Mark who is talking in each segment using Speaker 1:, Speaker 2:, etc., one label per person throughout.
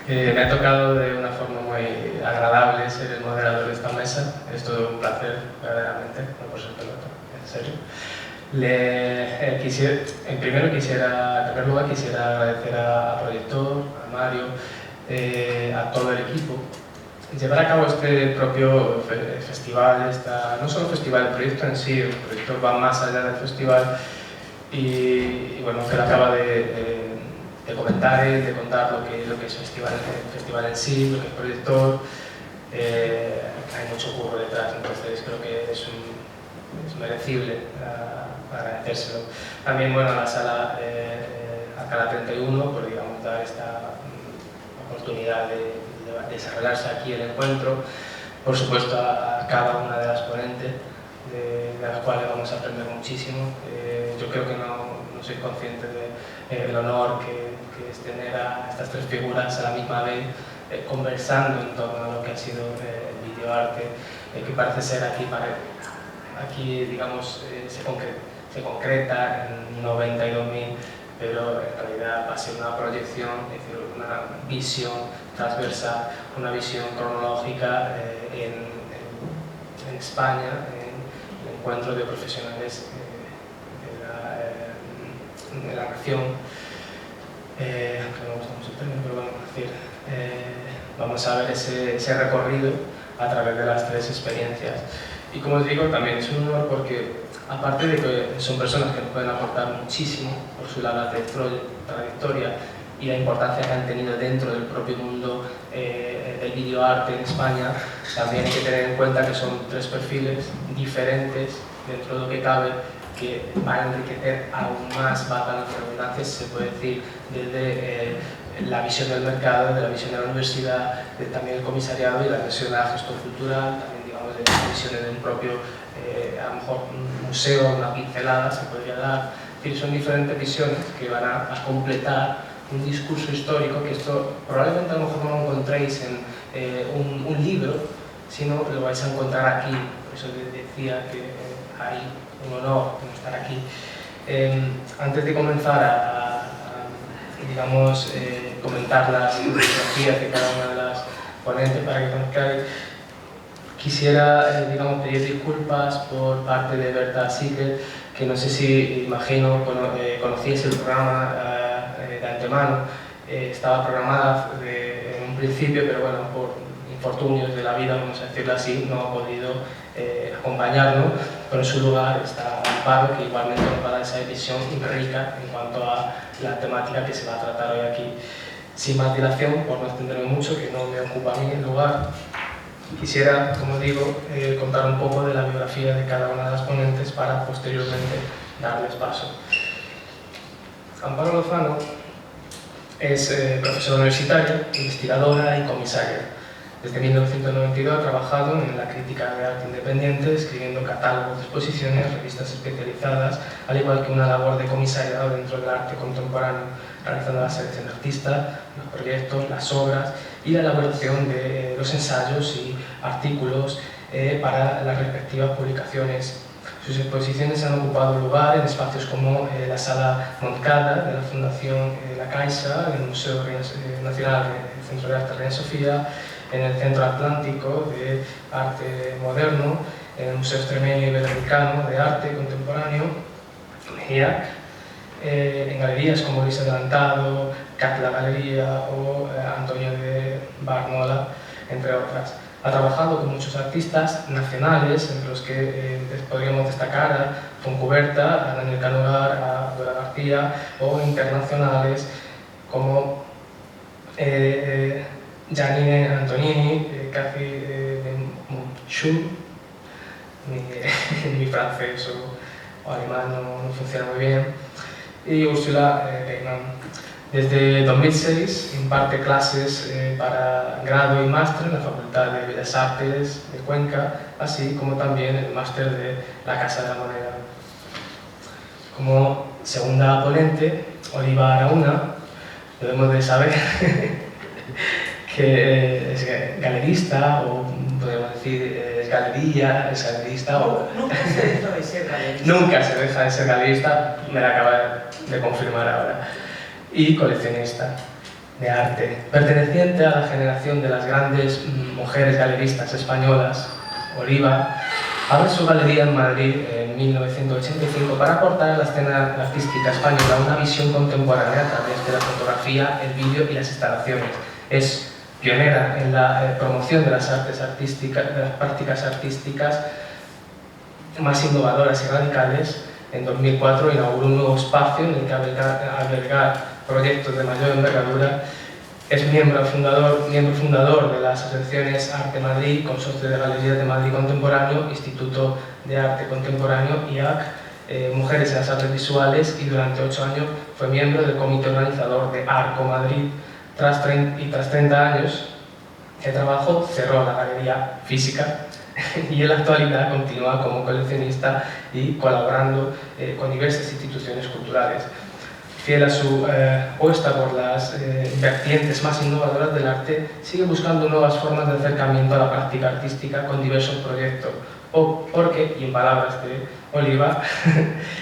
Speaker 1: Me ha tocado de una forma muy agradable ser el moderador de esta mesa. Es todo un placer, verdaderamente, no por ser pelota, en serio. En primer lugar quisiera agradecer a Proyector, a Mario, a todo el equipo. Llevar a cabo este propio festival, no solo festival, el proyecto en sí, el proyecto va más allá del festival y bueno, que lo acaba de comentar, de contar lo que es el festival en sí, lo que es Proyector. Hay mucho curro detrás, entonces creo que es merecible agradecérselo. También, bueno, a la sala Alcalá 31 por, digamos, dar esta oportunidad de desarrollarse aquí el encuentro. Por supuesto, a cada una de las ponentes, de las cuales vamos a aprender muchísimo. Yo creo que no soy consciente del honor que es tener a estas tres figuras a la misma vez conversando en torno a lo que ha sido el videoarte, que parece ser aquí digamos, se concreta en 92.000, pero en realidad va a ser una proyección, es decir, una visión transversal, una visión cronológica en España, en el encuentro de profesionales de la nación, aunque no me gusta mucho el término, pero bueno, es decir, vamos a ver ese recorrido a través de las tres experiencias. Y como os digo, también es un honor porque, aparte de que son personas que nos pueden aportar muchísimo por su larga trayectoria y la importancia que han tenido dentro del propio mundo del videoarte en España, también hay que tener en cuenta que son tres perfiles diferentes dentro de lo que cabe, que van a enriquecer aún más, valga la redundancia, se puede decir, desde la visión del mercado, de la visión de la universidad, también el comisariado y la visión de la gestión cultural, también, digamos, de las visiones de un propio, a lo mejor un museo, una pincelada se podría dar. Es decir, son diferentes visiones que van a completar un discurso histórico, que esto probablemente a lo mejor no lo encontréis en un libro, sino lo vais a encontrar aquí. Por eso les decía que hay un honor estar aquí. Antes de comenzar a digamos, comentar las bibliografías de cada una de las ponentes para que conozcáis, quisiera digamos, pedir disculpas por parte de Berta Siegel, que no sé si, imagino, conocíais el programa de antemano. Estaba programada en un principio, pero bueno, por infortunios de la vida, vamos a decirlo así, no ha podido acompañarnos, pero en su lugar está Amparo, que igualmente nos va a dar esa visión rica en cuanto a la temática que se va a tratar hoy aquí. Sin más dilación, por no extenderme mucho, que no me ocupa a mí el lugar, quisiera, como digo, contar un poco de la biografía de cada una de las ponentes para posteriormente darles paso. Amparo Lozano es profesora universitaria, investigadora y comisaria. Desde 1992 ha trabajado en la crítica de arte independiente, escribiendo catálogos de exposiciones, revistas especializadas, al igual que una labor de comisariado dentro del arte contemporáneo, realizando la selección de artistas, los proyectos, las obras y la elaboración de los ensayos y artículos para las respectivas publicaciones. Sus exposiciones han ocupado lugar en espacios como la Sala Montcada de la Fundación La Caixa, en el Museo Nacional del Centro de Arte Reina Sofía, en el Centro Atlántico de Arte Moderno, en el Museo Extremeño Iberoamericano de Arte Contemporáneo, Mejía, en galerías como Luis Adelantado, Catla Galería o Antonio de Barnola, entre otras. Ha trabajado con muchos artistas nacionales, entre los que podríamos destacar a Foncuberta, a Daniel Canugar, a Dora García, o internacionales como Giannine Antonini, Cathy Monchou, mi francés o alemán no funciona muy bien, y Ursula Beyman. Desde 2006 imparte clases para grado y máster en la Facultad de Bellas Artes de Cuenca, así como también el máster de la Casa de la Moneda. Como segunda ponente, Oliva Araúna, debemos de saber que es galerista, o podemos decir es galerista, o
Speaker 2: nunca se deja de ser galerista.
Speaker 1: Nunca se deja de ser galerista, me la acaba de confirmar ahora. Y coleccionista. de arte. Perteneciente a la generación de las grandes mujeres galeristas españolas, Oliva abre su galería en Madrid en 1985 para aportar a la escena artística española una visión contemporánea a través de la fotografía, el vídeo y las instalaciones. Es pionera en la promoción de las artes artísticas, de las prácticas artísticas más innovadoras y radicales. En 2004 inauguró un nuevo espacio en el que albergar proyectos de mayor envergadura. Es miembro fundador de las asociaciones Arte Madrid, Consorcio de Galerías de Madrid Contemporáneo, Instituto de Arte Contemporáneo, IAC, Mujeres en las Artes Visuales, y durante 8 años fue miembro del comité organizador de Arco Madrid. Tras 30 años de trabajo cerró la galería física y en la actualidad continúa como coleccionista y colaborando con diversas instituciones culturales. Fiel a su apuesta por las vertientes más innovadoras del arte, sigue buscando nuevas formas de acercamiento a la práctica artística con diversos proyectos, porque, y en palabras de Oliva,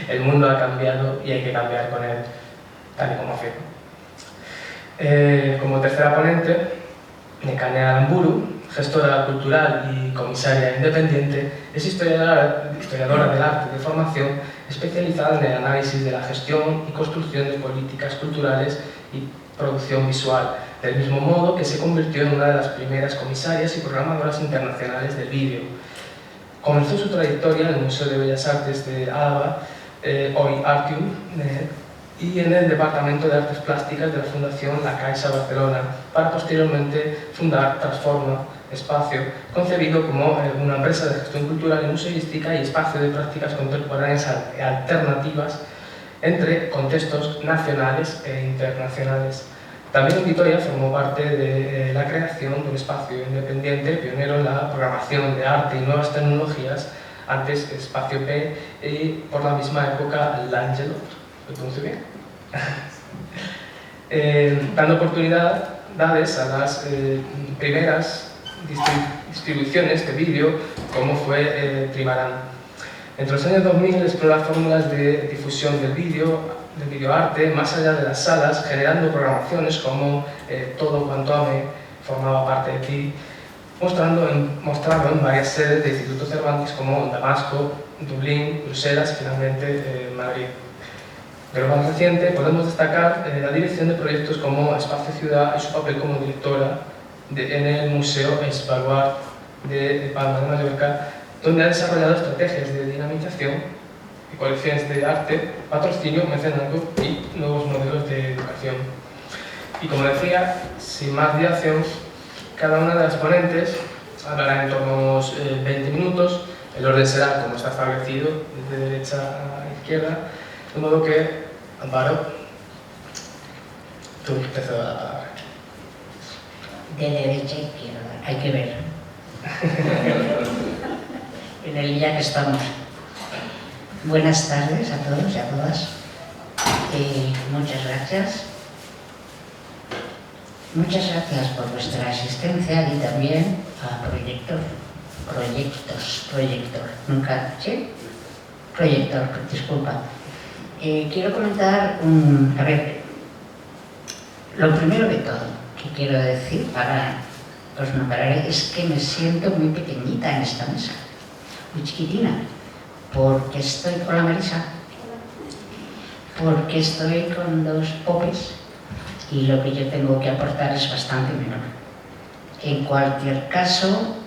Speaker 1: el mundo ha cambiado y hay que cambiar con él, tal y como afirma. Como tercera ponente, Nekane Aramburu, gestora cultural y comisaria independiente, es historiadora del arte de formación, especializada en el análisis de la gestión y construcción de políticas culturales y producción visual, del mismo modo que se convirtió en una de las primeras comisarias y programadoras internacionales del vídeo. Comenzó su trayectoria en el Museo de Bellas Artes de Álava, hoy Artium, y en el Departamento de Artes Plásticas de la Fundación La Caixa Barcelona, para posteriormente fundar Transforma Espacio, concebido como una empresa de gestión cultural y museística y espacio de prácticas contemporáneas alternativas entre contextos nacionales e internacionales. También en Vitoria formó parte de la creación de un espacio independiente pionero en la programación de arte y nuevas tecnologías, antes Espacio P, y por la misma época L'Angelo. ¿Lo pronuncio bien? Dando oportunidades a las primeras distribuciones de vídeo, como fue Trimarán. Entre los años 2000 explora fórmulas de difusión del videoarte más allá de las salas, generando programaciones como Todo cuanto ame formaba parte de ti, mostrando en varias sedes de Instituto Cervantes como Damasco, Dublín, Bruselas y finalmente Madrid. De lo más reciente podemos destacar la dirección de proyectos como Espacio Ciudad y su papel como directora en el Museo Esbaluart de Palma de Mallorca, donde ha desarrollado estrategias de dinamización y colecciones de arte, patrocinio, mecenazgo y nuevos modelos de educación. Y como decía, sin más dilación, cada una de las ponentes hablará en torno a unos 20 minutos. El orden será como está establecido, de derecha a izquierda, de modo que, Amparo, tú te cedo la palabra.
Speaker 2: De derecha a izquierda, hay que ver. En el día que estamos. Buenas tardes a todos y a todas. Muchas gracias. Muchas gracias por vuestra asistencia y también a Proyector, nunca, ¿sí? Proyector, disculpa. Quiero comentar, a ver, lo primero de todo que quiero decir os nombraré, es que me siento muy pequeñita en esta mesa, muy chiquitina, porque estoy con la Marisa, porque estoy con 2 popes y lo que yo tengo que aportar es bastante menor. En cualquier caso,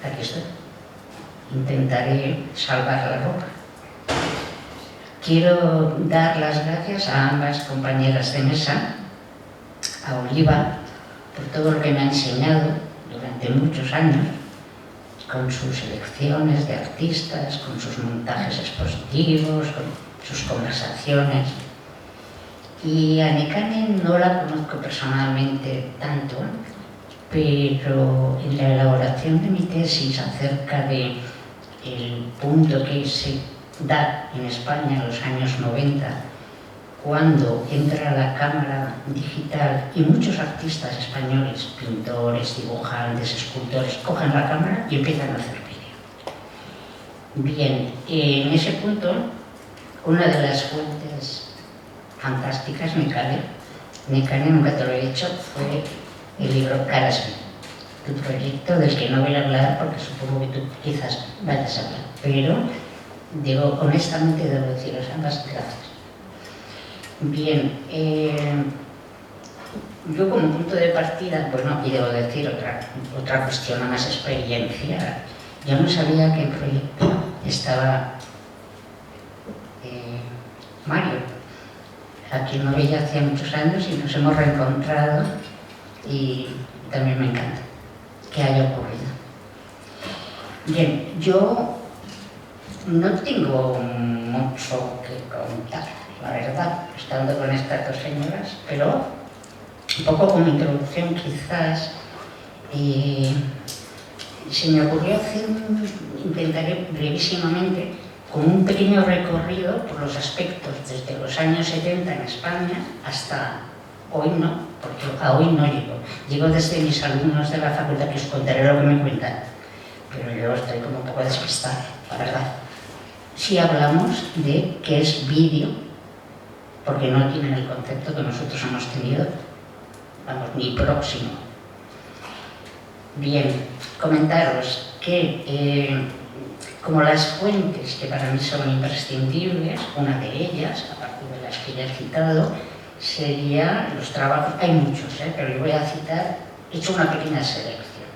Speaker 2: aquí estoy. Intentaré salvar la ropa. Quiero dar las gracias a ambas compañeras de mesa, a Oliva, por todo lo que me ha enseñado durante muchos años, con sus selecciones de artistas, con sus montajes expositivos, con sus conversaciones. Y a Nekane no la conozco personalmente tanto, pero en la elaboración de mi tesis acerca del punto que se da en España en los años 90, cuando entra la cámara digital y muchos artistas españoles, pintores, dibujantes, escultores, cogen la cámara y empiezan a hacer vídeo. Bien, en ese punto, una de las fuentes fantásticas, Nekane, Necane, nunca te lo he dicho, fue el libro Caras, tu proyecto del que no voy a hablar porque supongo que tú quizás vayas a hablar. Pero, digo, honestamente debo deciros ambas gracias. Bien, yo como punto de partida, bueno, y debo decir otra cuestión, más experiencia. Yo no sabía que el proyecto estaba Mario, a quien no veía hacía muchos años y nos hemos reencontrado y también me encanta que haya ocurrido. Bien, yo no tengo mucho que contar, la verdad, estando con estas dos señoras, pero un poco como introducción quizás, se me ocurrió hacer intentaré brevísimamente, con un pequeño recorrido por los aspectos desde los años 70 en España hasta hoy no, porque a hoy no llego. Llego desde mis alumnos de la facultad, que os contaré lo que me cuentan, pero yo estoy como un poco despistada, la verdad. Si hablamos de qué es vídeo, porque no tienen el concepto que nosotros hemos tenido, vamos, ni próximo. Bien, comentaros que como las fuentes que para mí son imprescindibles, una de ellas, aparte de las que ya he citado, sería los trabajos, hay muchos, pero yo voy a citar, he hecho una pequeña selección,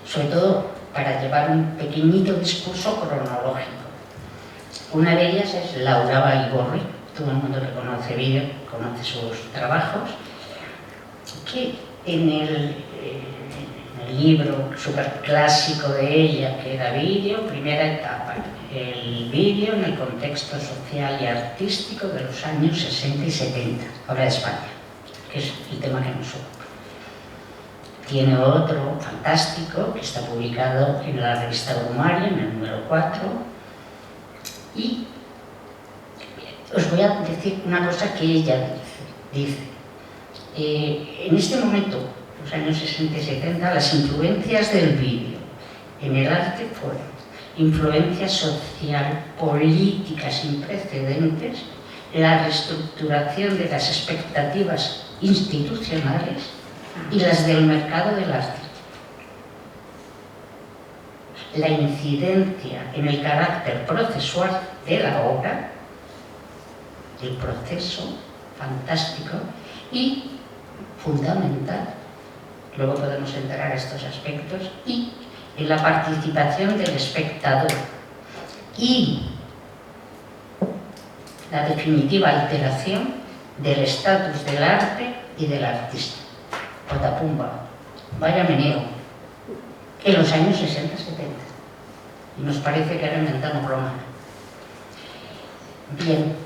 Speaker 2: sobre todo para llevar un pequeñito discurso cronológico. Una de ellas es Laura Baigorri, todo el mundo que conoce vídeo, conoce sus trabajos, que en el libro súper clásico de ella, que era vídeo, primera etapa, el vídeo en el contexto social y artístico de los años 60 y 70, ahora de España, que es el tema que nos ocupa. Tiene otro fantástico que está publicado en la revista Brumaria, en el número 4, y os voy a decir una cosa que ella dice. En este momento, los años 60 y 70, las influencias del vídeo en el arte fueron influencia social, política sin precedentes, la reestructuración de las expectativas institucionales y las del mercado del arte. La incidencia en el carácter procesual de la obra, el proceso fantástico y fundamental, luego podemos entrar a estos aspectos, y en la participación del espectador y la definitiva alteración del estatus del arte y del artista. Potapumba, vaya meneo, en los años 60-70. Y nos parece que ahora inventamos Roma. Bien,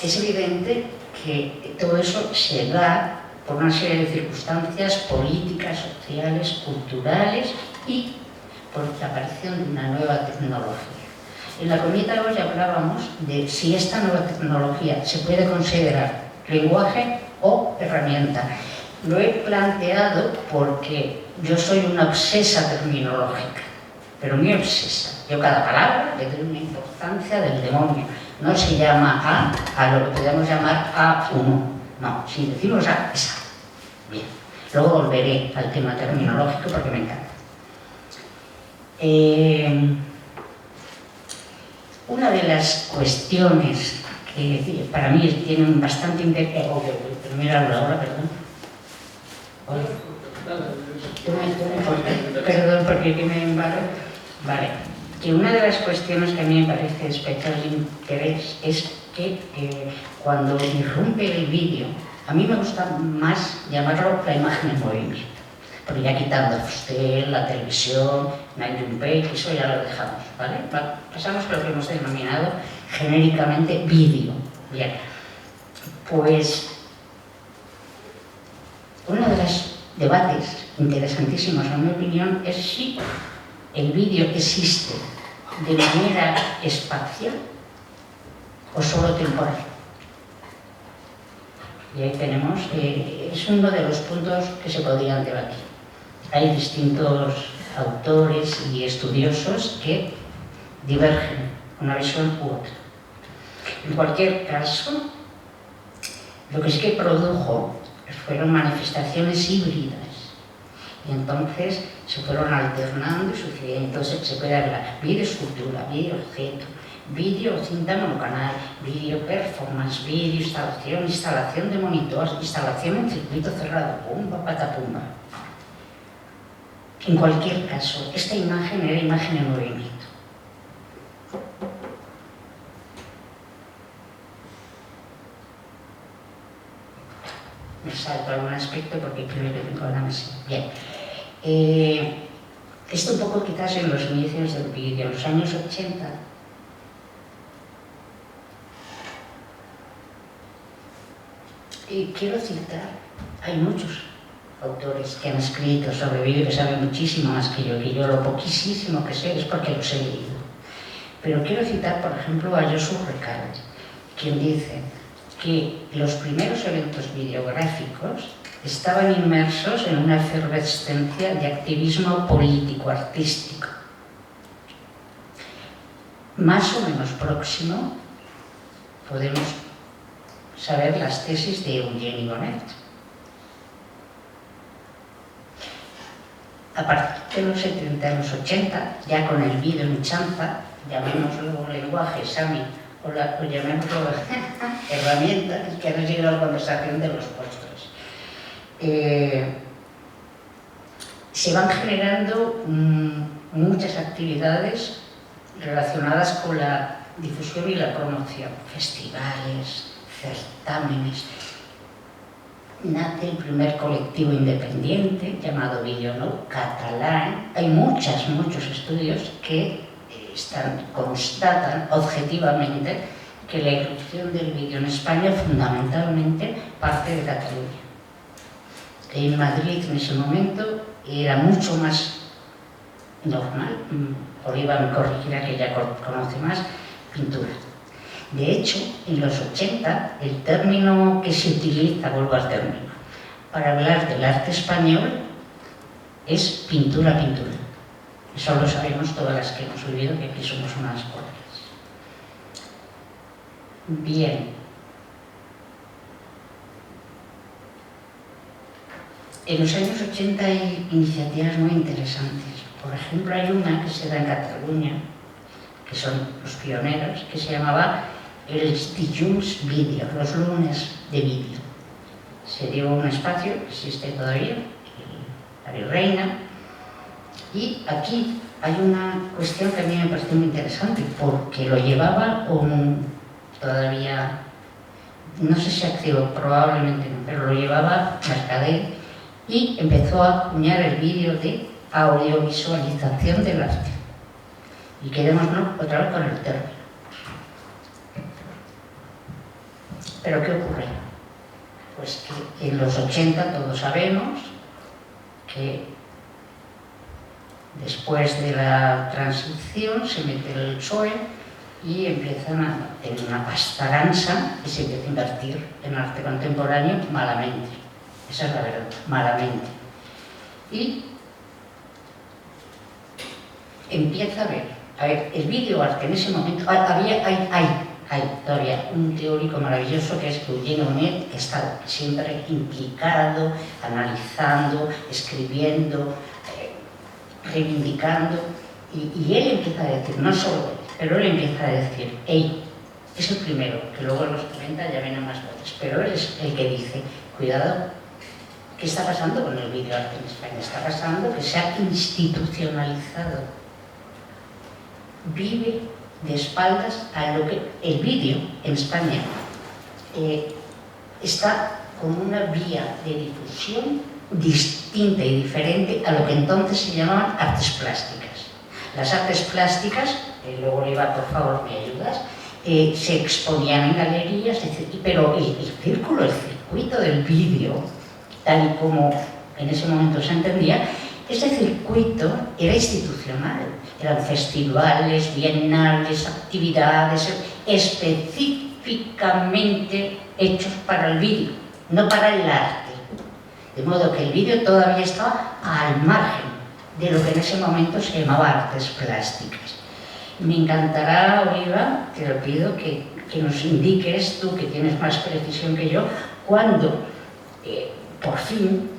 Speaker 2: es evidente que todo eso se da por una serie de circunstancias políticas, sociales, culturales y por la aparición de una nueva tecnología. En la comida de hoy hablábamos de si esta nueva tecnología se puede considerar lenguaje o herramienta. Lo he planteado porque yo soy una obsesa terminológica, pero muy obsesa. Yo cada palabra le doy una importancia del demonio. No se llama a lo que podríamos llamar A1. No, si decimos A, es A. Bien, luego volveré al tema terminológico porque me encanta. Una de las cuestiones que para mí tienen bastante interés... Laura, perdón. Perdón, porque aquí me embalo. Vale. Que una de las cuestiones que a mí me parece de especial interés es que cuando irrumpe el vídeo, a mí me gusta más llamarlo la imagen en movimiento, porque ya quitando usted la televisión, Nightjump, eso ya lo dejamos, ¿vale? Pasamos a lo que hemos denominado genéricamente vídeo. Bien, pues uno de los debates interesantísimos, en mi opinión, es si el vídeo existe de manera espacial o solo temporal. Y ahí tenemos, es uno de los puntos que se podrían debatir. Hay distintos autores y estudiosos que divergen una visión u otra. En cualquier caso, Lo que sí que produjo fueron manifestaciones híbridas. Y entonces se fueron alternando y sucediendo. Entonces se puede hablar vídeo escultura, vídeo objeto, vídeo cinta monocanal, vídeo performance, vídeo instalación, instalación de monitor, instalación en circuito cerrado, pumba, patapumba. En cualquier caso, esta imagen era imagen en movimiento. Me salto algún aspecto porque creo que tengo la mesa. Bien. Esto un poco quizás en los inicios del vídeo, en los años 80. Y quiero citar, hay muchos autores que han escrito sobre vídeo que saben muchísimo más que yo lo poquísimo que sé es porque los he leído. Pero quiero citar, por ejemplo, a Josu Recalde, quien dice que los primeros eventos videográficos estaban inmersos en una efervescencia de activismo político-artístico, más o menos próximo, podemos saber las tesis de Eugeni Bonet. A partir de los 70 y los 80, ya con el vídeo en chanza, llamémoslo lenguaje, Sami, o llamémoslo herramienta, que ha sido la conversación de los postres. Se van generando muchas actividades relacionadas con la difusión y la promoción, festivales, certámenes. Nace el primer colectivo independiente llamado Vídeo Nou, catalán. Hay muchos estudios que constatan objetivamente que la irrupción del vídeo en España fundamentalmente parte de Cataluña. En Madrid en ese momento era mucho más normal, Oliva me corregirá que ya conoce más, pintura. De hecho, en los 80, el término que se utiliza, vuelvo al término, para hablar del arte español es pintura. Eso lo sabemos todas las que hemos vivido, que aquí somos unas pobres. Bien. En los años 80 hay iniciativas muy interesantes. Por ejemplo, hay una que se da en Cataluña, que son los pioneros, que se llamaba Els Dilluns Vídeo, los lunes de vídeo. Se dio un espacio, que existe todavía, la Virreina, y aquí hay una cuestión que a mí me parece muy interesante, porque lo llevaba todavía, no sé si activo, probablemente no, pero lo llevaba Mercader y empezó a acuñar el vídeo de audiovisualización del arte. Y quedémonos otra vez con el término. ¿Pero qué ocurre? Pues que en los 80 todos sabemos que después de la transición se mete el PSOE y empiezan a tener una pasta gansa y se empieza a invertir en arte contemporáneo malamente. Esa es la verdad, malamente. Y empieza a ver, el videoarte en ese momento, hay todavía un teórico maravilloso que es Eugeni Bonet, que está siempre implicado, analizando, escribiendo, reivindicando, y él empieza a decir, no solo él, pero él empieza a decir, es el primero, que luego en los 30 ya vienen más voces, pero él es el que dice, cuidado, ¿qué está pasando con el videoarte en España? Está pasando que se ha institucionalizado, vive de espaldas a lo que el vídeo en España está como una vía de difusión distinta y diferente a lo que entonces se llamaban artes plásticas. Las artes plásticas, luego Oliva, por favor, me ayudas, se exponían en galerías, pero el circuito del vídeo, tal y como en ese momento se entendía, ese circuito era institucional. Eran festivales, bienales, actividades específicamente hechos para el vídeo, no para el arte. De modo que el vídeo todavía estaba al margen de lo que en ese momento se llamaba artes plásticas. Me encantará, Oliva, te lo pido, que nos indiques tú, que tienes más precisión que yo, cuando por fin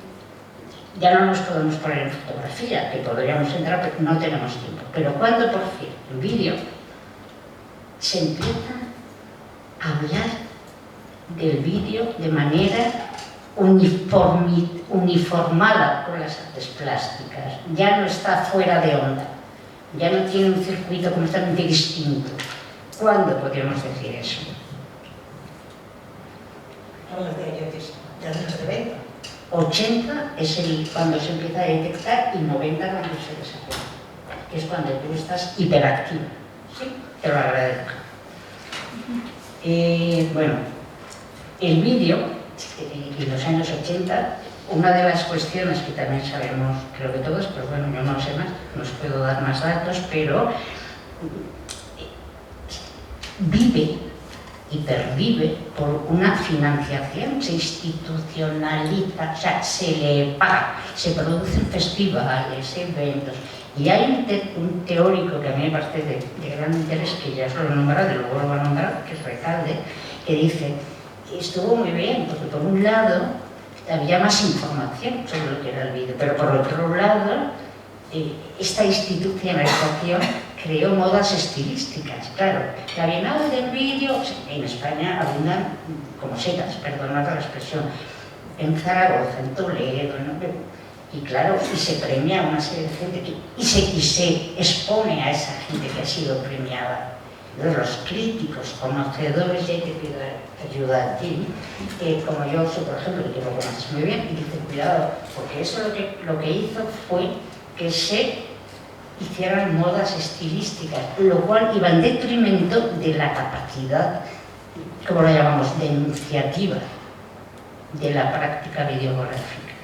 Speaker 2: ya no nos podemos poner en fotografía, que podríamos entrar, pero no tenemos tiempo, pero cuando por fin el vídeo se empieza a hablar del vídeo de manera uniformada con las artes plásticas, ya no está fuera de onda, ya no tiene un circuito completamente distinto. ¿Cuándo podríamos decir eso?
Speaker 3: No lo decía yo, ya de los 90.
Speaker 2: 80 es cuando se empieza a detectar y 90 cuando se desarrolla. Es cuando tú estás hiperactivo. ¿Sí? Te lo agradezco. Bueno, el vídeo, en los años 80, una de las cuestiones que también sabemos, creo que todos, pero bueno, yo no sé más, no os puedo dar más datos, pero vive y pervive por una financiación, se institucionaliza, o sea, se le paga, se producen festivales, eventos, y hay un teórico que a mí me parece de gran interés, que ya solo lo he nombrado y luego lo va a nombrar, que es Recalde, que dice que estuvo muy bien, porque por un lado había más información sobre lo que era el vídeo, pero por otro lado esta institucionalización creó modas estilísticas. Claro, la Bienal del vídeo en España abundan como setas, perdonad la expresión, en Zaragoza, en Toledo, ¿no? Y claro, y se premia a una serie de gente y se expone a esa gente que ha sido premiada. Entonces, los críticos, conocedores, y hay que pedir ayuda a ti, como yo soy, por ejemplo, que lo conoces muy bien, y dice, cuidado, porque eso lo que hizo fue que se hicieran modas estilísticas, lo cual iba en detrimento de la capacidad, como la llamamos, denunciativa de la práctica videográfica.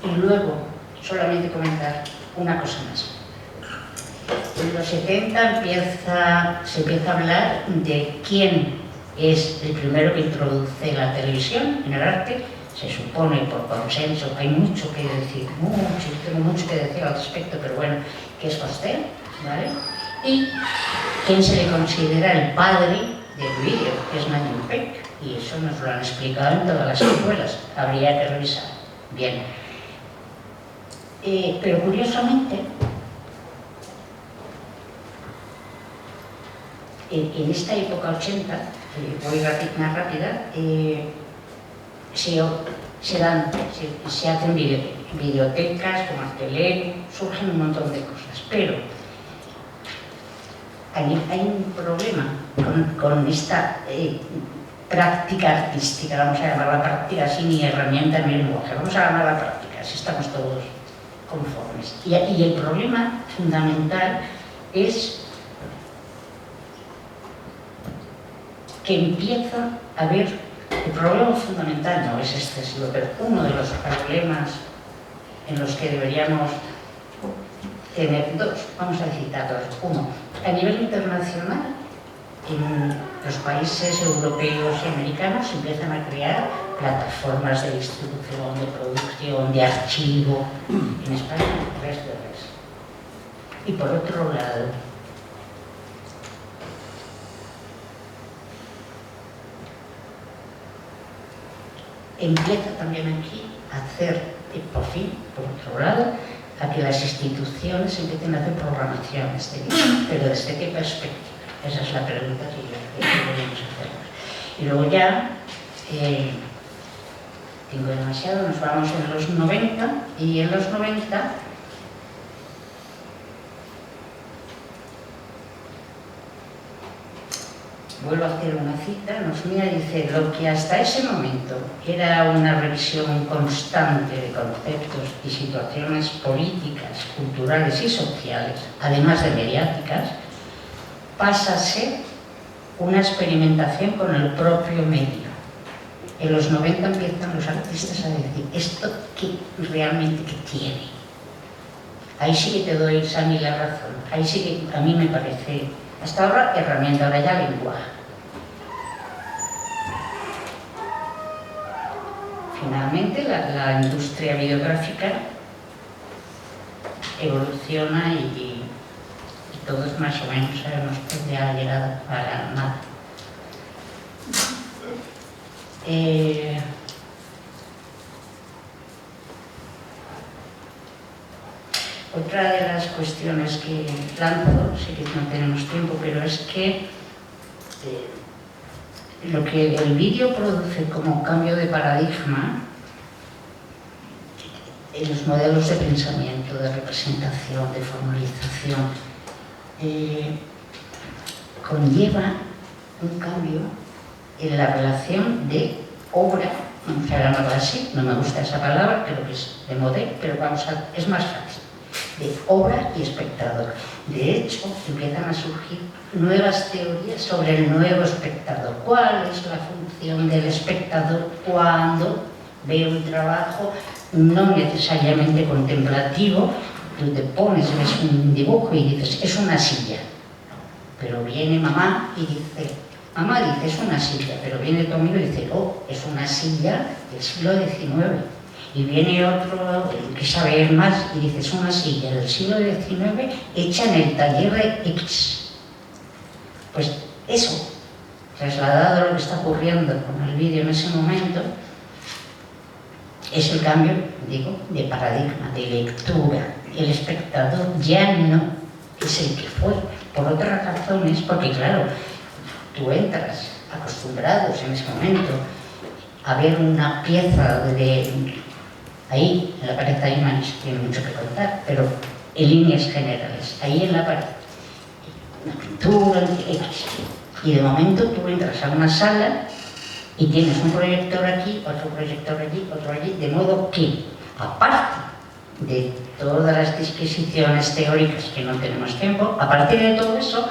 Speaker 2: Y luego, solamente comentar una cosa más. En los 70 se empieza a hablar de quién es el primero que introduce la televisión en el arte. Se supone por consenso, hay mucho que decir, tengo mucho que decir al respecto, pero bueno, que es Foster, ¿vale? Y quién se le considera el padre del vídeo, que es Nigel Peck, y eso nos lo han explicado en todas las escuelas, habría que revisar. Bien. Pero curiosamente, en esta época 80, voy más rápida, se hacen videotecas como Artelé, surgen un montón de cosas, pero hay un problema con esta práctica artística, vamos a llamarla práctica sin herramienta ni lenguaje, vamos a llamarla práctica, si estamos todos conformes. Y el problema fundamental es que empieza a haber, el problema fundamental no es excesivo, pero uno de los problemas en los que deberíamos tener dos, vamos a citar dos. Uno, a nivel internacional, en los países europeos y americanos se empiezan a crear plataformas de distribución, de producción, de archivo. En España, res de res. Y por otro lado, empieza también aquí a hacer, por fin, por otro lado, a que las instituciones empiecen a hacer programaciones de vídeo, pero ¿desde qué perspectiva? Esa es la pregunta que deberíamos hacernos. Y luego ya, tengo demasiado, nos vamos en los 90, y en los 90 vuelvo a hacer una cita, nos mira y dice, lo que hasta ese momento era una revisión constante de conceptos y situaciones políticas, culturales y sociales, además de mediáticas, pasa a ser una experimentación con el propio medio. En los 90 empiezan los artistas a decir, ¿esto qué realmente qué tiene? Ahí sí que te doy, Sami, la razón. Ahí sí que a mí me parece, hasta ahora herramienta, ahora ya lenguaje. Finalmente la industria videográfica evoluciona y todos más o menos sabemos que ya ha llegado para nada. Otra de las cuestiones que lanzo, sé que no tenemos tiempo, pero es que lo que el vídeo produce como cambio de paradigma en los modelos de pensamiento, de representación, de formalización, conlleva un cambio en la relación de obra, vamos a llamarla así, no me gusta esa palabra, creo que es de modé, pero es más fácil, de obra y espectador. De hecho, empiezan a surgir nuevas teorías sobre el nuevo espectador. ¿Cuál es la función del espectador cuando ve un trabajo no necesariamente contemplativo? Tú te pones, ves un dibujo y dices, es una silla. Pero viene mamá y dice, es una silla. Pero viene tu amigo y dice, oh, es una silla del siglo XIX. Y viene otro que sabe más y dice, es una silla del siglo XIX hecha en el taller de X. Pues eso, trasladado a lo que está ocurriendo con el vídeo en ese momento, es el cambio, digo, de paradigma, de lectura. El espectador ya no es el que fue, por otras razones, porque claro, tú entras acostumbrados en ese momento a ver una pieza ahí en la pared hay una, tiene mucho que contar, pero en líneas generales, ahí en la pared, una pintura, X, y de momento tú entras a una sala y tienes un proyector aquí, otro proyector allí, otro allí, de modo que, aparte de todas las disquisiciones teóricas que no tenemos tiempo, a partir de todo eso,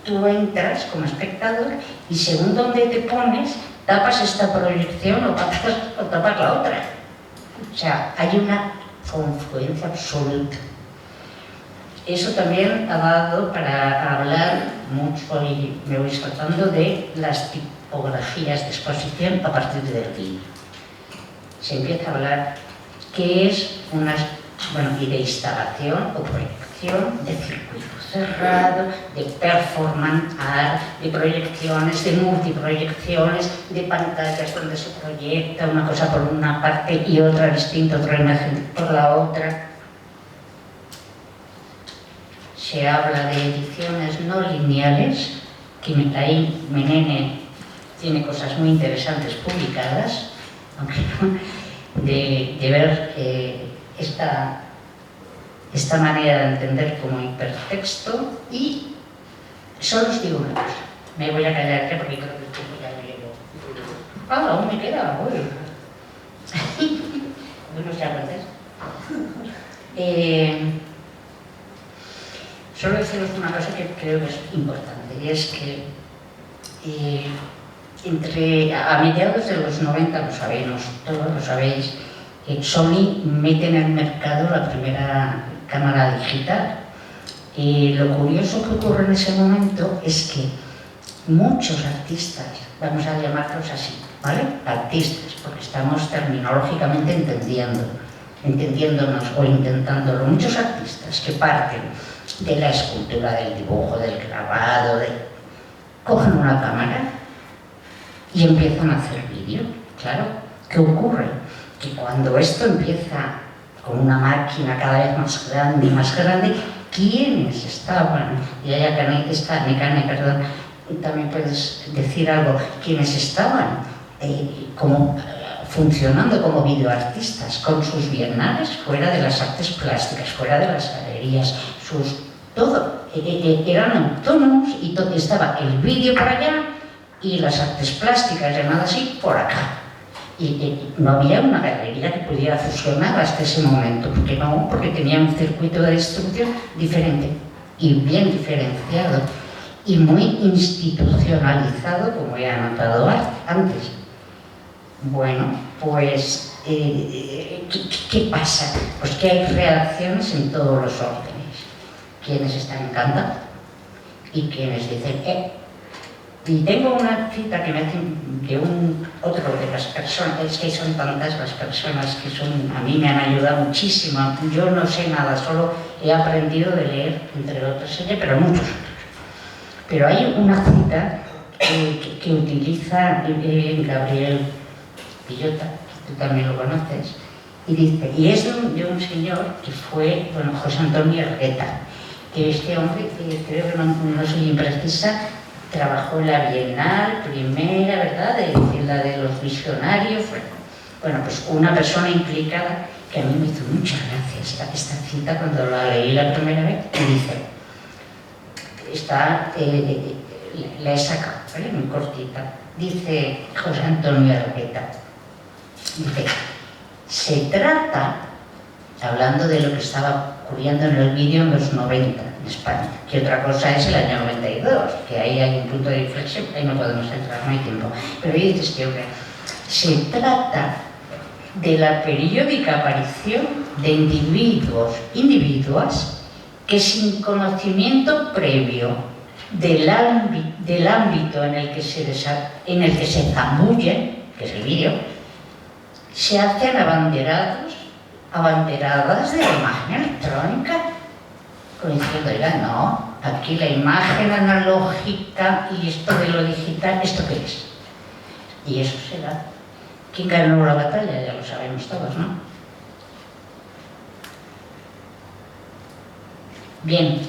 Speaker 2: tú entras como espectador y según donde te pones, tapas esta proyección o tapas la otra. O sea, hay una confluencia absoluta. Eso también ha dado para hablar mucho, y me voy saltando, de las tipografías de exposición a partir del vídeo. Se empieza a hablar qué es y de instalación o proyección, de circuito cerrado, de performance art, de proyecciones, de multiproyecciones, de pantallas donde se proyecta una cosa por una parte y otra distinta, otra imagen por la otra. Se habla de ediciones no lineales, que ahí Menene tiene cosas muy interesantes publicadas, aunque no, de ver esta manera de entender como hipertexto. Y solo os digo una cosa, me voy a callar ya porque creo que el tiempo ya me llevo. Aún me queda, Buenos ya solo deciros una cosa que creo que es importante, y es que a mediados de los 90, lo sabemos, todos lo sabéis, Sony mete en el mercado la primera cámara digital. Y lo curioso que ocurre en ese momento es que muchos artistas, vamos a llamarlos así, ¿vale? Artistas, porque estamos terminológicamente entendiéndonos o intentándolo, muchos artistas que parten de la escultura, del dibujo, del grabado, cogen una cámara y empiezan a hacer vídeo. Claro, ¿qué ocurre? Que cuando esto empieza con una máquina cada vez más grande, ¿quiénes estaban? Y allá está Necane, perdón, también puedes decir algo, ¿quiénes estaban funcionando como videoartistas con sus bienales fuera de las artes plásticas, fuera de las galerías, todo? Eran autónomos y todo, estaba el vídeo por allá y las artes plásticas, llamadas así, por acá. Y no había una galería que pudiera fusionar hasta ese momento, porque tenía un circuito de distribución diferente y bien diferenciado y muy institucionalizado, como he anotado antes. Bueno, pues, ¿qué pasa? Pues que hay reacciones en todos los órdenes. Quienes están encantados y quienes dicen, Y tengo una cita que me hace de otro de las personas, es que son tantas las personas que a mí me han ayudado muchísimo. Yo no sé nada, solo he aprendido de leer, entre otros ella, pero muchos otros. Pero hay una cita que utiliza Gabriel Villota, tú también lo conoces, y dice, y es de un señor que fue, bueno, José Antonio Argueta, que este hombre, creo que no soy imprecisa, trabajó en la Bienal primera, ¿verdad?, la de los visionarios. Bueno, pues una persona implicada que a mí me hizo muchas gracias esta cita cuando la leí la primera vez, y dice, la he sacado, ¿vale?, muy cortita. Dice José Antonio Argueta, dice, se trata, hablando de lo que estaba ocurriendo en el vídeo en los 90 en España, que otra cosa es el año 92, que ahí hay un punto de inflexión, ahí no podemos entrar, no hay tiempo. Pero ahí dice este hombre, se trata de la periódica aparición de individuos que sin conocimiento previo del ámbito en el que se zambullen, que es el vídeo, se hacen abanderadas de la imagen electrónica, como diciendo, oiga, no, aquí la imagen analógica y esto de lo digital, ¿esto qué es? Y eso será. ¿Quién ganó la batalla? Ya lo sabemos todos, ¿no? Bien,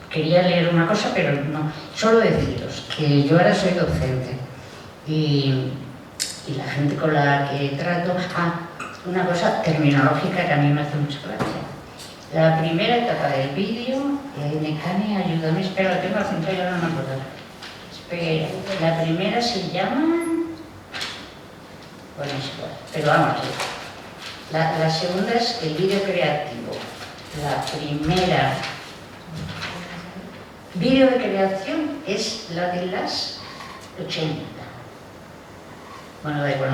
Speaker 2: quería leer una cosa, pero no, solo deciros que yo ahora soy docente y la gente con la que trato, una cosa terminológica que a mí me hace mucha gracia. La primera etapa del vídeo, Necane, ayúdame, espera, lo tengo apuntado y ahora no me acuerdo. Espera, la primera se llama... Bueno, es igual, pero vamos, la segunda es el vídeo creativo. La primera vídeo de creación es la de las 80. Bueno, da igual,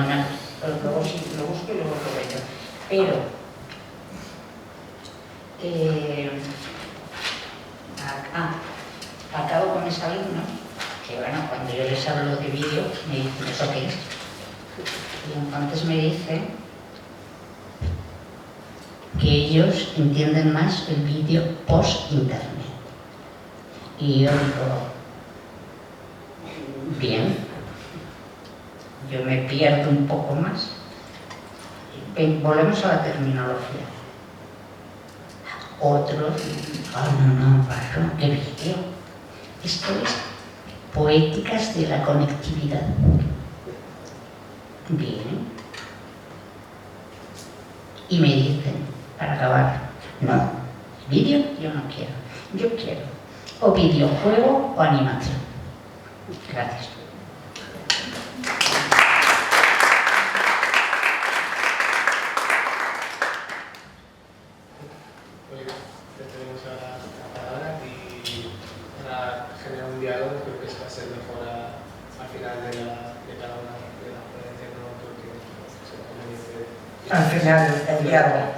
Speaker 2: luego sí lo busco y luego lo veo. Pero acabo con mis alumnos, que bueno, cuando yo les hablo de vídeo, me dicen, ¿eso qué es? Y entonces me dicen que ellos entienden más el vídeo post-internet. Y yo digo, bien, yo me pierdo un poco más. Volvemos a la terminología. Otros, no, qué vídeo. Esto es poéticas de la conectividad. Bien. Y me dicen, para acabar, no, vídeo yo no quiero. Yo quiero o videojuego o animación. Gracias.
Speaker 3: Al final, el diálogo,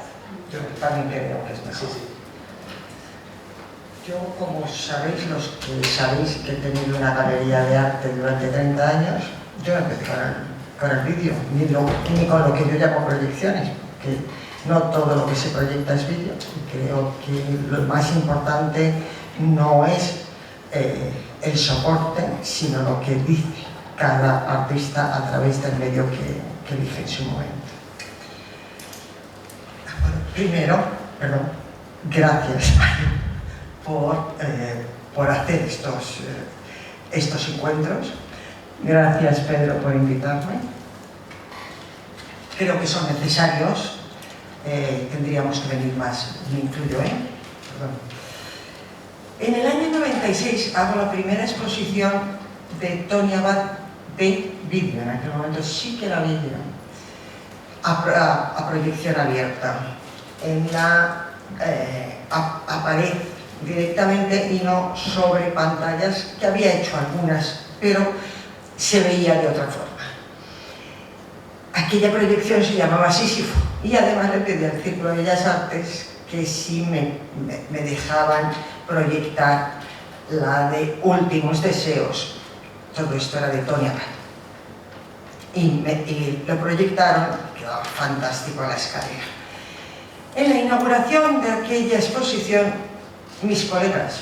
Speaker 3: yo también creo que es mejor.
Speaker 1: Sí.
Speaker 3: Yo, como sabéis, los que sabéis que he tenido una galería de arte durante 30 años, yo no empecé con el vídeo, ni con lo que yo llamo proyecciones, porque no todo lo que se proyecta es vídeo. Creo que lo más importante no es el soporte, sino lo que dice cada artista a través del medio que elige en su momento. Primero, gracias por hacer estos encuentros. Gracias, Pedro, por invitarme. Creo que son necesarios. Tendríamos que venir más, me incluyo, Perdón. En el año 96 hago la primera exposición de Tony Abad de vídeo. En aquel momento sí que era vídeo. A proyección abierta. A pared directamente y no sobre pantallas, que había hecho algunas, pero se veía de otra forma. Aquella proyección se llamaba Sísifo y además le pedí al Círculo de Bellas Artes que sí me dejaban proyectar la de Últimos Deseos. Todo esto era de Tony Abad. Y lo proyectaron, quedó fantástico a la escalera. En la inauguración de aquella exposición, mis colegas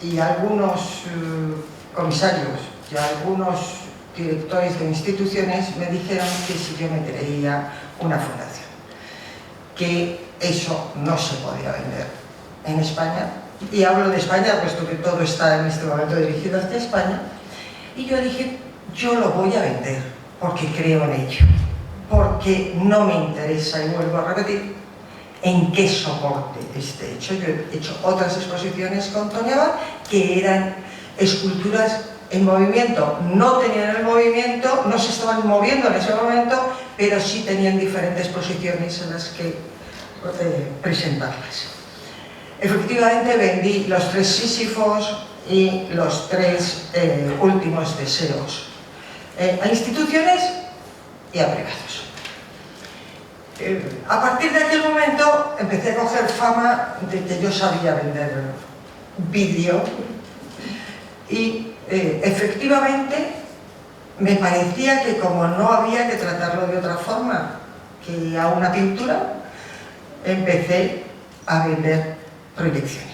Speaker 3: y algunos comisarios y algunos directores de instituciones me dijeron que si yo me creía una fundación, que eso no se podía vender en España, y hablo de España puesto que todo está en este momento dirigido hacia España, y yo dije, yo lo voy a vender porque creo en ello, porque no me interesa, y vuelvo a repetir, en qué soporte esté hecho. Yo he hecho otras exposiciones con Tony Abad que eran esculturas en movimiento, no tenían el movimiento, no se estaban moviendo en ese momento, pero sí tenían diferentes posiciones en las que presentarlas. Efectivamente vendí los 3 Sísifos y los 3 Últimos Deseos a instituciones y a privados. A partir de aquel momento empecé a coger fama de que yo sabía vender vídeo y efectivamente me parecía que como no había que tratarlo de otra forma que a una pintura, empecé a vender proyecciones.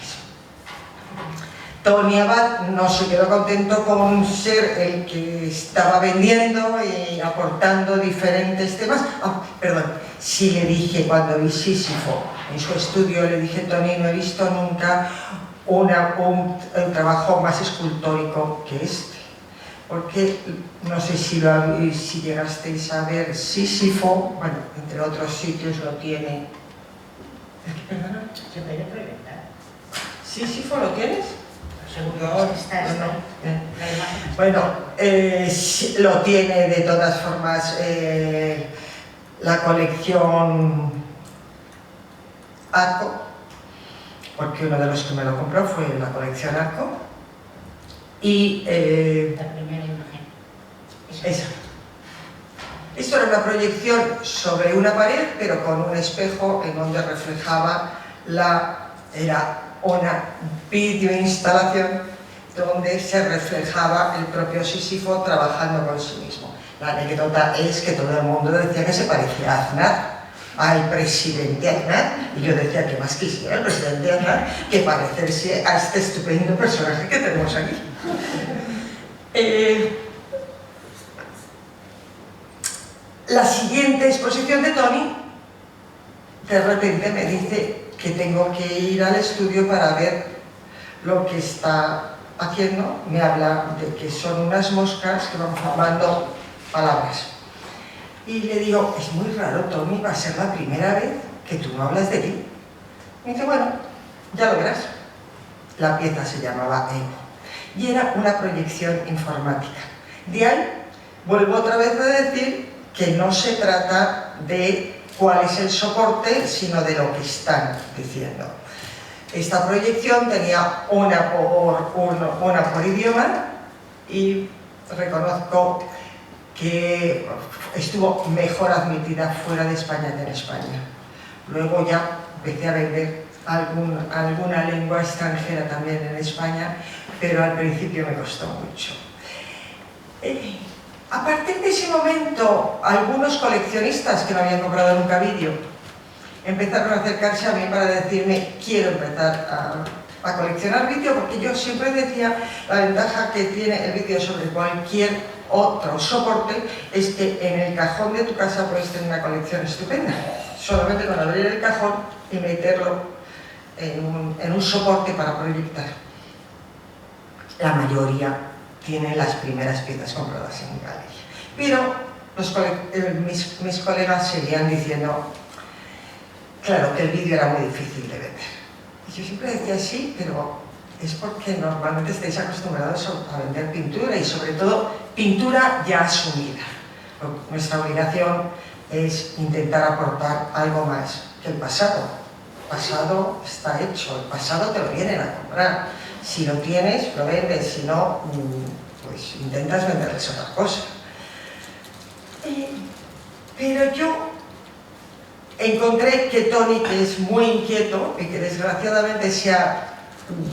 Speaker 3: Tony Abad no se quedó contento con ser el que estaba vendiendo y aportando diferentes temas. Sí le dije cuando vi Sísifo en su estudio, le dije, Tony, no he visto nunca un trabajo más escultórico que este. Porque no sé si llegasteis a ver Sísifo, bueno, entre otros sitios lo tiene. ¿Perdona?
Speaker 2: ¿Se puede preguntar?
Speaker 3: ¿Sísifo lo tienes?
Speaker 2: Seguro que está.
Speaker 3: Bueno, lo tiene de todas formas la colección Arco, porque uno de los que me lo compró fue la colección Arco. Y
Speaker 2: La primera imagen.
Speaker 3: esa. Esto era una proyección sobre una pared, pero con un espejo en donde reflejaba era una videoinstalación donde se reflejaba el propio Sísifo trabajando con sí mismo. La anécdota es que todo el mundo decía que se parecía a Aznar, al presidente Aznar, y yo decía que más quisiera el presidente Aznar que parecerse a este estupendo personaje que tenemos aquí. La siguiente exposición de Tony, de repente me dice que tengo que ir al estudio para ver lo que está haciendo. Me habla de que son unas moscas que van formando palabras. Y le digo, es muy raro, Tony, va a ser la primera vez que tú no hablas de ti. Me dice, bueno, ya lo verás. La pieza se llamaba Ego y era una proyección informática. De ahí vuelvo otra vez a decir que no se trata de cuál es el soporte, sino de lo que están diciendo. Esta proyección tenía una por idioma y reconozco que estuvo mejor admitida fuera de España que en España. Luego ya empecé a vender alguna lengua extranjera también en España, pero al principio me costó mucho. A partir de ese momento, algunos coleccionistas que no habían comprado nunca vídeo empezaron a acercarse a mí para decirme, quiero empezar a coleccionar vídeo, porque yo siempre decía, la ventaja que tiene el vídeo sobre cualquier otro soporte es que en el cajón de tu casa puedes tener una colección estupenda, solamente con abrir el cajón y meterlo en un soporte para proyectar. La mayoría tienen las primeras piezas compradas en galería, pero mis colegas seguían diciendo, claro, que el vídeo era muy difícil de vender. Y yo siempre decía sí, pero es porque normalmente estáis acostumbrados a vender pintura y sobre todo pintura ya asumida. Nuestra obligación es intentar aportar algo más que el pasado. El pasado está hecho, el pasado te lo vienen a comprar. Si lo tienes, lo vendes, si no, pues intentas venderles otra cosa. Pero yo encontré que Tony, que es muy inquieto y que desgraciadamente se ha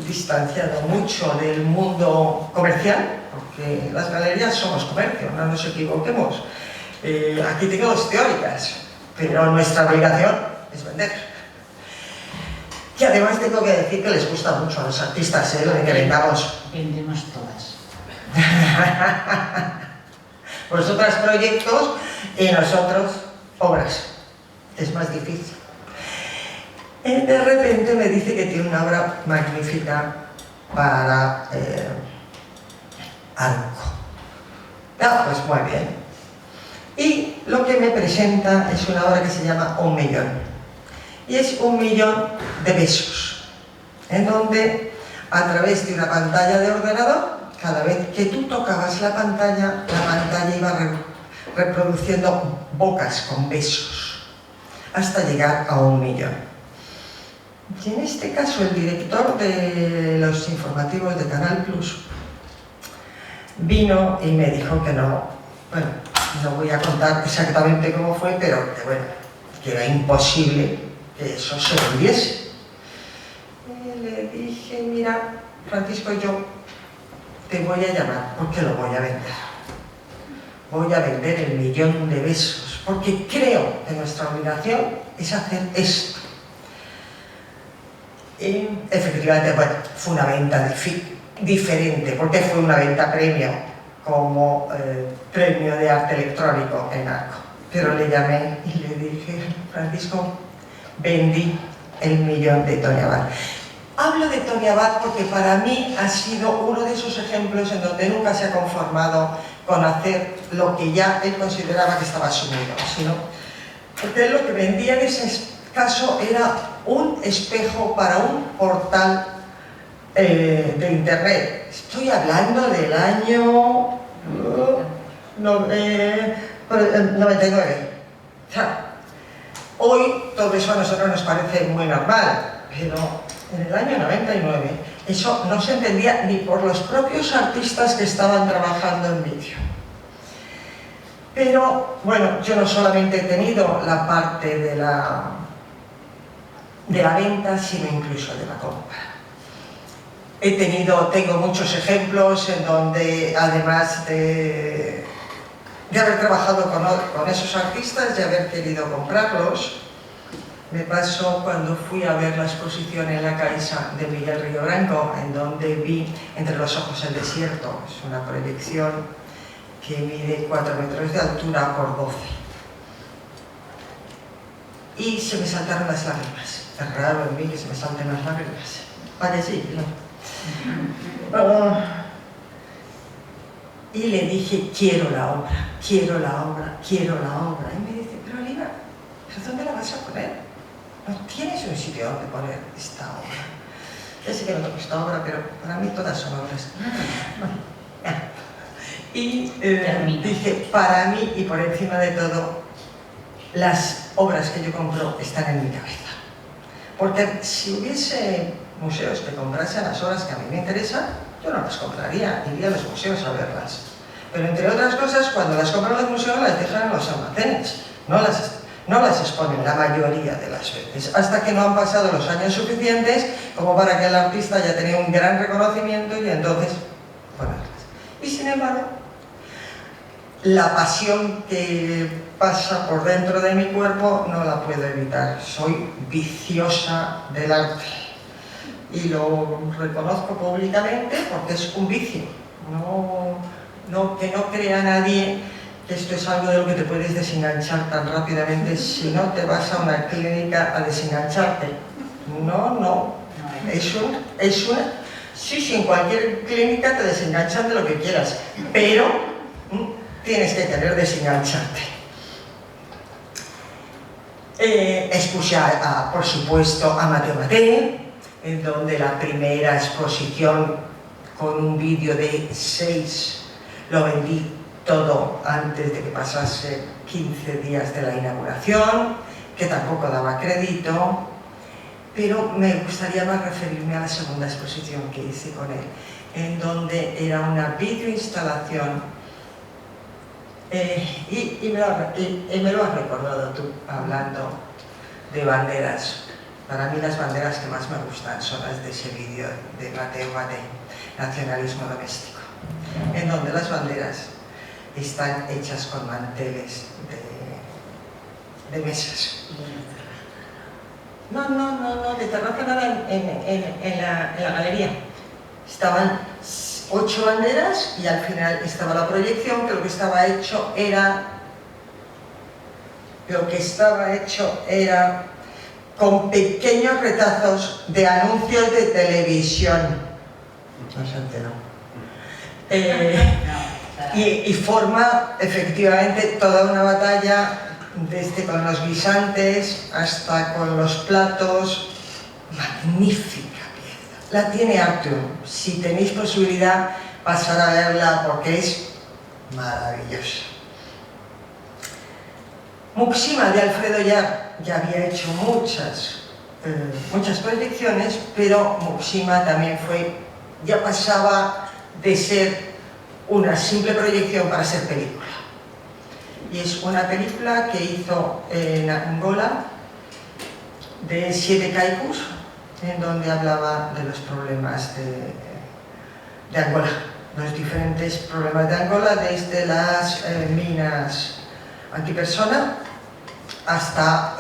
Speaker 3: distanciado mucho del mundo comercial, porque las galerías somos comercio, no nos equivoquemos. Aquí tenemos teóricas, pero nuestra obligación es vender. Y además tengo que decir que les gusta mucho a los artistas, lo de que vendamos.
Speaker 2: Vendemos todas.
Speaker 3: Vosotras proyectos y nosotros obras. Es más difícil. De repente me dice que tiene una obra magnífica para Arco. Ah, pues muy bien. Y lo que me presenta es una obra que se llama 1 millón. Y es 1 millón de besos, en donde a través de una pantalla de ordenador, cada vez que tú tocabas la pantalla iba reproduciendo bocas con besos, hasta llegar a 1 millón. Y en este caso el director de los informativos de Canal Plus vino y me dijo que no, bueno, no voy a contar exactamente cómo fue, pero que bueno, que era imposible que eso se vendiese. Y le dije, mira, Francisco, yo te voy a llamar porque lo voy a vender. Voy a vender el 1 millón de besos, porque creo que nuestra obligación es hacer esto. Y efectivamente, bueno, fue una venta diferente, porque fue una venta premio, como premio de arte electrónico en Arco. Pero le llamé y le dije, Francisco, vendí el 1 millón de Tony Abad. Hablo de Tony Abad porque para mí ha sido uno de esos ejemplos en donde nunca se ha conformado con hacer lo que ya él consideraba que estaba asumido, sino porque él lo que vendía en ese caso era un espejo para un portal de internet. Estoy hablando del año 99. O sea, hoy todo eso a nosotros nos parece muy normal, pero en el año 99 eso no se entendía ni por los propios artistas que estaban trabajando en vídeo. Pero bueno, yo no solamente he tenido la parte de la venta, sino incluso de la compra. Tengo muchos ejemplos en donde, además de haber trabajado con esos artistas, de haber querido comprarlos, me pasó cuando fui a ver la exposición en la Caixa de Miguel Río Branco, en donde vi Entre los ojos el desierto. Es una proyección que mide 4 metros de altura por 12. Y se me saltaron las lágrimas. Es raro en mí que se me salten las lágrimas. ¿Para que sí? No. Y le dije, quiero la obra, quiero la obra, quiero la obra. Y me dice, pero Olivia, ¿dónde la vas a poner? No tienes un sitio donde poner esta obra. Ya sé que no toco esta obra, pero para mí todas son obras. Y dije, para mí y por encima de todo, las obras que yo compro están en mi cabeza. Porque si hubiese museos que comprasen las obras que a mí me interesan, yo no las compraría, iría a los museos a verlas. Pero entre otras cosas, cuando las compran los museos, las dejan en los almacenes, no las exponen la mayoría de las veces, hasta que no han pasado los años suficientes como para que el artista haya tenido un gran reconocimiento y entonces ponerlas. Y sin embargo, la pasión que pasa por dentro de mi cuerpo no la puedo evitar. Soy viciosa del arte y lo reconozco públicamente porque es un vicio. Que no crea nadie que esto es algo de lo que te puedes desenganchar tan rápidamente si no te vas a una clínica a desengancharte. No. Sí, en cualquier clínica te desenganchan de lo que quieras, pero tienes que querer desengancharte. Expuse, por supuesto, a Maté, en donde la primera exposición con un vídeo de 6 lo vendí todo antes de que pasase 15 días de la inauguración, que tampoco daba crédito, pero me gustaría más referirme a la segunda exposición que hice con él, en donde era una videoinstalación. Y me lo has recordado tú, hablando de banderas. Para mí las banderas que más me gustan son las de ese vídeo de Mateo Maney, Nacionalismo Doméstico, en donde las banderas están hechas con manteles de mesas. No, de terraza nada en la galería. Estaban 8 banderas y al final estaba la proyección, que lo que estaba hecho era con pequeños retazos de anuncios de televisión. No se enteró. Y forma efectivamente toda una batalla, desde con los guisantes hasta con los platos. Magnífica pieza. La tiene Artur. Si tenéis posibilidad, pasar a verla porque es maravillosa. Muxima de Alfredo ya había hecho muchas proyecciones, pero Muxima también ya pasaba de ser una simple proyección para ser película. Y es una película que hizo en Angola de 7 kaikus, en donde hablaba de los problemas de Angola, los diferentes problemas de Angola, desde las minas antipersona hasta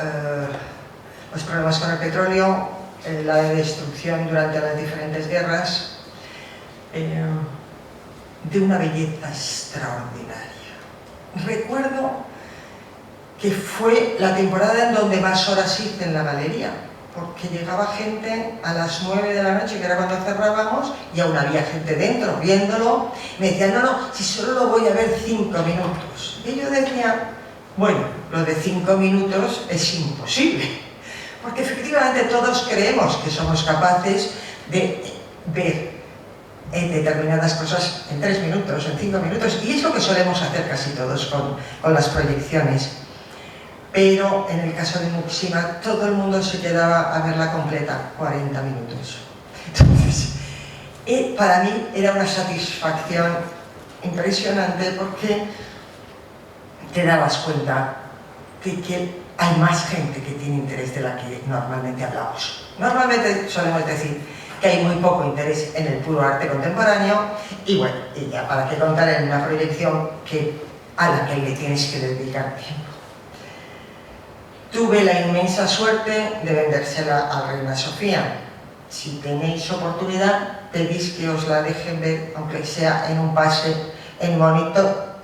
Speaker 3: los problemas con el petróleo, la destrucción durante las diferentes guerras, de una belleza extraordinaria. Recuerdo que fue la temporada en donde más horas hice en la galería, porque llegaba gente a las 9 de la noche, que era cuando cerrábamos, y aún había gente dentro viéndolo. Me decían, no, si solo lo voy a ver 5 minutos. Y yo decía, bueno, lo de 5 minutos es imposible, porque efectivamente todos creemos que somos capaces de ver determinadas cosas en 3 minutos, en 5 minutos, y es lo que solemos hacer casi todos con las proyecciones. Pero en el caso de Muxima, todo el mundo se quedaba a verla completa, 40 minutos. Entonces, para mí era una satisfacción impresionante, porque te dabas cuenta de que hay más gente que tiene interés de la que normalmente hablamos. Normalmente solemos decir que hay muy poco interés en el puro arte contemporáneo, y bueno, y ya para qué contar en una proyección a la que le tienes que dedicar tiempo. Tuve la inmensa suerte de vendérsela a Reina Sofía. Si tenéis oportunidad, pedís que os la dejen ver, aunque sea en un pase en monitor.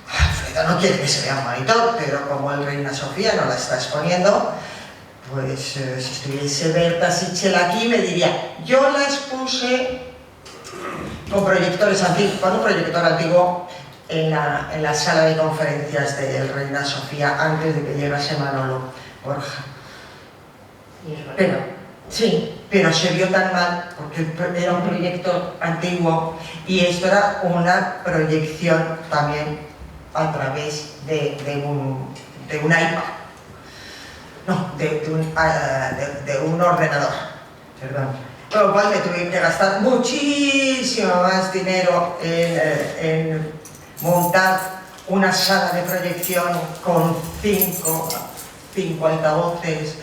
Speaker 3: Alfredo no quiere que se vea en monitor, pero como el Reina Sofía no la está exponiendo, pues si estuviese Berta Sichel aquí me diría, yo las puse con proyectores antiguos, con un proyector antiguo en la sala de conferencias del Reina Sofía, antes de que llegase Manolo Borja. Pero se vio tan mal porque era un proyecto antiguo, y esto era una proyección también a través de un iPad. No, de un ordenador, perdón. Con lo cual me tuve que gastar muchísimo más dinero en montar una sala de proyección con 5 altavoces,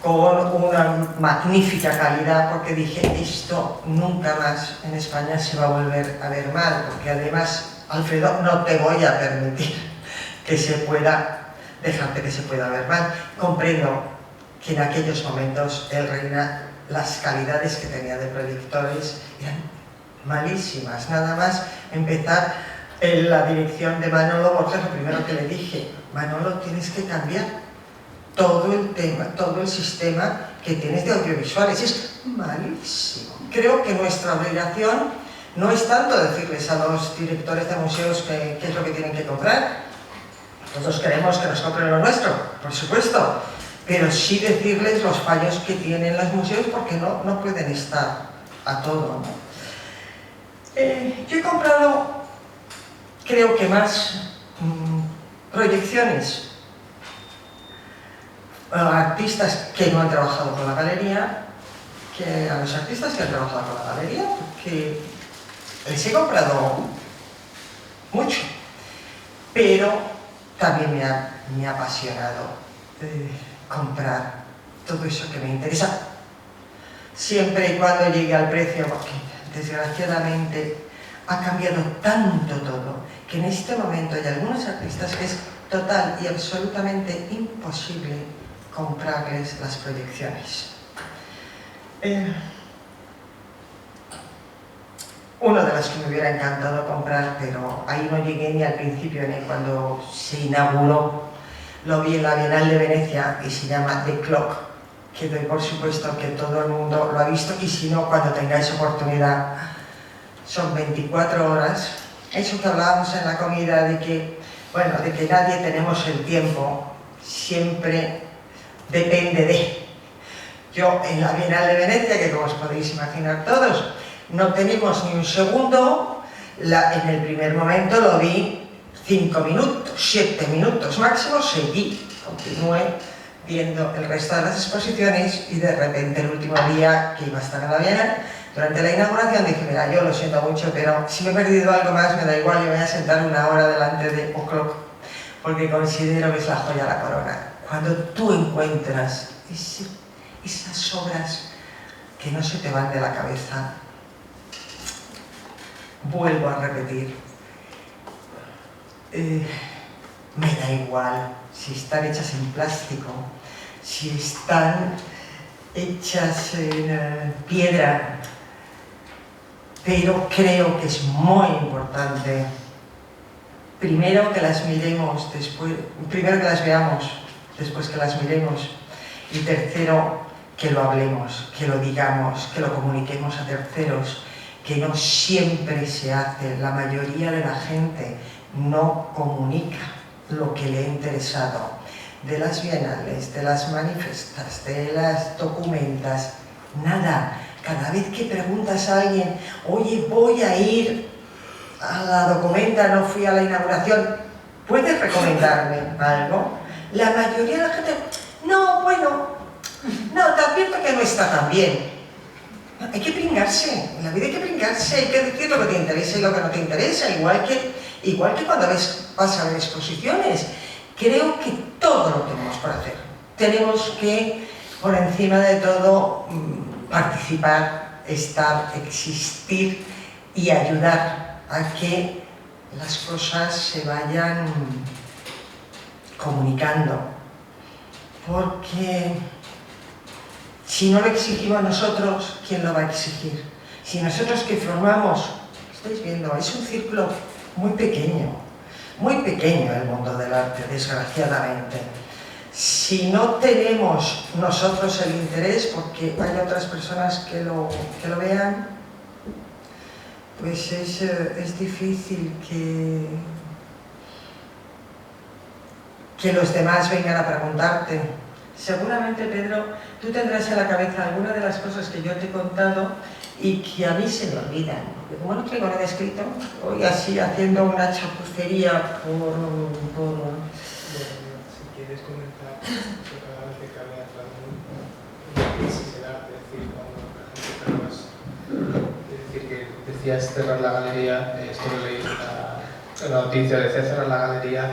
Speaker 3: con una magnífica calidad, porque dije, esto nunca más en España se va a volver a ver mal, porque además, Alfredo, no te voy a permitir que dejarte que se pueda ver mal. Comprendo que en aquellos momentos el Reina, las calidades que tenía de proyectores eran malísimas. Nada más empezar en la dirección de Manolo Borges, lo primero que le dije, Manolo, tienes que cambiar todo el sistema que tienes de audiovisuales, es malísimo. Creo que nuestra obligación no es tanto decirles a los directores de museos qué es lo que tienen que comprar. Todos queremos que nos compren lo nuestro, por supuesto, pero sí decirles los fallos que tienen los museos, porque no pueden estar a todo, ¿no? Yo he comprado, creo que más proyecciones a artistas que no han trabajado con la galería, que a los artistas que han trabajado con la galería, porque les he comprado mucho, pero también me ha apasionado comprar todo eso que me interesa, siempre y cuando llegue al precio, porque desgraciadamente ha cambiado tanto todo, que en este momento hay algunos artistas que es total y absolutamente imposible comprarles las proyecciones. Uno de los que me hubiera encantado comprar, pero ahí no llegué ni al principio ni cuando se inauguró, lo vi en la Bienal de Venecia y se llama The Clock, que doy por supuesto que todo el mundo lo ha visto, y si no, cuando tengáis oportunidad, son 24 horas. Eso que hablábamos en la comida de que, bueno, de que nadie tenemos el tiempo, siempre depende de... Yo en la Bienal de Venecia, que como os podéis imaginar todos, no tenemos ni un segundo, en el primer momento lo vi 5 minutos, 7 minutos máximo, seguí, continué viendo el resto de las exposiciones y de repente el último día que iba a estar en la Bienal, durante la inauguración dije, mira, yo lo siento mucho, pero si me he perdido algo más me da igual, yo voy a sentar una hora delante de O'Clock, porque considero que es la joya de la corona. Cuando tú encuentras esas obras que no se te van de la cabeza, vuelvo a repetir, me da igual si están hechas en plástico, si están hechas en piedra, pero creo que es muy importante, primero que las miremos, primero que las veamos, después que las miremos, y tercero, que lo hablemos, que lo digamos, que lo comuniquemos a terceros, que no siempre se hace. La mayoría de la gente no comunica lo que le ha interesado de las bienales, de las manifestas, de las documentas, nada. Cada vez que preguntas a alguien, oye, voy a ir a la documenta, no fui a la inauguración, ¿puedes recomendarme algo? La mayoría de la gente, no, bueno, no, te advierto que no está tan bien. Hay que pringarse, en la vida hay que pringarse, hay que decir lo que te interesa y lo que no te interesa, igual que cuando vas a ver exposiciones. Creo que todo lo tenemos por hacer. Tenemos que, por encima de todo, participar, estar, existir y ayudar a que las cosas se vayan comunicando. Porque si no lo exigimos nosotros, ¿quién lo va a exigir? Si nosotros que formamos, estáis viendo, es un círculo muy pequeño el mundo del arte, desgraciadamente. Si no tenemos nosotros el interés, porque hay otras personas que lo vean, pues es difícil que los demás vengan a preguntarte. Seguramente, Pedro, tú tendrás en la cabeza alguna de las cosas que yo te he contado y que a mí se me olvidan. Porque como no traigo nada escrito, voy así haciendo una chapucería por...
Speaker 1: Si quieres comentar que cada vez que cabe una crisis del arte, es decir, cuando la gente es decir, que decías cerrar la galería, esto lo leí en la noticia, de cerrar la galería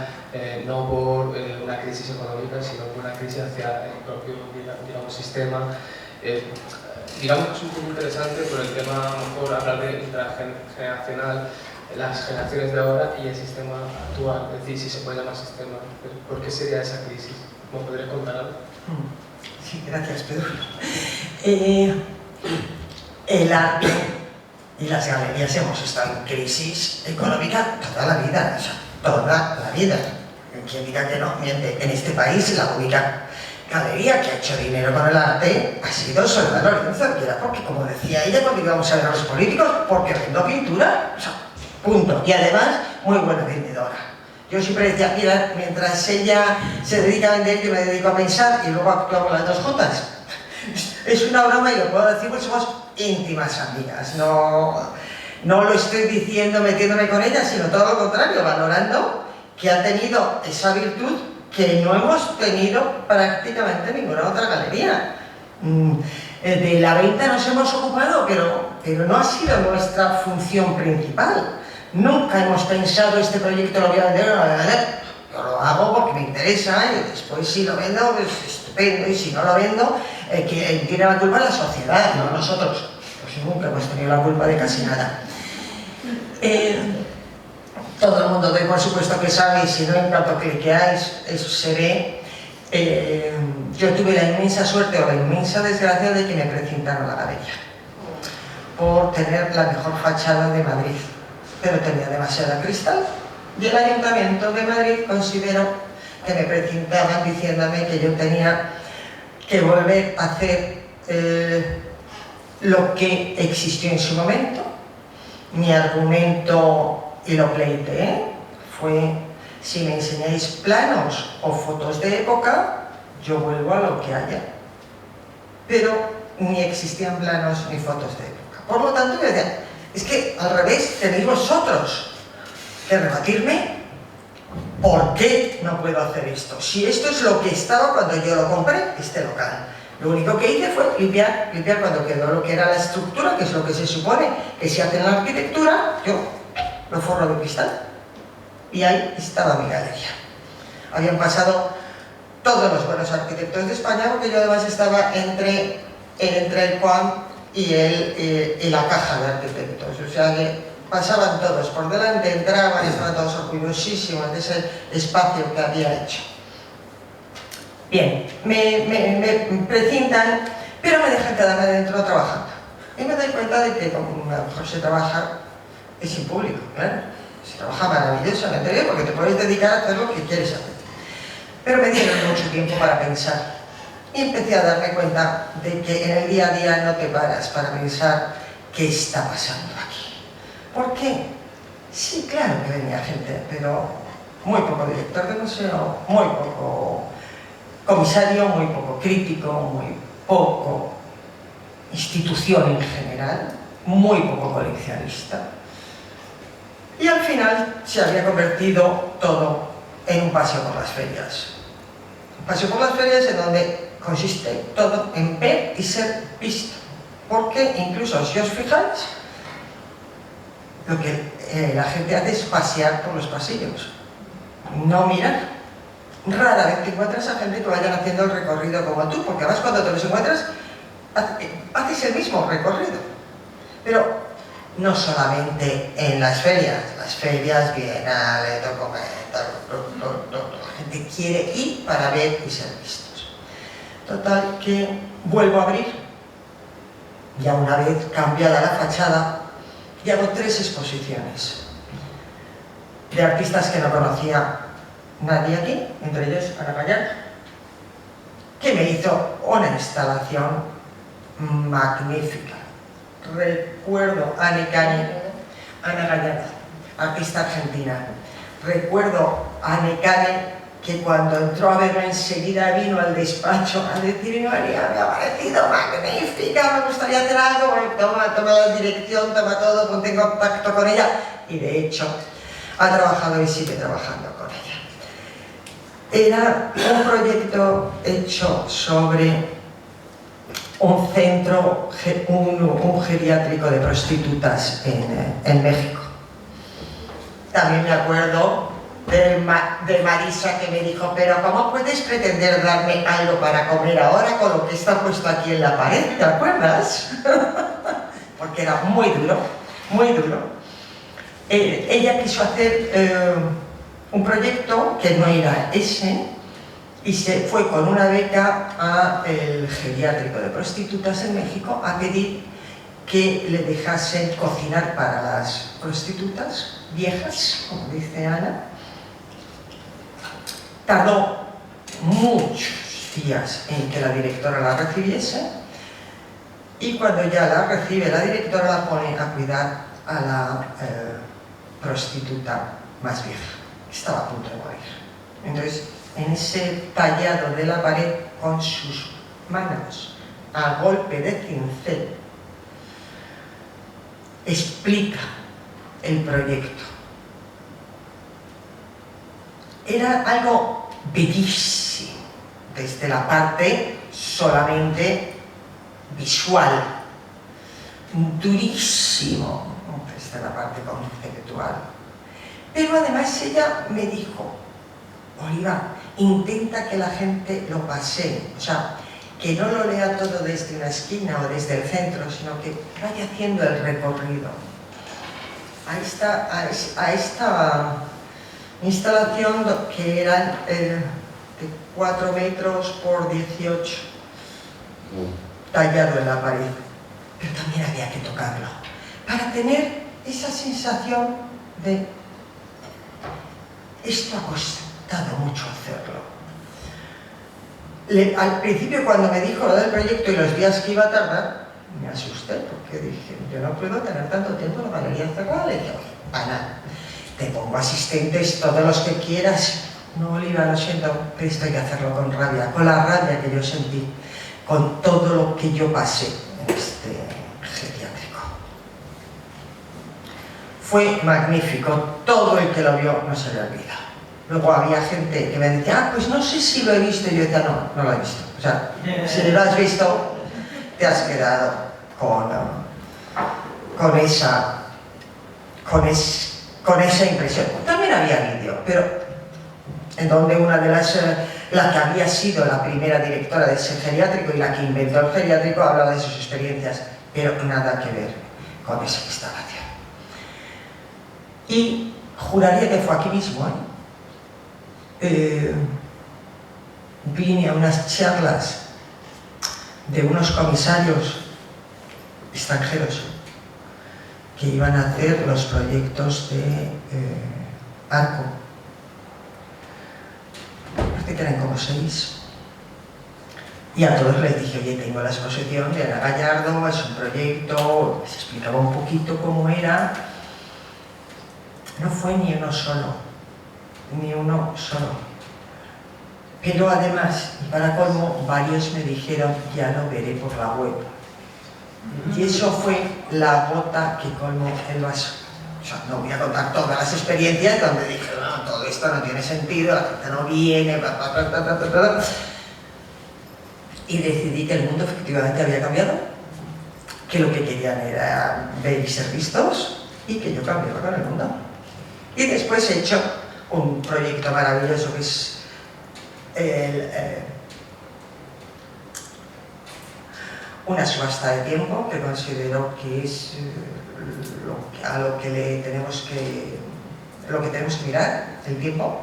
Speaker 1: no por una crisis económica, sino por una crisis hacia el propio, digamos, sistema. Digamos que es un poco interesante por el tema, a lo mejor, hablar de intergeneracional, las generaciones de ahora y el sistema actual, es decir, si se puede llamar sistema. ¿Por qué sería esa crisis? ¿Me podrías contar algo?
Speaker 3: Sí, gracias, Pedro. El arte y las galerías hemos estado en crisis económica toda la vida, o sea, toda la vida. Quien diga que no, miente. En este país la única galería que ha hecho dinero con el arte ha sido Soledad Lorenzo, que era porque, como decía ella cuando íbamos a ver a los políticos, porque vendo pintura, o sea, punto. Y además, muy buena vendedora. Yo siempre decía, mira, mientras ella se dedica a vender, yo me dedico a pensar y luego actuamos las dos juntas. Es una broma y lo puedo decir porque somos íntimas amigas. No lo estoy diciendo metiéndome con ella, sino todo lo contrario, valorando que ha tenido esa virtud que no hemos tenido prácticamente ninguna otra galería. De la venta nos hemos ocupado, pero no ha sido nuestra función principal. Nunca hemos pensado, este proyecto lo voy a vender o no lo voy a vender. Yo lo hago porque me interesa y después si lo vendo, pues estupendo, y si no lo vendo, quien tiene la culpa es la sociedad, no nosotros. Pues nunca hemos tenido la culpa de casi nada. Todo el mundo, por supuesto que sabe, y si no, en cuanto cliqueáis, eso se ve. Yo tuve la inmensa suerte o la inmensa desgracia de que me precintaron la galería por tener la mejor fachada de Madrid, pero tenía demasiada cristal, y el Ayuntamiento de Madrid consideró que me precintaban diciéndome que yo tenía que volver a hacer lo que existió en su momento. Mi argumento, y lo pleiteé, fue: si me enseñáis planos o fotos de época, yo vuelvo a lo que haya. Pero ni existían planos ni fotos de época. Por lo tanto, yo decía, es que al revés, tenéis vosotros que rebatirme por qué no puedo hacer esto. Si esto es lo que estaba cuando yo lo compré, este local. Lo único que hice fue limpiar cuando quedó lo que era la estructura, que es lo que se supone que se hace en la arquitectura, yo lo forro de cristal. Y ahí estaba mi galería. Habían pasado todos los buenos arquitectos de España, porque yo además estaba entre el COAM y la caja de arquitectos. O sea que pasaban todos por delante, entraban y estaban todos orgullosísimos de ese espacio que había hecho. Bien, me precintan, pero me dejan quedarme dentro trabajando. Y me doy cuenta de que como mejor se trabaja es sin público, claro. Se trabaja maravillosamente bien porque te puedes dedicar a hacer lo que quieres hacer. Pero me dieron mucho tiempo para pensar y empecé a darme cuenta de que en el día a día no te paras para pensar qué está pasando aquí. ¿Por qué? Sí, claro que venía gente, pero muy poco director de museo, muy poco comisario, muy poco crítico, muy poco institución en general, muy poco coleccionista. Y al final se había convertido todo en un paseo por las ferias. Un paseo por las ferias en donde consiste todo en ver y ser visto. Porque incluso si os fijáis, lo que la gente hace es pasear por los pasillos, no mirar. Rara vez te encuentras a gente que vayan haciendo el recorrido como tú, porque además cuando te los encuentras, haces el mismo recorrido. Pero no solamente en las ferias, bienales, documentos, la gente quiere ir para ver y ser vistos. Total que vuelvo a abrir, ya una vez cambiada la fachada, y hago 3 exposiciones de artistas que no conocía nadie aquí, entre ellos Ana Gallardo, que me hizo una instalación magnífica. Recuerdo a Ana Gallardo, artista argentina. Recuerdo a Necane, que cuando entró a verlo enseguida vino al despacho a decirme: María, me ha parecido magnífica, me gustaría hacer algo, bueno, toma la dirección, toma todo, ponte en contacto con ella. Y de hecho, ha trabajado y sigue trabajando con ella. Era un proyecto hecho sobre un centro, un geriátrico de prostitutas en México. También me acuerdo de Marisa, que me dijo: pero ¿cómo puedes pretender darme algo para comer ahora con lo que está puesto aquí en la pared? ¿Te acuerdas? Porque era muy duro, muy duro. Ella quiso hacer un proyecto que no era ese, y se fue con una beca al geriátrico de prostitutas en México a pedir que le dejasen cocinar para las prostitutas viejas, como dice Ana. Tardó muchos días en que la directora la recibiese, y cuando ya la recibe, la directora la pone a cuidar a la prostituta más vieja, que estaba a punto de morir. Entonces, en ese tallado de la pared, con sus manos a golpe de cincel, explica el proyecto. Era algo bellísimo, desde la parte solamente visual, durísimo desde la parte conceptual. Pero además ella me dijo: Oliva, intenta que la gente lo pasee, o sea, que no lo lea todo desde una esquina o desde el centro, sino que vaya haciendo el recorrido. A esta instalación que eran de 4 metros por 18, tallado en la pared, pero también había que tocarlo, para tener esa sensación de esto ha costado mucho hacerlo. Al principio, cuando me dijo lo del proyecto y los días que iba a tardar, me asusté porque dije, yo no puedo tener tanto tiempo en la galería cerrada. Le dije, Ana, te pongo asistentes, todos los que quieras. No, Oliva, lo siento, pero esto hay que hacerlo con rabia, con la rabia que yo sentí, con todo lo que yo pasé en este geriátrico. Fue magnífico, todo el que lo vio no se le olvida. Luego había gente que me decía, pues no sé si lo he visto, y yo decía, no lo he visto. O sea, si lo has visto, te has quedado con esa impresión. También había vídeo, pero en donde una de la que había sido la primera directora de ese geriátrico y la que inventó el geriátrico hablaba de sus experiencias, pero nada que ver con esa instalación. Y juraría que fue aquí mismo, vine a unas charlas de unos comisarios extranjeros que iban a hacer los proyectos de ARCO. Parece que eran como 6. Y a todos les dije, oye, tengo la exposición de Ana Gallardo, es un proyecto, les explicaba un poquito cómo era. No fue ni uno solo. Pero además, y para colmo, varios me dijeron, ya lo veré por la web. Y eso fue la gota que colmó el vaso. O sea, no voy a contar todas las experiencias donde dije, no, todo esto no tiene sentido, la gente no viene, y decidí que el mundo efectivamente había cambiado, que lo que querían era ver y ser vistos, y que yo cambiaba con el mundo. Y después he hecho un proyecto maravilloso que es una subasta de tiempo, que considero que es lo que tenemos que mirar, el tiempo.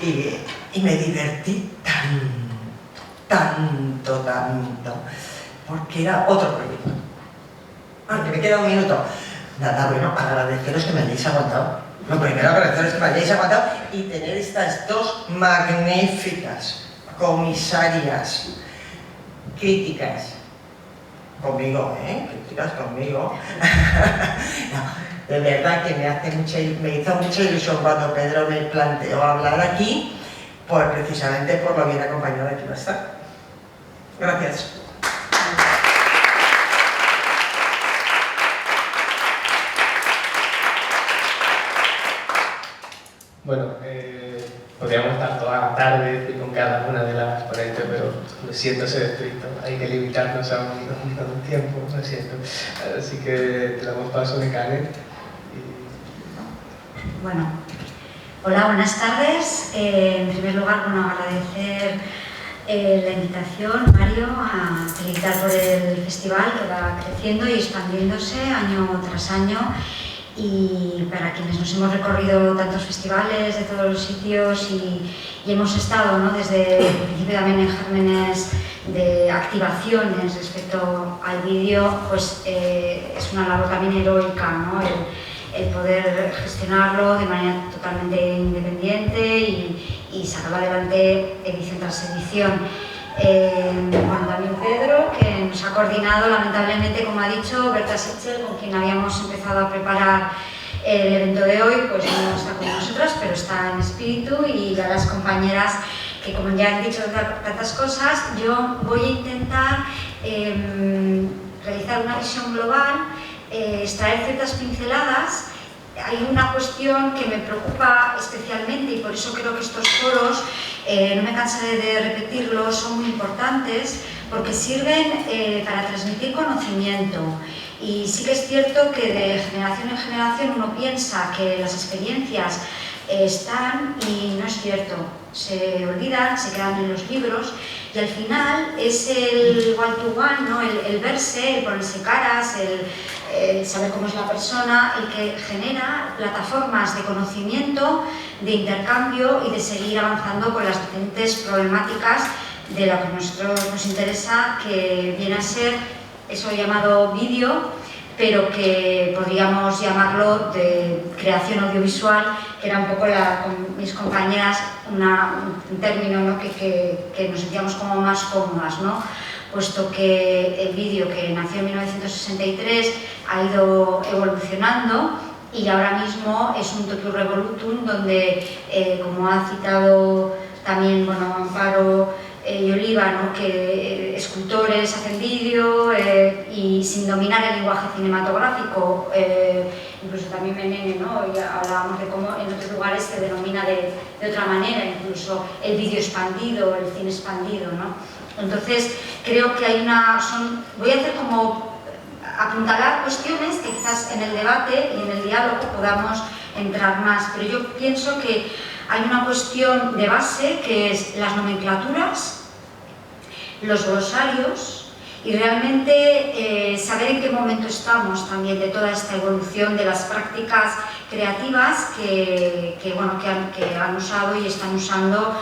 Speaker 3: Y me divertí tanto, porque era otro proyecto. Que me queda un minuto. Nada, bueno, agradeceros que me hayáis aguantado. Lo primero, agradeceros que me hayáis aguantado y tener estas dos magníficas comisarias críticas conmigo, críticas conmigo. No, de verdad que me hizo mucha ilusión cuando Pedro me planteó hablar aquí, precisamente por lo bien acompañada que iba a estar. Gracias.
Speaker 1: Bueno, podríamos estar toda la tarde con cada una de las ponentes, pero lo siento ser estricto, hay que limitarnos a un tiempo, lo siento. Así que te damos paso de Karen.
Speaker 4: Bueno, hola, buenas tardes. En primer lugar, agradecer la invitación, Mario, a felicitar por el festival que va creciendo y expandiéndose año tras año. Y para quienes nos hemos recorrido tantos festivales de todos los sitios y hemos estado, ¿no?, desde el principio también en gérmenes de activaciones respecto al vídeo, pues es una labor también heroica, ¿no?, el poder gestionarlo de manera totalmente independiente y sacarlo adelante edición tras edición. Bueno, también Pedro, que nos ha coordinado, lamentablemente, como ha dicho, Berta Sichel, con quien habíamos empezado a preparar el evento de hoy, pues no está con nosotras, pero está en espíritu, y a las compañeras que, como ya han dicho tantas cosas, yo voy a intentar realizar una visión global, extraer ciertas pinceladas. Hay una cuestión que me preocupa especialmente y por eso creo que estos foros, no me cansaré de repetirlo, son muy importantes porque sirven para transmitir conocimiento. Y sí que es cierto que de generación en generación uno piensa que las experiencias están y no es cierto. Se olvidan, se quedan en los libros y al final es el one-to-one, ¿no? El verse, el ponerse caras, el saber cómo es la persona, el que genera plataformas de conocimiento, de intercambio y de seguir avanzando con las diferentes problemáticas de lo que a nosotros nos interesa, que viene a ser eso llamado vídeo, pero que podríamos llamarlo de creación audiovisual, que era un poco con mis compañeras un término, ¿no? que nos sentíamos como más cómodas, ¿no? Puesto que el vídeo, que nació en 1963, ha ido evolucionando y ahora mismo es un totum revolutum donde, como ha citado también Amparo y Oliva, ¿no? que escultores hacen vídeo y sin dominar el lenguaje cinematográfico, incluso también Menene, ¿no? Y hablábamos de cómo en otros lugares se denomina de otra manera, incluso el vídeo expandido, el cine expandido, ¿no? Entonces creo que hay voy a hacer como apuntalar cuestiones que quizás en el debate y en el diálogo podamos entrar más, pero yo pienso que hay una cuestión de base que es las nomenclaturas, los glosarios y realmente saber en qué momento estamos también de toda esta evolución de las prácticas creativas que han usado y están usando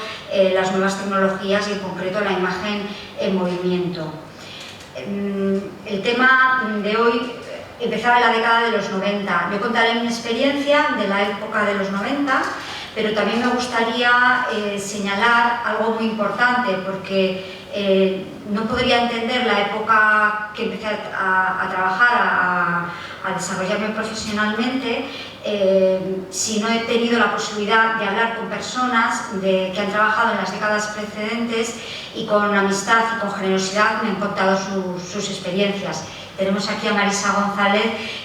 Speaker 4: las nuevas tecnologías y en concreto la imagen en movimiento. El tema de hoy empezaba en la década de los 90. Yo contaré mi experiencia de la época de los 90, pero también me gustaría señalar algo muy importante, porque no podría entender la época que empecé a trabajar, a desarrollarme profesionalmente, si no he tenido la posibilidad de hablar con personas que han trabajado en las décadas precedentes y con amistad y con generosidad me han contado sus experiencias. Tenemos aquí a Marisa González,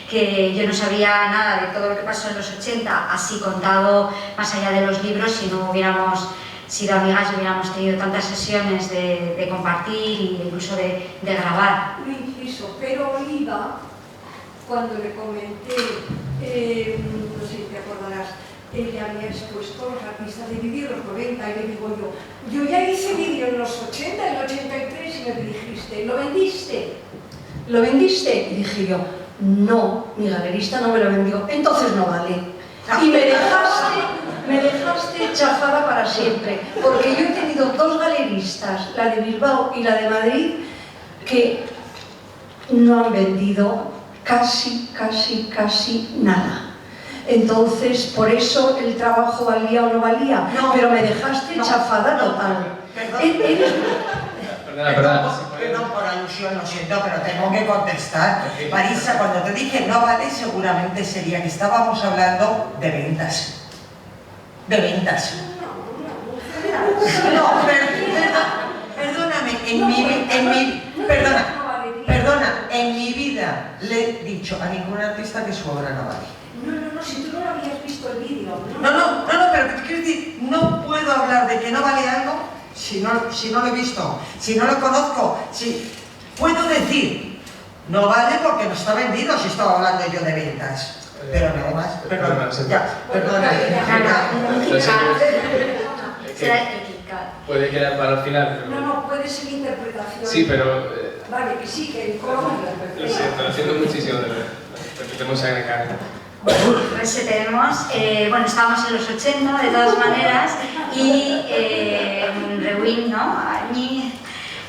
Speaker 4: que yo no sabía nada de todo lo que pasó en los 80, así contado más allá de los libros, si no hubiéramos sido amigas y hubiéramos tenido tantas sesiones de compartir e incluso de grabar.
Speaker 5: Un inciso, pero Oliva, cuando le comenté, no sé si te acordarás, ella había expuesto los artistas de vídeo en los 90 y le digo yo ya hice vídeo en los 80, en el 83 y me dijiste, ¿lo vendiste? ¿Lo vendiste? Y dije yo, no, mi galerista no me lo vendió, entonces no vale. Y me dejaste chafada para siempre, porque yo he tenido dos galeristas, la de Bilbao y la de Madrid, que no han vendido casi nada. Entonces, por eso el trabajo valía o no valía, no, pero me dejaste chafada total.
Speaker 3: Perdón por alusión, lo siento, pero tengo que contestar. Marisa, cuando te dije no vale, seguramente sería que estábamos hablando de ventas. De ventas. No, perdóname, en mi vida le he dicho a ningún artista que su obra no vale.
Speaker 5: No, si tú no lo habías visto el vídeo.
Speaker 3: No, pero quiero decir, no puedo hablar de que no vale algo si no lo he visto, si no lo conozco, si puedo decir, no vale porque no está vendido, si estaba hablando yo de ventas. Pero nada más, perdona.
Speaker 1: Puede quedar para el final.
Speaker 5: Pero... No, puede ser interpretación.
Speaker 1: Sí, pero...
Speaker 5: Vale, que sí, que el coro...
Speaker 1: Lo siento, lo siento muchísimo, de verdad. Repetemos a agregar.
Speaker 4: Pues tenemos, estábamos en los 80 de todas maneras y Rewind, ¿no?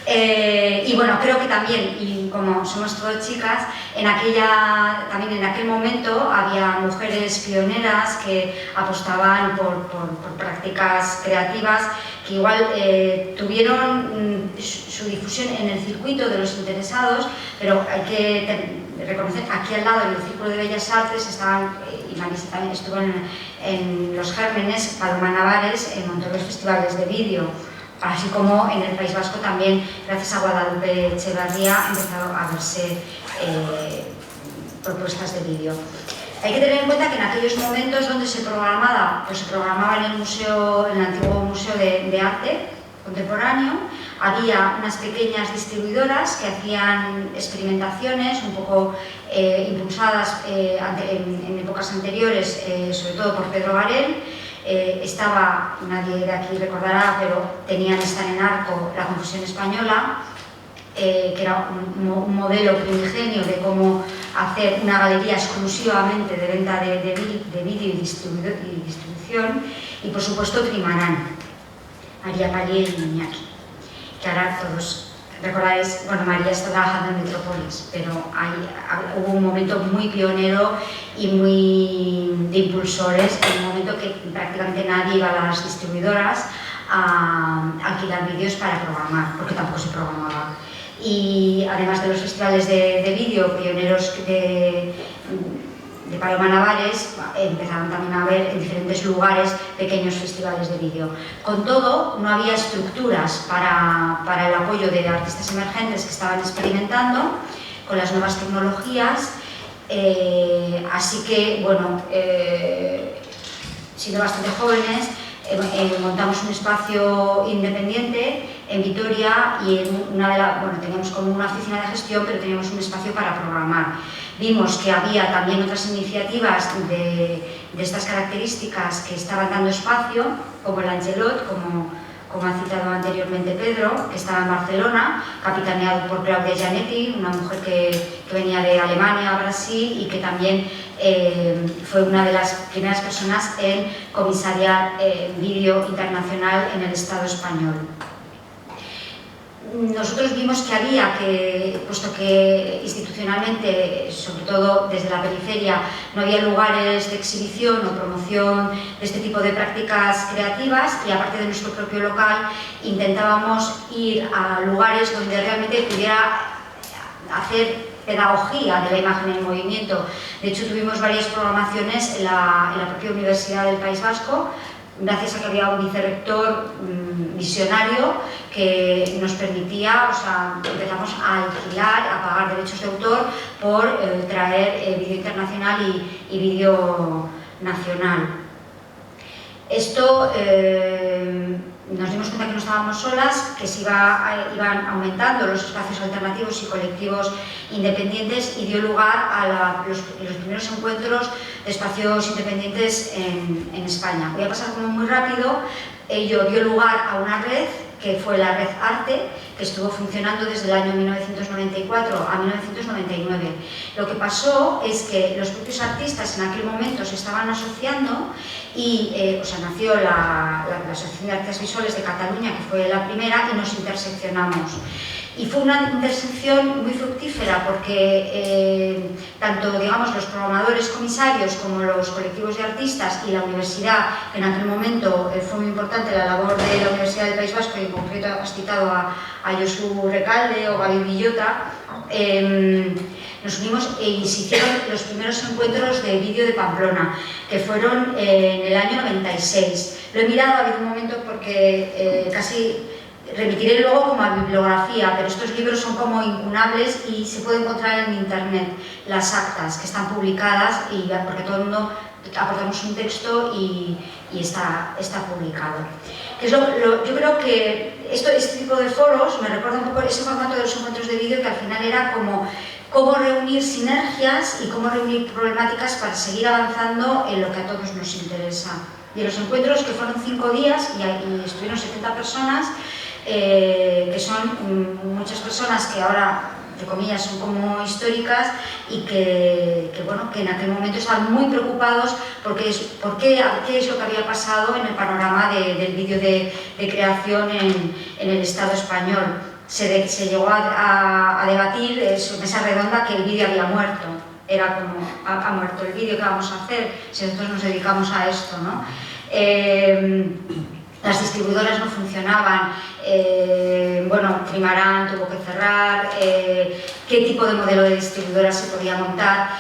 Speaker 4: Y bueno, creo que también, y como somos todas chicas, también en aquel momento había mujeres pioneras que apostaban por prácticas creativas que igual tuvieron su difusión en el circuito de los interesados, pero hay que reconocer, aquí al lado en el Círculo de Bellas Artes estaban, y Marisa también estuvo en Los Gérmenes, Paloma Navares montó los festivales de vídeo, así como en el País Vasco también, gracias a Guadalupe Echevarría, empezaron a verse propuestas de vídeo. Hay que tener en cuenta que en aquellos momentos donde se programaba, pues se programaba en el antiguo Museo de Arte Contemporáneo, había unas pequeñas distribuidoras que hacían experimentaciones un poco impulsadas en épocas anteriores, sobre todo por Pedro Varel, estaba, nadie de aquí recordará, pero tenían estar en Arco la Confusión Española, que era un modelo primigenio de cómo hacer una galería exclusivamente de venta de vídeo y distribución, y por supuesto Trimarán, María Palier y Iñaki, que ahora todos recordáis. Bueno, María está trabajando en Metrópolis, pero hubo un momento muy pionero y muy de impulsores, en un momento que prácticamente nadie iba a las distribuidoras a alquilar vídeos para programar, porque tampoco se programaba. Y además de los festivales de vídeo pioneros de Paloma Navares, empezaron también a haber en diferentes lugares pequeños festivales de vídeo. Con todo, no había estructuras para el apoyo de artistas emergentes que estaban experimentando con las nuevas tecnologías, así que, bueno, siendo bastante jóvenes, montamos un espacio independiente en Vitoria y teníamos como una oficina de gestión, pero teníamos un espacio para programar. Vimos que había también otras iniciativas de estas características que estaban dando espacio, como el Angelot, como ha citado anteriormente Pedro, que estaba en Barcelona, capitaneado por Claudia Gianetti, una mujer que venía de Alemania a Brasil y que también fue una de las primeras personas en comisariar vídeo internacional en el Estado español. Nosotros vimos que había que, puesto que institucionalmente, sobre todo desde la periferia, no había lugares de exhibición o promoción de este tipo de prácticas creativas, y aparte de nuestro propio local, intentábamos ir a lugares donde realmente pudiera hacer pedagogía de la imagen en movimiento. De hecho, tuvimos varias programaciones en la propia Universidad del País Vasco, gracias a que había un vicerrector visionario que nos permitía, empezamos a alquilar, a pagar derechos de autor por traer vídeo internacional y vídeo nacional. Esto nos dimos cuenta que no estábamos solas, que se iban aumentando los espacios alternativos y colectivos independientes, y dio lugar a los primeros encuentros de espacios independientes en España. Voy a pasar como muy rápido. Ello dio lugar a una red que fue la Red Arte, que estuvo funcionando desde el año 1994 a 1999. Lo que pasó es que los propios artistas en aquel momento se estaban asociando y nació la Asociación de Artes Visuales de Cataluña, que fue la primera, y nos interseccionamos. Y fue una intersección muy fructífera porque tanto, digamos, los programadores comisarios como los colectivos de artistas y la universidad, que en aquel momento fue muy importante la labor de la Universidad del País Vasco, y en concreto has citado a Josu Recalde o Gaby Villota, nos unimos y se hicieron los primeros encuentros de vídeo de Pamplona, que fueron en el año 96. Lo he mirado, ha habido un momento porque casi remitiré luego como a bibliografía, pero estos libros son como incunables y se puede encontrar en internet las actas que están publicadas, y porque todo el mundo aportamos un texto y está publicado. Yo creo que este tipo de foros me recuerda un poco ese formato de los encuentros de vídeo, que al final era como cómo reunir sinergias y cómo reunir problemáticas para seguir avanzando en lo que a todos nos interesa. Y los encuentros, que fueron 5 días y estuvieron 70 personas, que son muchas personas que ahora, entre comillas, son como históricas, y que en aquel momento estaban muy preocupados porque qué es lo que había pasado en el panorama del vídeo de creación en el Estado español. Se llegó a debatir en mesa redonda que el vídeo había muerto. Era como, ha muerto el vídeo, ¿qué vamos a hacer si nosotros nos dedicamos a esto, ¿no? Las distribuidoras no funcionaban, Trimarán tuvo que cerrar, qué tipo de modelo de distribuidora se podía montar,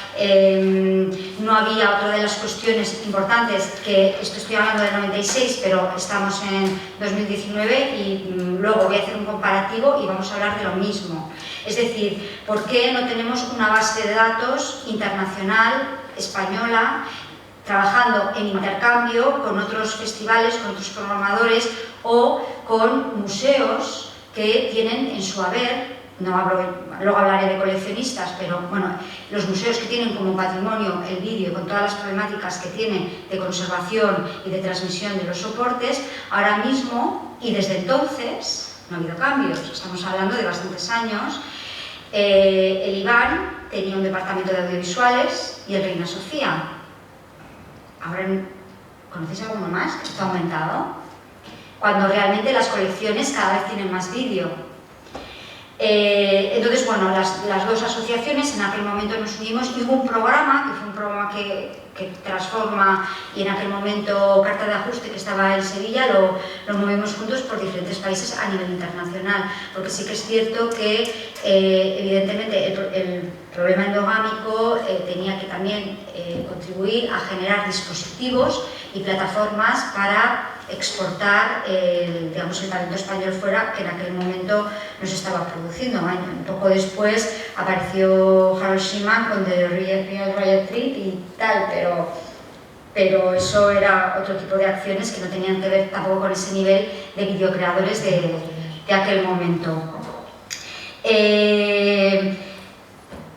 Speaker 4: no había. Otra de las cuestiones importantes, que esto estoy hablando del 96, pero estamos en 2019 y luego voy a hacer un comparativo y vamos a hablar de lo mismo. Es decir, ¿por qué no tenemos una base de datos internacional, española, trabajando en intercambio con otros festivales, con otros programadores o con museos que tienen en su haber no hablo, luego hablaré de coleccionistas, pero bueno, los museos que tienen como patrimonio el vídeo con todas las problemáticas que tiene de conservación y de transmisión de los soportes, ahora mismo y desde entonces no ha habido cambios, estamos hablando de bastantes años. El IBAN tenía un departamento de audiovisuales y el Reina Sofía. Ahora, ¿conocéis alguno más que está aumentado? Cuando realmente las colecciones cada vez tienen más vídeo. Entonces, bueno, las dos asociaciones en aquel momento nos unimos y hubo un programa, que fue un programa que transforma, y en aquel momento Carta de Ajuste, que estaba en Sevilla, lo movimos juntos por diferentes países a nivel internacional, porque sí que es cierto que evidentemente el problema endogámico tenía que también contribuir a generar dispositivos y plataformas para exportar digamos, el talento español fuera, que en aquel momento no se estaba produciendo. Un poco después apareció Harold Shimon con The Real Riot Trip y tal, pero eso era otro tipo de acciones que no tenían que ver tampoco con ese nivel de videocreadores de aquel momento.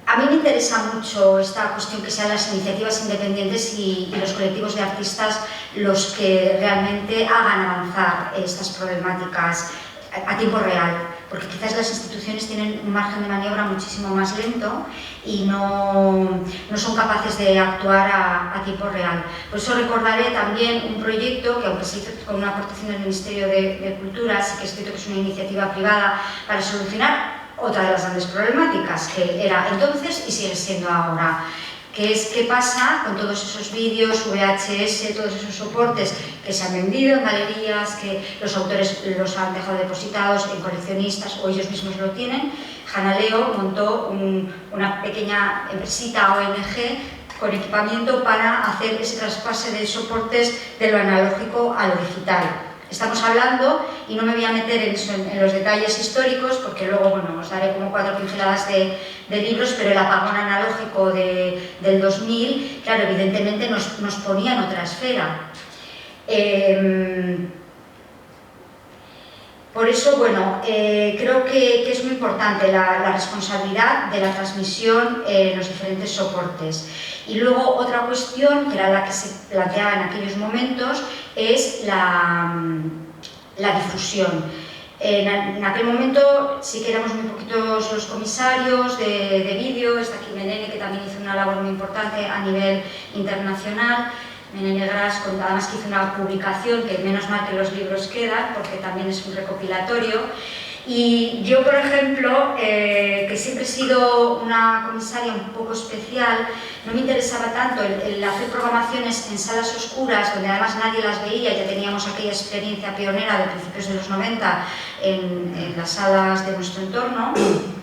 Speaker 4: A mí me interesa mucho esta cuestión que sean las iniciativas independientes y los colectivos de artistas los que realmente hagan avanzar estas problemáticas a tiempo real, porque quizás las instituciones tienen un margen de maniobra muchísimo más lento y no son capaces de actuar a tiempo real. Por eso recordaré también un proyecto que, aunque se hizo con una aportación del Ministerio de Cultura, sí que es cierto que es una iniciativa privada para solucionar otra de las grandes problemáticas, que era entonces y sigue siendo ahora, que es qué pasa con todos esos vídeos, VHS, todos esos soportes que se han vendido en galerías, que los autores los han dejado depositados en coleccionistas o ellos mismos lo tienen. Janaleo montó una pequeña empresita ONG con equipamiento para hacer ese traspase de soportes de lo analógico a lo digital. Estamos hablando, y no me voy a meter en los detalles históricos, porque luego, bueno, os daré como 4 pinceladas de libros, pero el apagón analógico del 2000, claro, evidentemente nos ponía en otra esfera. Por eso, bueno, creo que es muy importante la responsabilidad de la transmisión en los diferentes soportes. Y luego otra cuestión, que era la que se planteaba en aquellos momentos, es la difusión. En aquel momento sí que éramos muy poquitos los comisarios de vídeo, está aquí Menene, que también hizo una labor muy importante a nivel internacional, Menene Gras, además que hizo una publicación, que menos mal que los libros quedan, porque también es un recopilatorio. Y yo, por ejemplo, que siempre he sido una comisaria un poco especial, no me interesaba tanto el hacer programaciones en salas oscuras, donde además nadie las veía, ya teníamos aquella experiencia pionera de principios de los 90 en las salas de nuestro entorno.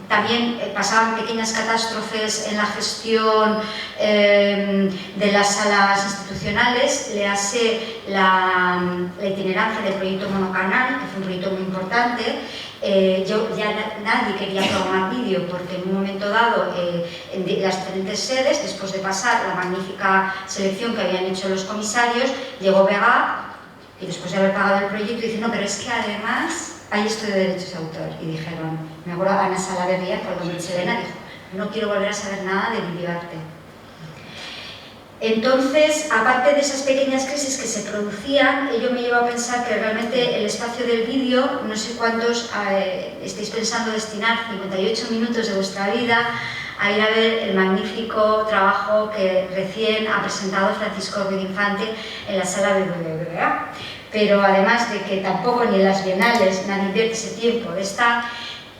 Speaker 4: También pasaban pequeñas catástrofes en la gestión de las salas institucionales. Léase la itinerancia del proyecto Monocanal, que fue un proyecto muy importante. Nadie quería programar vídeo porque en un momento dado en las diferentes sedes, después de pasar la magnífica selección que habían hecho los comisarios, llegó Vega y después de haber pagado el proyecto dice: no, pero es que además hay esto de derechos de autor. Y dijeron, me acuerdo a Ana Salaverría, por donde Michelena dijo: no quiero volver a saber nada de videoarte. Entonces, aparte de esas pequeñas crisis que se producían, ello me lleva a pensar que realmente el espacio del vídeo, no sé cuántos estáis pensando destinar 58 minutos de vuestra vida a ir a ver el magnífico trabajo que recién ha presentado Francisco Ruiz Infante en la sala de BBVA. Pero además de que tampoco ni en las bienales nadie invierte ese tiempo de estar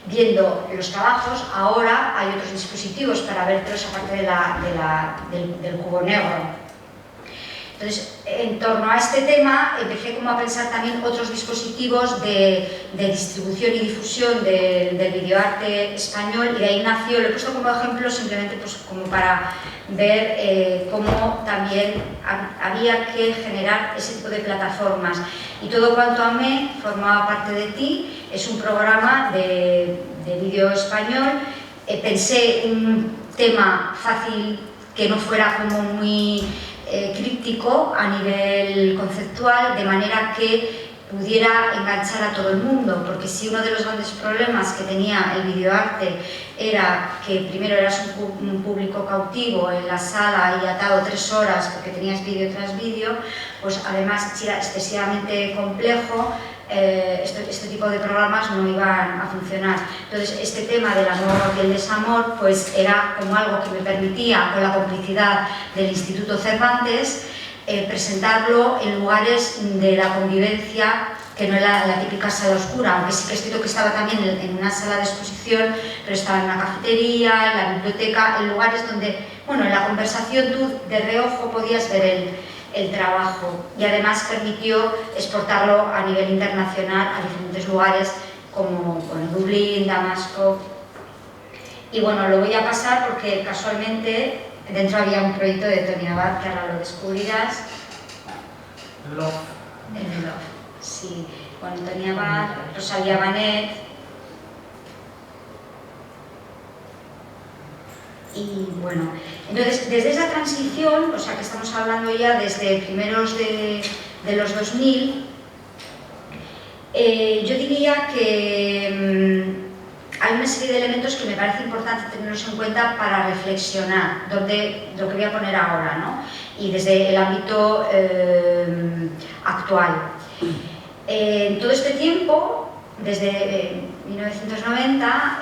Speaker 4: viendo los trabajos, ahora hay otros dispositivos para verlos aparte del cubo negro. Entonces, en torno a este tema, empecé como a pensar también otros dispositivos de distribución y difusión del videoarte español, y de ahí nació, lo he puesto como ejemplo simplemente pues, como para ver cómo también había que generar ese tipo de plataformas. Y Todo cuanto amé formaba parte de ti, es un programa de vídeo español. Pensé un tema fácil que no fuera como muy críptico a nivel conceptual, de manera que pudiera enganchar a todo el mundo, porque si uno de los grandes problemas que tenía el videoarte era que primero eras un público cautivo en la sala y atado 3 horas porque tenías vídeo tras vídeo, pues además si era excesivamente complejo, este tipo de programas no iban a funcionar. Entonces este tema del amor y el desamor pues era como algo que me permitía, con la complicidad del Instituto Cervantes, presentarlo en lugares de la convivencia, que no era la típica sala oscura, aunque sí que es cierto que estaba también en una sala de exposición, pero estaba en una cafetería, en la biblioteca, en lugares donde, bueno, en la conversación tú de reojo podías ver el trabajo, y además permitió exportarlo a nivel internacional a diferentes lugares como Dublín, Damasco. Y bueno, lo voy a pasar porque casualmente dentro había un proyecto de Tony Abad, que ahora lo descubrirás.
Speaker 1: Love.
Speaker 4: El Love, sí. Con Tony Abad, Rosalía Banet. Y bueno, entonces desde esa transición, o sea que estamos hablando ya desde primeros de los 2000, yo diría que hay una serie de elementos que me parece importante tenerlos en cuenta para reflexionar, lo que voy a poner ahora, ¿no? Y desde el ámbito actual. En todo este tiempo, desde 1990,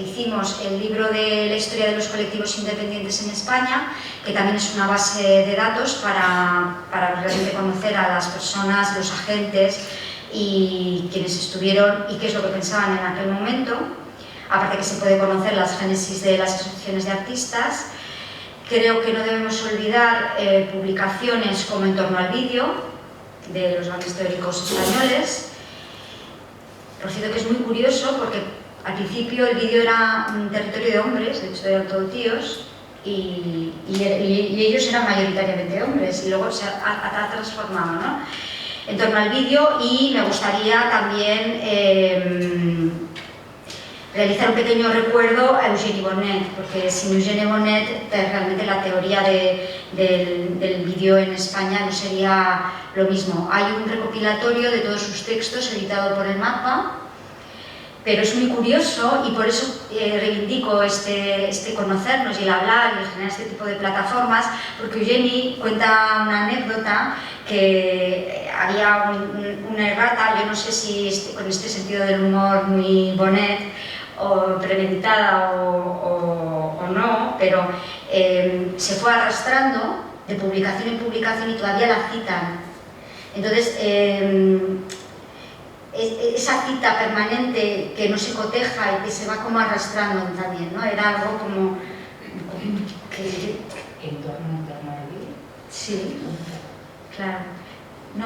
Speaker 4: hicimos el libro de la historia de los colectivos independientes en España, que también es una base de datos para realmente conocer a las personas, los agentes y quienes estuvieron y qué es lo que pensaban en aquel momento. Aparte que se puede conocer las génesis de las asociaciones de artistas. Creo que no debemos olvidar publicaciones como En torno al vídeo, de los grandes teóricos españoles. Por cierto que es muy curioso porque al principio el vídeo era un territorio de hombres, de hecho eran todo tíos, y ellos eran mayoritariamente hombres, y luego se ha transformado, ¿no? En torno al vídeo, y me gustaría también realizar un pequeño recuerdo a Eugenie Bonnet, porque sin Eugenie Bonnet realmente la teoría del vídeo en España no sería lo mismo. Hay un recopilatorio de todos sus textos editado por el MAPA, pero es muy curioso y por eso reivindico este conocernos y el hablar y el generar este tipo de plataformas, porque Eugenie cuenta una anécdota que había una errata, yo no sé si con este sentido del humor muy Bonnet, o premeditada o no, pero se fue arrastrando de publicación en publicación y todavía la citan. Entonces, esa cita permanente que no se coteja y que se va como arrastrando también, ¿no? Era algo como que...
Speaker 2: ¿En torno al vídeo?
Speaker 4: Sí, claro. No,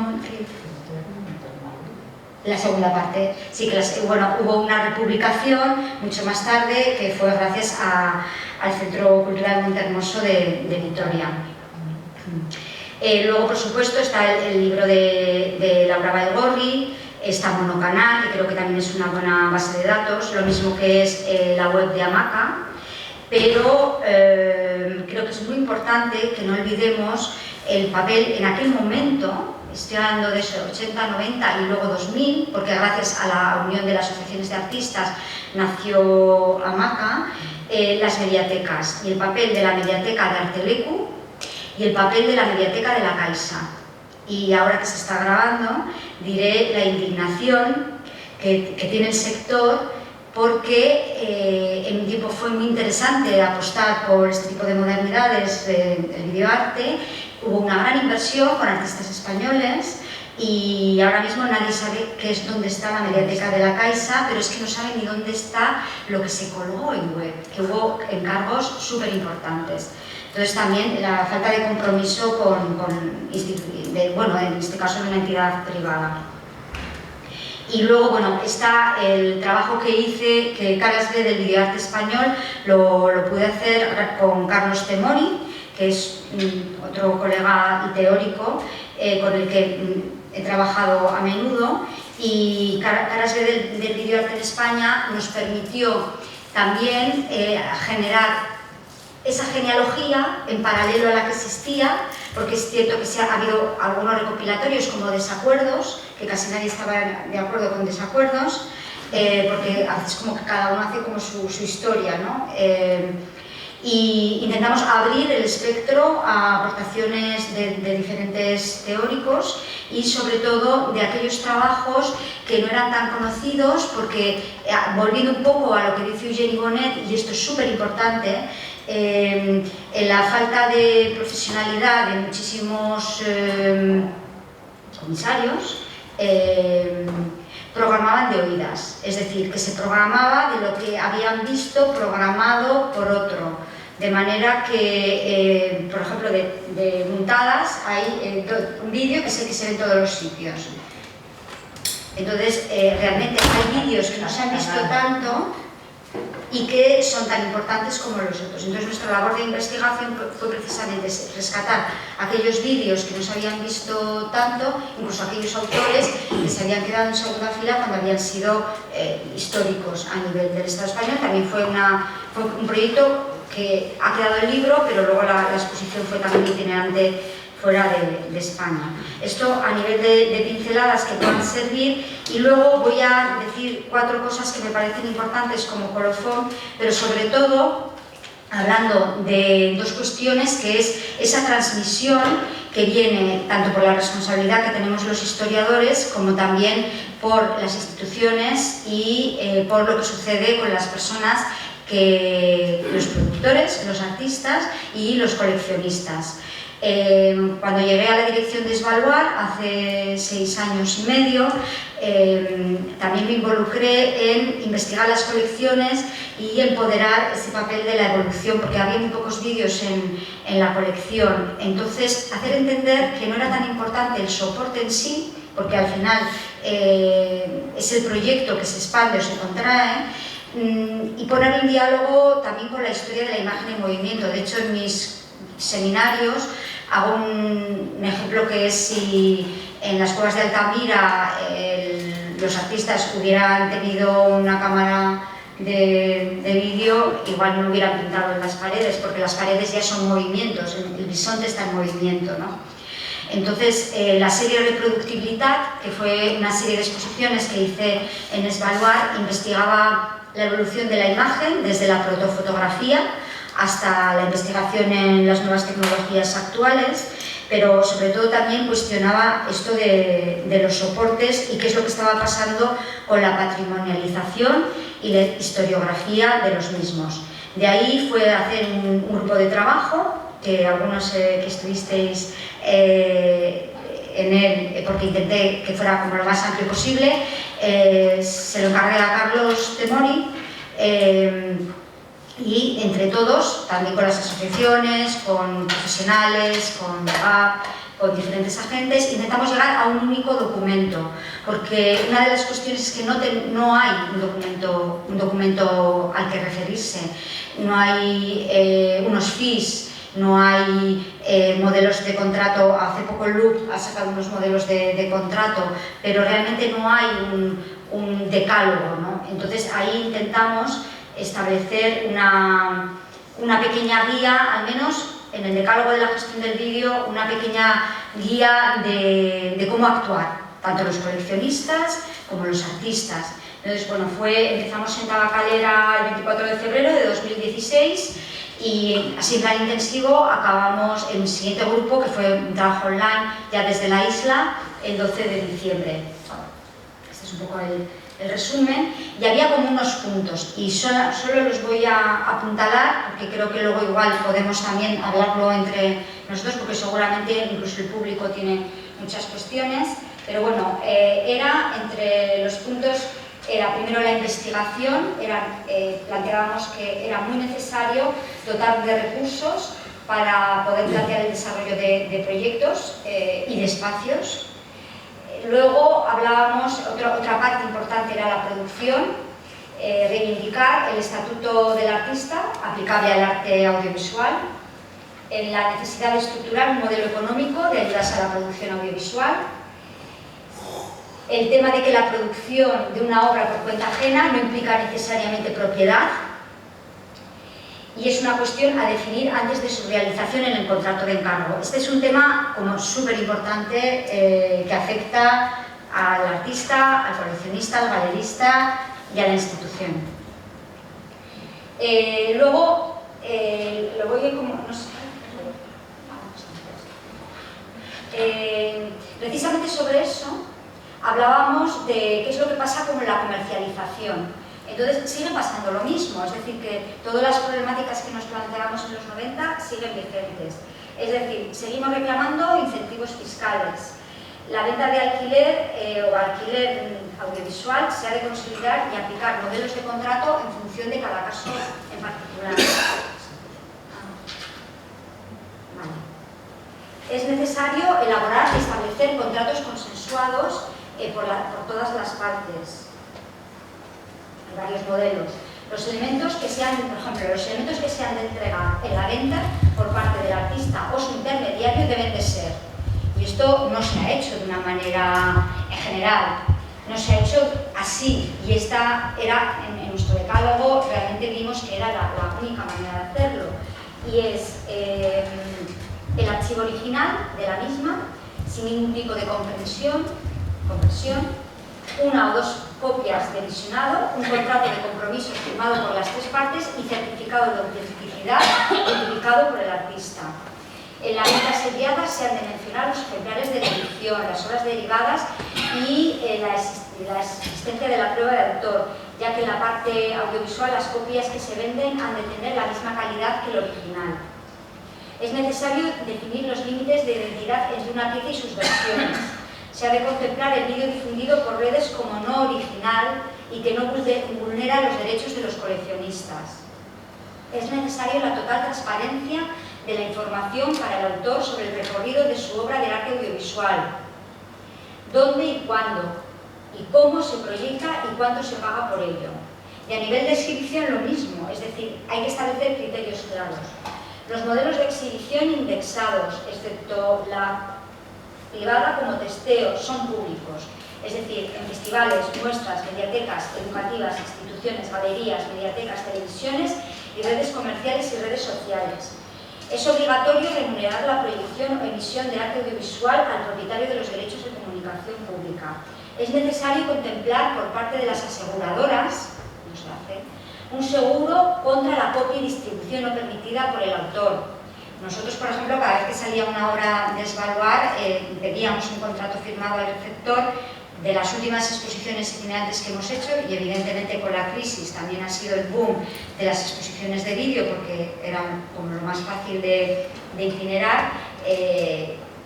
Speaker 4: la segunda parte, sí que bueno, hubo una republicación mucho más tarde que fue gracias al Centro Cultural Montehermoso de Vitoria. Luego, por supuesto, está el libro de Laura Baigorri, está Monocanal, que creo que también es una buena base de datos, lo mismo que es la web de Hamaca, pero creo que es muy importante que no olvidemos el papel en aquel momento. Estoy hablando de eso, 80, 90 y luego 2000, porque gracias a la unión de las asociaciones de artistas nació Hamaca, las mediatecas, y el papel de la mediateca de Artelecu y el papel de la mediateca de la Caixa. Y ahora que se está grabando, diré la indignación que tiene el sector, porque en un tiempo fue muy interesante apostar por este tipo de modernidades del videoarte. Hubo una gran inversión con artistas españoles y ahora mismo nadie sabe dónde está la mediateca de la Caixa, pero es que no sabe ni dónde está lo que se colgó en web, que hubo encargos súper importantes. Entonces también la falta de compromiso bueno, en este caso de una entidad privada. Y luego, bueno, está el trabajo que hice, que Caras B del videoarte español, lo pude hacer con Carlos Temori, que es otro colega y teórico con el que he trabajado a menudo, y Caras B del videoarte en España nos permitió también generar esa genealogía en paralelo a la que existía, porque es cierto que ha habido algunos recopilatorios como Desacuerdos, que casi nadie estaba de acuerdo con Desacuerdos, porque a veces como que cada uno hace como su historia, ¿no? Y intentamos abrir el espectro a aportaciones de diferentes teóricos y sobre todo de aquellos trabajos que no eran tan conocidos, porque volviendo un poco a lo que dice Eugenie Bonnet, y esto es súper importante, en la falta de profesionalidad de muchísimos comisarios, programaban de oídas, es decir, que se programaba de lo que habían visto programado por otro, de manera que, por ejemplo, de Muntadas hay un vídeo que es el que se ve en todos los sitios. Entonces, realmente hay vídeos que no se han visto tanto y que son tan importantes como los otros. Entonces, nuestra labor de investigación fue precisamente rescatar aquellos vídeos que no se habían visto tanto, incluso aquellos autores que se habían quedado en segunda fila cuando habían sido históricos a nivel del Estado español. También fue un proyecto que ha quedado el libro, pero luego la exposición fue también itinerante fuera de España. Esto a nivel de pinceladas que puedan servir, y luego voy a decir 4 cosas que me parecen importantes como colofón, pero sobre todo hablando de 2 cuestiones, que es esa transmisión que viene tanto por la responsabilidad que tenemos los historiadores como también por las instituciones y por lo que sucede con las personas, los productores, los artistas y los coleccionistas. Cuando llegué a la dirección de Svalbard hace 6 años y medio, también me involucré en investigar las colecciones y empoderar ese papel de la evolución, porque había muy pocos vídeos en la colección. Entonces, hacer entender que no era tan importante el soporte en sí, porque al final es el proyecto que se expande o se contrae, y poner en diálogo también con la historia de la imagen en movimiento. De hecho, en mis seminarios hago un ejemplo, que es si en las cuevas de Altamira los artistas hubieran tenido una cámara de vídeo, igual no hubieran pintado en las paredes, porque las paredes ya son movimientos, el bisonte está en movimiento, ¿no? Entonces, la serie Reproductibilitat, que fue una serie de exposiciones que hice en Svalbard, investigaba la evolución de la imagen desde la protofotografía hasta la investigación en las nuevas tecnologías actuales, pero sobre todo también cuestionaba esto de los soportes y qué es lo que estaba pasando con la patrimonialización y la historiografía de los mismos. De ahí fue hacer un grupo de trabajo, que algunos que estuvisteis en él, porque intenté que fuera como lo más amplio posible, se lo encargué a Carlos Temori, y entre todos, también con las asociaciones, con profesionales, con DAP, con diferentes agentes, intentamos llegar a un único documento, porque una de las cuestiones es que no hay un documento al que referirse, no hay unos fees, no hay modelos de contrato. Hace poco el Loop ha sacado unos modelos de contrato, pero realmente no hay un decálogo, ¿no? Entonces ahí intentamos establecer una pequeña guía, al menos en el decálogo de la gestión del vídeo, una pequeña guía de cómo actuar, tanto los coleccionistas como los artistas. Entonces, bueno, empezamos en Tabacalera el 24 de febrero de 2016 y así en plan intensivo acabamos en el siguiente grupo, que fue un trabajo online ya desde la isla, el 12 de diciembre. Este es un poco el resumen, y había como unos puntos, y solo los voy a apuntalar, porque creo que luego igual podemos también hablarlo entre nosotros, porque seguramente incluso el público tiene muchas cuestiones, pero bueno, entre los puntos era primero la investigación, planteábamos que era muy necesario dotar de recursos para poder plantear el desarrollo de proyectos y de espacios. Luego hablábamos, otra parte importante era la producción, reivindicar el estatuto del artista aplicable al arte audiovisual, en la necesidad de estructurar un modelo económico de ayudas a la producción audiovisual, el tema de que la producción de una obra por cuenta ajena no implica necesariamente propiedad, y es una cuestión a definir antes de su realización en el contrato de encargo. Este es un tema como súper importante que afecta al artista, al coleccionista, al galerista y a la institución. Luego, lo voy a como... no sé, precisamente sobre eso hablábamos de qué es lo que pasa con la comercialización. Entonces sigue pasando lo mismo, es decir, que todas las problemáticas que nos planteábamos en los 90 siguen vigentes. Es decir, seguimos reclamando incentivos fiscales. La venta de alquiler o alquiler audiovisual se ha de consolidar y aplicar modelos de contrato en función de cada caso en particular. Vale. Es necesario elaborar y establecer contratos consensuados por todas las partes. Hay varios modelos. Los elementos que sean, por ejemplo, los elementos que se han de entregar en la venta por parte del artista o su intermediario deben de ser. Y esto no se ha hecho de una manera en general, no se ha hecho así. Y esta era, en nuestro decálogo, realmente vimos que era la única manera de hacerlo. Y es el archivo original de la misma, sin ningún tipo de compresión, una o dos copias de visionado, un contrato de compromiso firmado por las tres partes y certificado de autenticidad certificado por el artista. En la venta seriada se han de mencionar los ejemplares de la edición, las obras derivadas y la existencia de la prueba de autor, ya que en la parte audiovisual las copias que se venden han de tener la misma calidad que el original. Es necesario definir los límites de identidad entre una pieza y sus versiones. Se ha de contemplar el vídeo difundido por redes como no original y que no vulnera los derechos de los coleccionistas. Es necesaria la total transparencia de la información para el autor sobre el recorrido de su obra de arte audiovisual, dónde y cuándo, y cómo se proyecta y cuánto se paga por ello. Y a nivel de exhibición lo mismo, es decir, hay que establecer criterios claros. Los modelos de exhibición indexados, excepto la privada como testeo, son públicos, es decir, en festivales, muestras, mediatecas, educativas, instituciones, galerías, mediatecas, televisiones y redes comerciales y redes sociales. Es obligatorio remunerar la proyección o emisión de arte audiovisual al propietario de los derechos de comunicación pública. Es necesario contemplar por parte de las aseguradoras, no se hace, un seguro contra la copia y distribución no permitida por el autor. Nosotros, por ejemplo, cada vez que salía una obra de Svalbard, pedíamos un contrato firmado al receptor de las últimas exposiciones itinerantes que hemos hecho, y evidentemente con la crisis también ha sido el boom de las exposiciones de vídeo, porque era como lo más fácil de itinerar.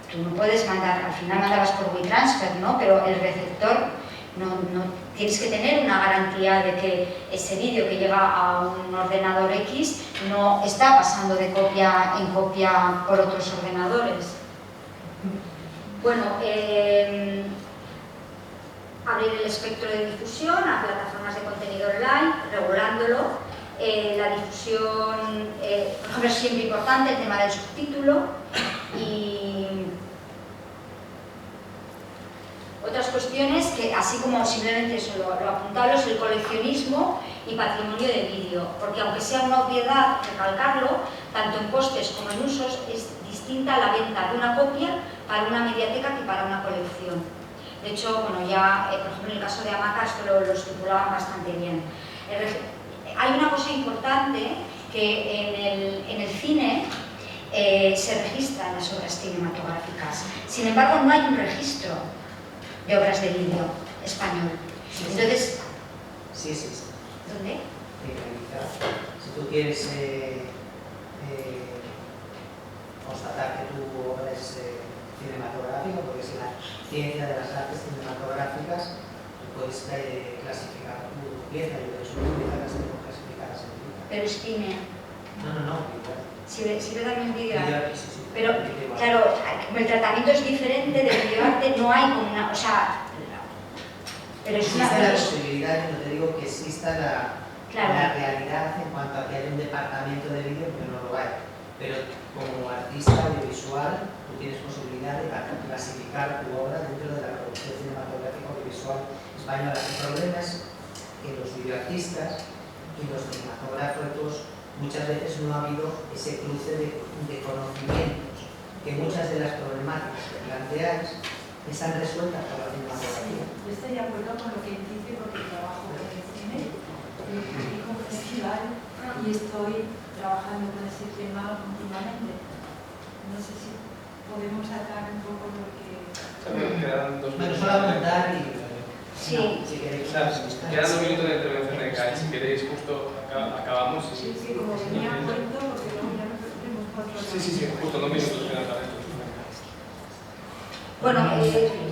Speaker 4: Tú no puedes mandar, al final mandabas por WeTransfer, ¿no? Pero el receptor no tienes que tener una garantía de que ese vídeo que llega a un ordenador X no está pasando de copia en copia por otros ordenadores. Bueno, abrir el espectro de difusión a plataformas de contenido online, regulándolo. La difusión, por ejemplo, es siempre importante el tema del subtítulo. Y otras cuestiones que, así como simplemente eso lo apuntable, es el coleccionismo y patrimonio de vídeo, porque aunque sea una obviedad recalcarlo, tanto en costes como en usos, es distinta la venta de una copia para una mediateca que para una colección. De hecho, bueno, ya, por ejemplo, en el caso de Hamaca esto lo estipulaban bastante bien. Hay una cosa importante, que en el cine se registran las obras cinematográficas. Sin embargo, no hay un registro de obras de vídeo español.
Speaker 6: Sí,
Speaker 4: entonces...
Speaker 6: Sí, sí, sí.
Speaker 4: ¿Dónde?
Speaker 6: Si tú quieres constatar que tu obra es cinematográfica, porque es la ciencia de las artes cinematográficas, tú puedes clasificar tu pieza y de su pieza las tengo clasificadas en vídeo.
Speaker 4: Pero es cine.
Speaker 6: No, igual.
Speaker 4: Si ve también vídeo.
Speaker 6: Sí.
Speaker 4: Pero, claro, como el tratamiento es diferente del videoarte, no hay como una... O sea... Pero es una...
Speaker 6: Existe la posibilidad, no te digo que exista la realidad en cuanto a que haya un departamento de vídeo, porque no lo hay. Pero como artista audiovisual, tú tienes posibilidad de clasificar tu obra dentro de la producción cinematográfica audiovisual española. El problema es que los videoartistas y los cinematógrafos muchas veces no ha habido ese cruce de conocimientos, que muchas de las problemáticas que planteáis están resueltas por la cinematografía.
Speaker 7: Yo estoy de acuerdo con lo que dice porque trabajo en el cine, como festival y estoy trabajando con ese tema continuamente. No sé si podemos atar un poco lo que...
Speaker 6: Bueno, solo apuntar y...
Speaker 4: Sí.
Speaker 6: Si queréis...
Speaker 1: Quedan 2 minutos de intervención de CAE, si queréis justo acabamos.
Speaker 7: Sí, sí, como venía a cuento, porque luego ya nos tenemos 4 horas.
Speaker 1: Sí, justo 2 minutos quedan para esto.
Speaker 4: Bueno,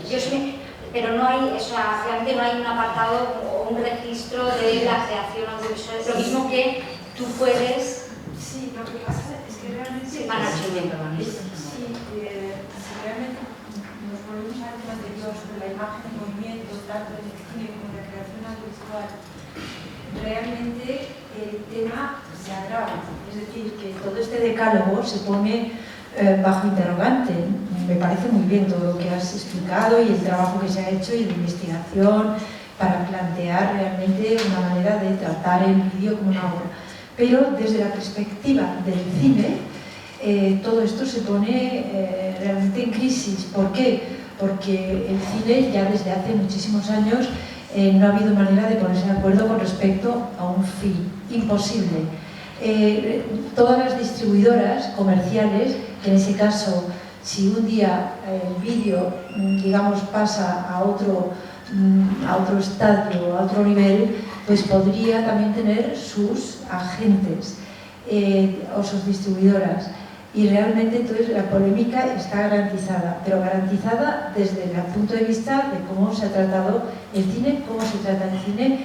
Speaker 4: yo soy, pero no hay, o sea, realmente no hay un apartado o un registro de la creación audiovisual. Lo mismo que tú puedes...
Speaker 7: Sí, lo que pasa es que realmente...
Speaker 4: Sí,
Speaker 7: si realmente nos volvemos al tema anterior sobre la imagen en movimiento, tanto en el cine como en la creación audiovisual, realmente el tema se agrava. Es decir, que todo este decálogo se pone bajo interrogante. Me parece muy bien todo lo que has explicado y el trabajo que se ha hecho y de investigación para plantear realmente una manera de tratar el vídeo como una obra. Pero desde la perspectiva del cine, todo esto se pone realmente en crisis. ¿Por qué? Porque el cine ya desde hace muchísimos años no ha habido manera de ponerse de acuerdo con respecto a un fin. Imposible. Todas las distribuidoras comerciales, que en ese caso, si un día el vídeo, digamos, pasa a otro estadio, a otro nivel, pues podría también tener sus agentes o sus distribuidoras. Y realmente entonces la polémica está garantizada, pero garantizada desde el punto de vista de cómo se ha tratado el cine, cómo se trata el cine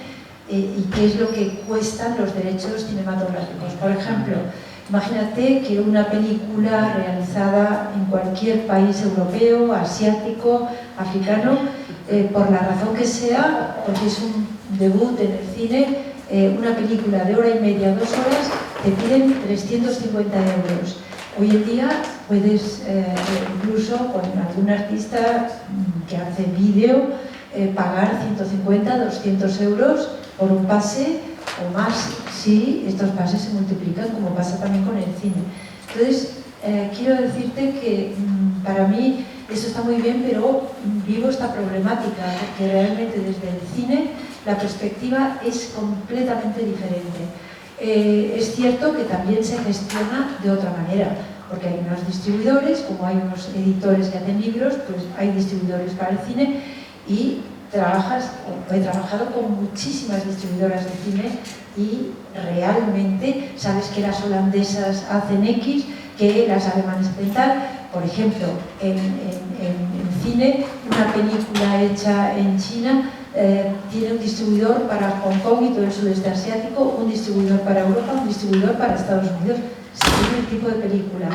Speaker 7: y qué es lo que cuestan los derechos cinematográficos. Por ejemplo, imagínate que una película realizada en cualquier país europeo, asiático, africano, por la razón que sea, porque es un debut en el cine, una película de hora y media, 2 horas, te piden 350 euros. Hoy en día puedes, incluso con algún artista que hace vídeo, pagar 150, 200 euros por un pase o más si estos pases se multiplican, como pasa también con el cine. Entonces, quiero decirte que para mí eso está muy bien, pero vivo esta problemática, porque realmente desde el cine la perspectiva es completamente diferente. Es cierto que también se gestiona de otra manera, porque hay unos distribuidores, como hay unos editores que hacen libros, pues hay distribuidores para el cine y he trabajado con muchísimas distribuidoras de cine y realmente sabes que las holandesas hacen X, que las alemanas hacen tal. Por ejemplo, en cine, una película hecha en China tiene un distribuidor para Hong Kong y todo el sudeste asiático, un distribuidor para Europa, un distribuidor para Estados Unidos, según el tipo de película.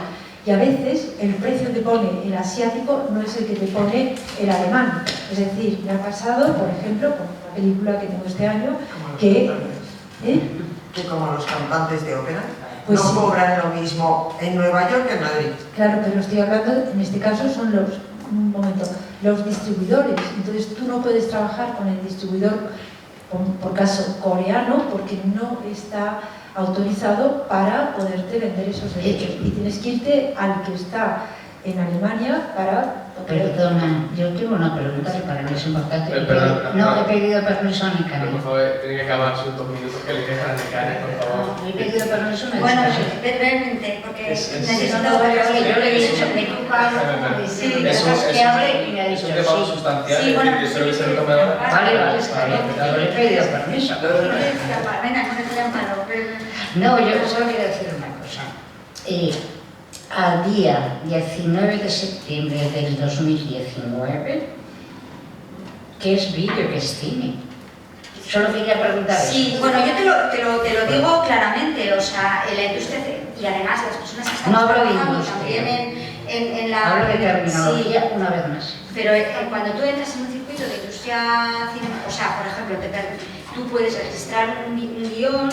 Speaker 7: Y a veces el precio que pone el asiático no es el que te pone el alemán. Es decir, me ha pasado, por ejemplo, con una película que tengo este año, que
Speaker 3: como los cantantes de ópera,
Speaker 4: pues
Speaker 3: no
Speaker 4: sí,
Speaker 3: cobran lo mismo en Nueva York que en Madrid.
Speaker 4: Claro, pero estoy hablando, en este caso son los distribuidores. Entonces tú no puedes trabajar con el distribuidor, por caso coreano, porque no está autorizado para poderte vender esos derechos. Y tienes que irte al que está en Alemania para...
Speaker 2: Perdona, yo tengo una pregunta que para mí es importante.
Speaker 1: Perdona.
Speaker 2: He pedido permiso a mi
Speaker 1: Pero
Speaker 2: canal.
Speaker 1: por favor, tiene que acabar sus 2 minutos que le dejan a Nicane, por favor.
Speaker 2: No, he pedido permiso a mi
Speaker 4: Bueno,
Speaker 2: canal.
Speaker 4: brevemente, porque necesito...
Speaker 2: Yo le he dicho, me he equivocado,
Speaker 4: Sí,
Speaker 2: que hable y me ha
Speaker 1: Es
Speaker 2: dicho
Speaker 1: un tema
Speaker 2: sí.
Speaker 1: sustancial,
Speaker 4: Sí, bueno,
Speaker 1: yo creo que se lo tome ahora.
Speaker 2: Vale, está bien, yo le he pedido permiso.
Speaker 4: Venga, no te llaman paro, pero...
Speaker 2: No, yo solo quiero decir una cosa. Al día 19 de septiembre del 2019, ¿qué es vídeo, qué es cine? Solo quería preguntar
Speaker 4: Sí,
Speaker 2: eso.
Speaker 4: bueno, yo te lo digo claramente, o sea, en la industria, y además las personas que estamos
Speaker 2: No hablo de
Speaker 4: trabajando
Speaker 2: industria.
Speaker 4: también en la...
Speaker 2: Hablo de terminología
Speaker 4: Sí,
Speaker 2: una vez más.
Speaker 4: pero cuando tú entras en un circuito de industria cinematográfica, o sea, por ejemplo, tú puedes registrar un guión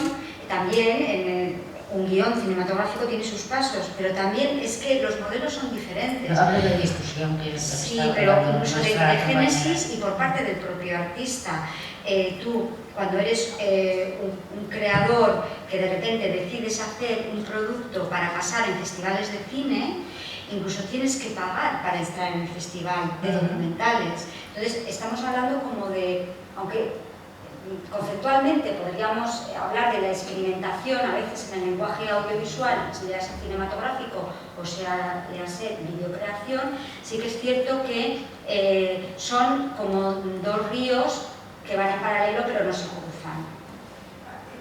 Speaker 4: también un guión cinematográfico tiene sus pasos, pero también es que los modelos son diferentes.
Speaker 2: Hablo de discusión que
Speaker 4: sí, pero incluso de génesis y por parte del propio artista. Tú, cuando eres un creador que de repente decides hacer un producto para pasar en festivales de cine, incluso tienes que pagar para estar en el festival de documentales. Entonces, estamos hablando como de, aunque conceptualmente podríamos hablar de la experimentación a veces en el lenguaje audiovisual, sea cinematográfico o sea videocreación, sí que es cierto que son como dos ríos que van en paralelo pero no se cruzan.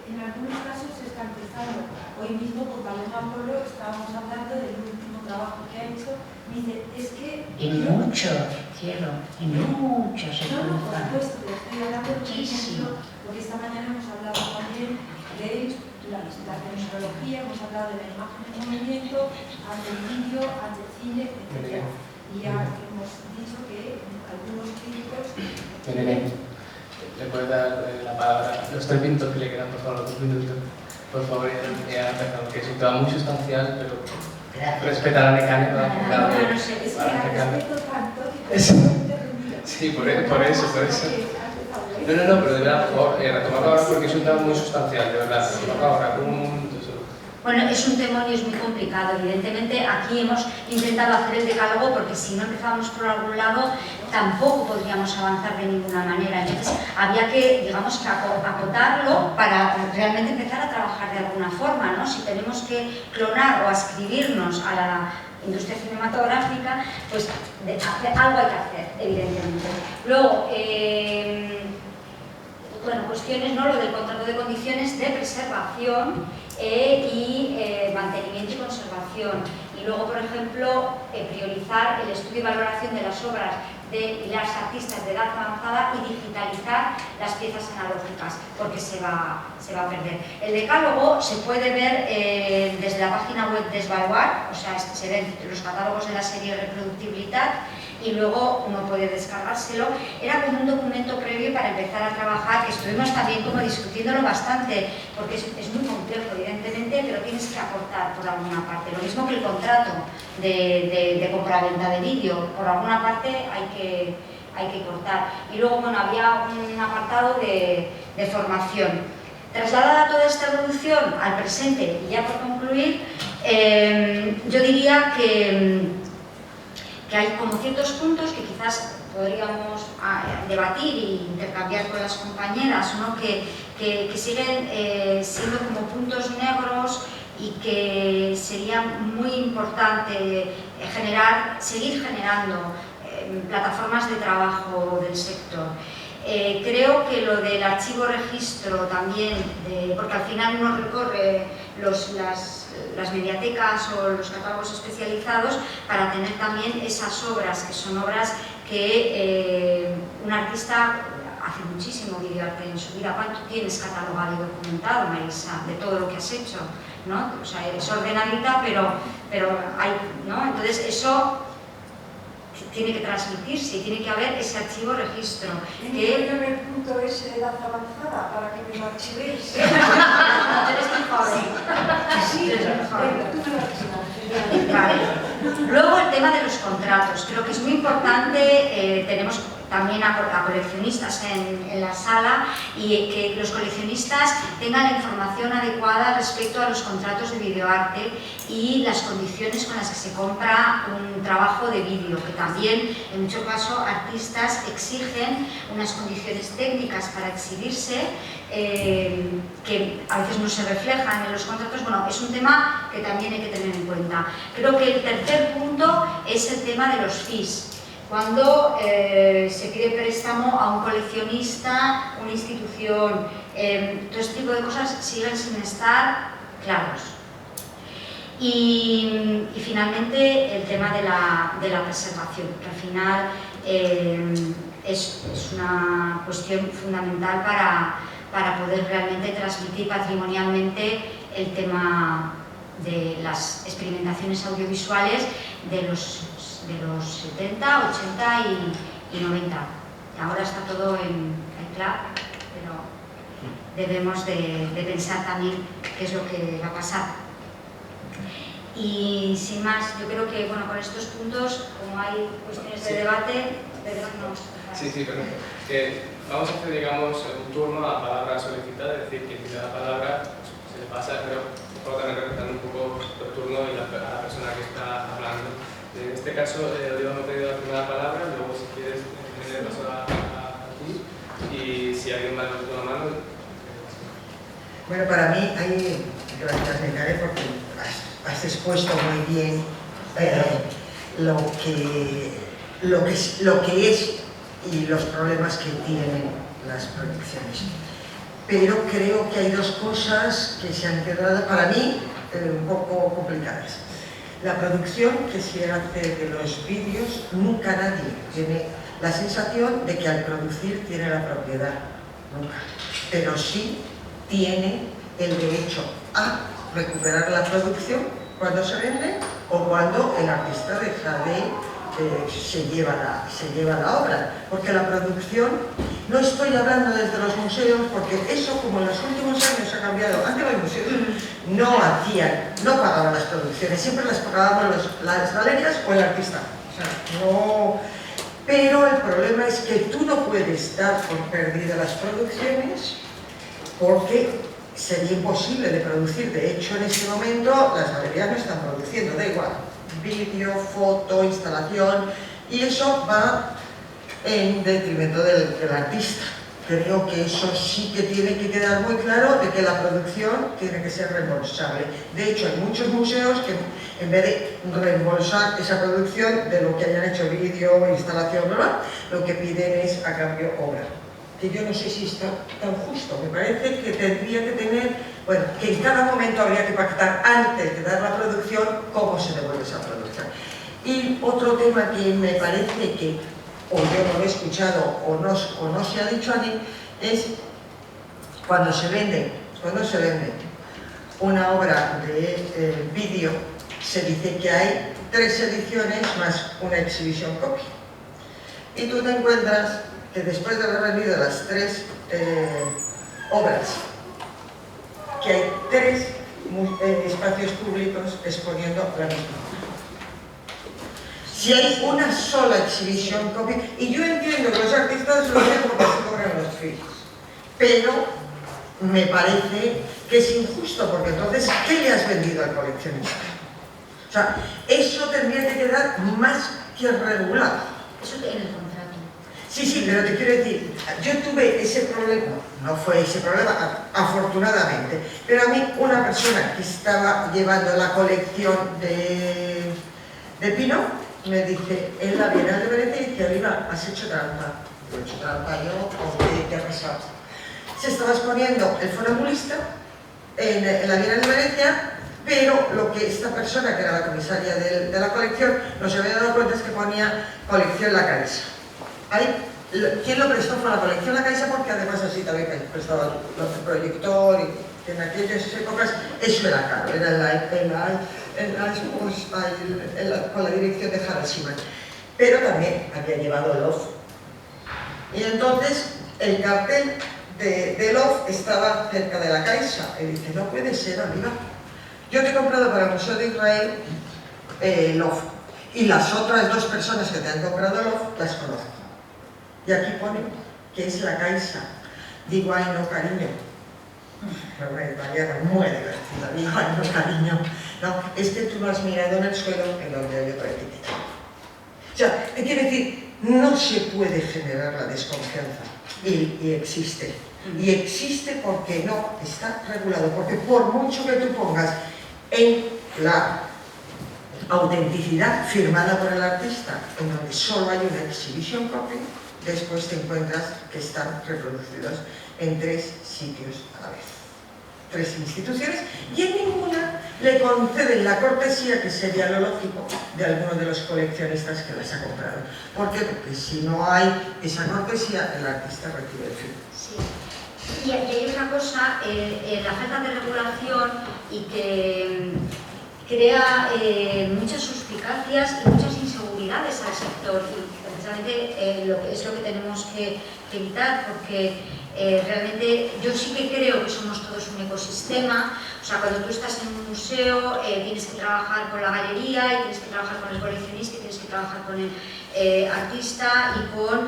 Speaker 7: En algunos casos se está empezando. Hoy mismo con Paloma Polo estábamos hablando del último trabajo que ha hecho. Dice, es que...
Speaker 2: En muchos, cielo, en muchos se
Speaker 7: no, por
Speaker 2: cruzan.
Speaker 7: supuesto, estoy hablando de ejemplo, porque esta mañana hemos hablado también de la tecnología, hemos hablado de la imagen en movimiento, ante el vídeo, ante el cine, etc. Y ya hemos dicho que algunos críticos...
Speaker 1: ¿Le puedes dar la palabra? Los 3 minutos que le quedan, por favor, los 2 minutos. Por favor, ya empezamos, que es un tema muy sustancial, pero respeta la mecánica.
Speaker 4: No sé, es que
Speaker 7: la respeto tanto que
Speaker 1: sí, por eso. No, pero de verdad, por favor, retomarlo ahora porque es un tema muy sustancial, de verdad. Retomarlo ahora, con un minuto solo.
Speaker 4: Bueno, es un tema y es muy complicado. Evidentemente, aquí hemos intentado hacer el decálogo porque si no empezamos por algún lado, tampoco podríamos avanzar de ninguna manera. Entonces, había que, digamos, que acotarlo para realmente empezar a trabajar de alguna forma, ¿no? Si tenemos que clonar o ascribirnos a la industria cinematográfica, pues algo hay que hacer, evidentemente. Luego, bueno, cuestiones, ¿no? Lo del contrato de condiciones de preservación y mantenimiento y conservación. Y luego, por ejemplo, priorizar el estudio y valoración de las obras de las artistas de edad avanzada y digitalizar las piezas analógicas, porque se va a perder. El decálogo se puede ver desde la página web de Svalbard, o sea, se ven los catálogos de la serie Reproductibilitat, y luego uno puede descargárselo. Era como un documento previo para empezar a trabajar, que estuvimos también como discutiéndolo bastante, porque es muy complejo, evidentemente, pero tienes que aportar por alguna parte. Lo mismo que el contrato de compraventa de vídeo, por alguna parte hay que cortar. Y luego, bueno, había un apartado de formación. Trasladada toda esta evolución al presente, y ya por concluir, yo diría que hay como ciertos puntos que quizás podríamos debatir e intercambiar con las compañeras, ¿no? que siguen siendo como puntos negros y que sería muy importante seguir generando plataformas de trabajo del sector. Creo que lo del archivo registro también, porque al final uno recorre las mediatecas o los catálogos especializados para tener también esas obras, que son obras que un artista hace muchísimo videoarte en su vida. ¿Cuánto tienes catalogado y documentado, Marisa, de todo lo que has hecho? ¿No? O sea, eres ordenadita, pero hay, ¿no? Entonces eso tiene que transmitirse y tiene que haber ese archivo registro.
Speaker 5: ¿En el punto ese de edad avanzada para que me lo archivéis?
Speaker 4: Eres muy joven.
Speaker 5: Sí,
Speaker 4: eres muy joven.
Speaker 5: tú me lo archivas.
Speaker 4: Vale. Luego el tema de los contratos. Creo que es muy importante, tenemos también a coleccionistas en la sala, y que los coleccionistas tengan la información adecuada respecto a los contratos de videoarte y las condiciones con las que se compra un trabajo de vídeo, que también en muchos casos artistas exigen unas condiciones técnicas para exhibirse que a veces no se reflejan en los contratos. Bueno, es un tema que también hay que tener en cuenta. Creo que el tercer punto es el tema de los fees. Cuando se pide préstamo a un coleccionista, una institución, todo este tipo de cosas siguen sin estar claros. Y finalmente el tema de la preservación, que al final es una cuestión fundamental para poder realmente transmitir patrimonialmente el tema de las experimentaciones audiovisuales de los 70, 80 y 90. Ahora está todo en CLAP, pero debemos de pensar también qué es lo que va a pasar. Y sin más, yo creo que bueno, con estos puntos, como hay cuestiones de debate, deberemos...
Speaker 1: Sí, perfecto. Vamos a hacer, digamos, un turno a palabra solicitada, es decir, quien pide la palabra se le pasa, pero por también respetando un poco el turno y a la persona que está hablando. En este caso, Oliva me ha pedido la primera palabra, luego si quieres le paso a ti y si alguien más levanta una mano.
Speaker 3: Bueno, para mí hay, gracias Necare, porque has expuesto muy bien lo que es y los problemas que tienen las producciones. Pero creo que hay dos cosas que se han quedado, para mí, un poco complicadas. La producción que se hace de los vídeos, nunca nadie tiene la sensación de que al producir tiene la propiedad, nunca. Pero sí tiene el derecho a recuperar la producción cuando se vende o cuando el artista deja de se lleva la obra, porque la producción, no estoy hablando desde los museos, porque eso como en los últimos años ha cambiado. Antes los museos no pagaban las producciones, siempre las pagaban las galerías o el artista. O sea, no... Pero el problema es que tú no puedes dar por perdida las producciones porque sería imposible de producir. De hecho, en este momento las galerías no están produciendo, da igual. Vídeo, foto, instalación, y eso va en detrimento del artista. Creo que eso sí que tiene que quedar muy claro de que la producción tiene que ser reembolsable. De hecho, hay muchos museos que en vez de reembolsar esa producción de lo que hayan hecho vídeo, instalación, lo que piden es a cambio obra. Que yo no sé si está tan justo, me parece que tendría que tener, bueno, que en cada momento habría que pactar antes de dar la producción cómo se devuelve esa producción. Y otro tema que me parece que o yo no lo he escuchado o no se ha dicho aquí es cuando se vende una obra de vídeo, se dice que hay 3 ediciones más una exhibition copy. Y tú te encuentras que después de haber vendido las 3 obras, que hay 3 espacios públicos exponiendo la misma obra. Si hay una sola exhibition copy, y yo entiendo que los artistas lo hacen porque se cobran los fees, pero me parece que es injusto, porque entonces, ¿qué le has vendido al coleccionista? O sea, eso tendría que quedar más que regulado.
Speaker 4: Eso en el contrato.
Speaker 3: Sí, pero te quiero decir, yo tuve ese problema, no fue ese problema, afortunadamente, pero a mí una persona que estaba llevando la colección de Pino me dice, en la Bienal de Venecia, dice, Oliva, has hecho trampa. Yo he hecho trampa, ¿qué ha pasado? Se estaba exponiendo el funambulista en la Bienal de Venecia, pero lo que esta persona, que era la comisaria de la colección, no se había dado cuenta es que ponía colección La Caixa. ¿Quién lo prestó? Fue la colección La Caixa, porque además así también prestaba el proyector, y en aquellas épocas eso era caro, era con la dirección de Harald Schumann, pero también había llevado Love. Y entonces el cartel de Love estaba cerca de La Caixa, y dice, no puede ser, Oliva. Yo te he comprado para el Museo de Israel Love, y las otras 2 personas que te han comprado Love las conozco. Y aquí pone que es La Caixa. Digo, ay no, cariño. Mariana, muy divertida. Digo, ay no, cariño. No, es que tú no has mirado en el suelo en donde hay otra etiqueta. O sea, te quiero decir, no se puede generar la desconfianza. Y existe. Y existe porque no está regulado. Porque por mucho que tú pongas en la autenticidad firmada por el artista, en donde solo hay una exhibition copy, después te encuentras que están reproducidos en 3 sitios a la vez. 3 instituciones, y en ninguna le conceden la cortesía, que sería lo lógico, de alguno de los coleccionistas que las ha comprado. ¿Por qué? Porque si no hay esa cortesía, el artista recibe el fin.
Speaker 4: Sí. Y hay una cosa, la falta de regulación y que crea muchas suspicacias y muchas inseguridades al sector, y precisamente lo que tenemos que evitar, porque realmente yo sí que creo que somos todos un ecosistema. O sea, cuando tú estás en un museo tienes que trabajar con la galería y tienes que trabajar con el coleccionista y tienes que trabajar con el artista y con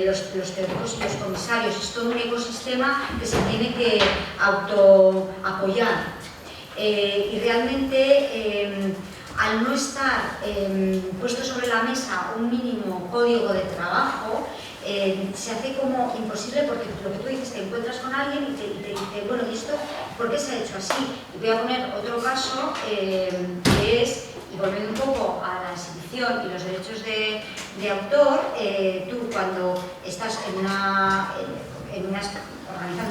Speaker 4: los teóricos y los comisarios. Es todo un ecosistema que se tiene que autoapoyar. Y realmente al no estar puesto sobre la mesa un mínimo código de trabajo, se hace como imposible, porque lo que tú dices, te encuentras con alguien y te dice, bueno, ¿y esto por qué se ha hecho así? Y voy a poner otro caso, que es, y volviendo un poco a la exhibición y los derechos de autor, tú cuando estás organizando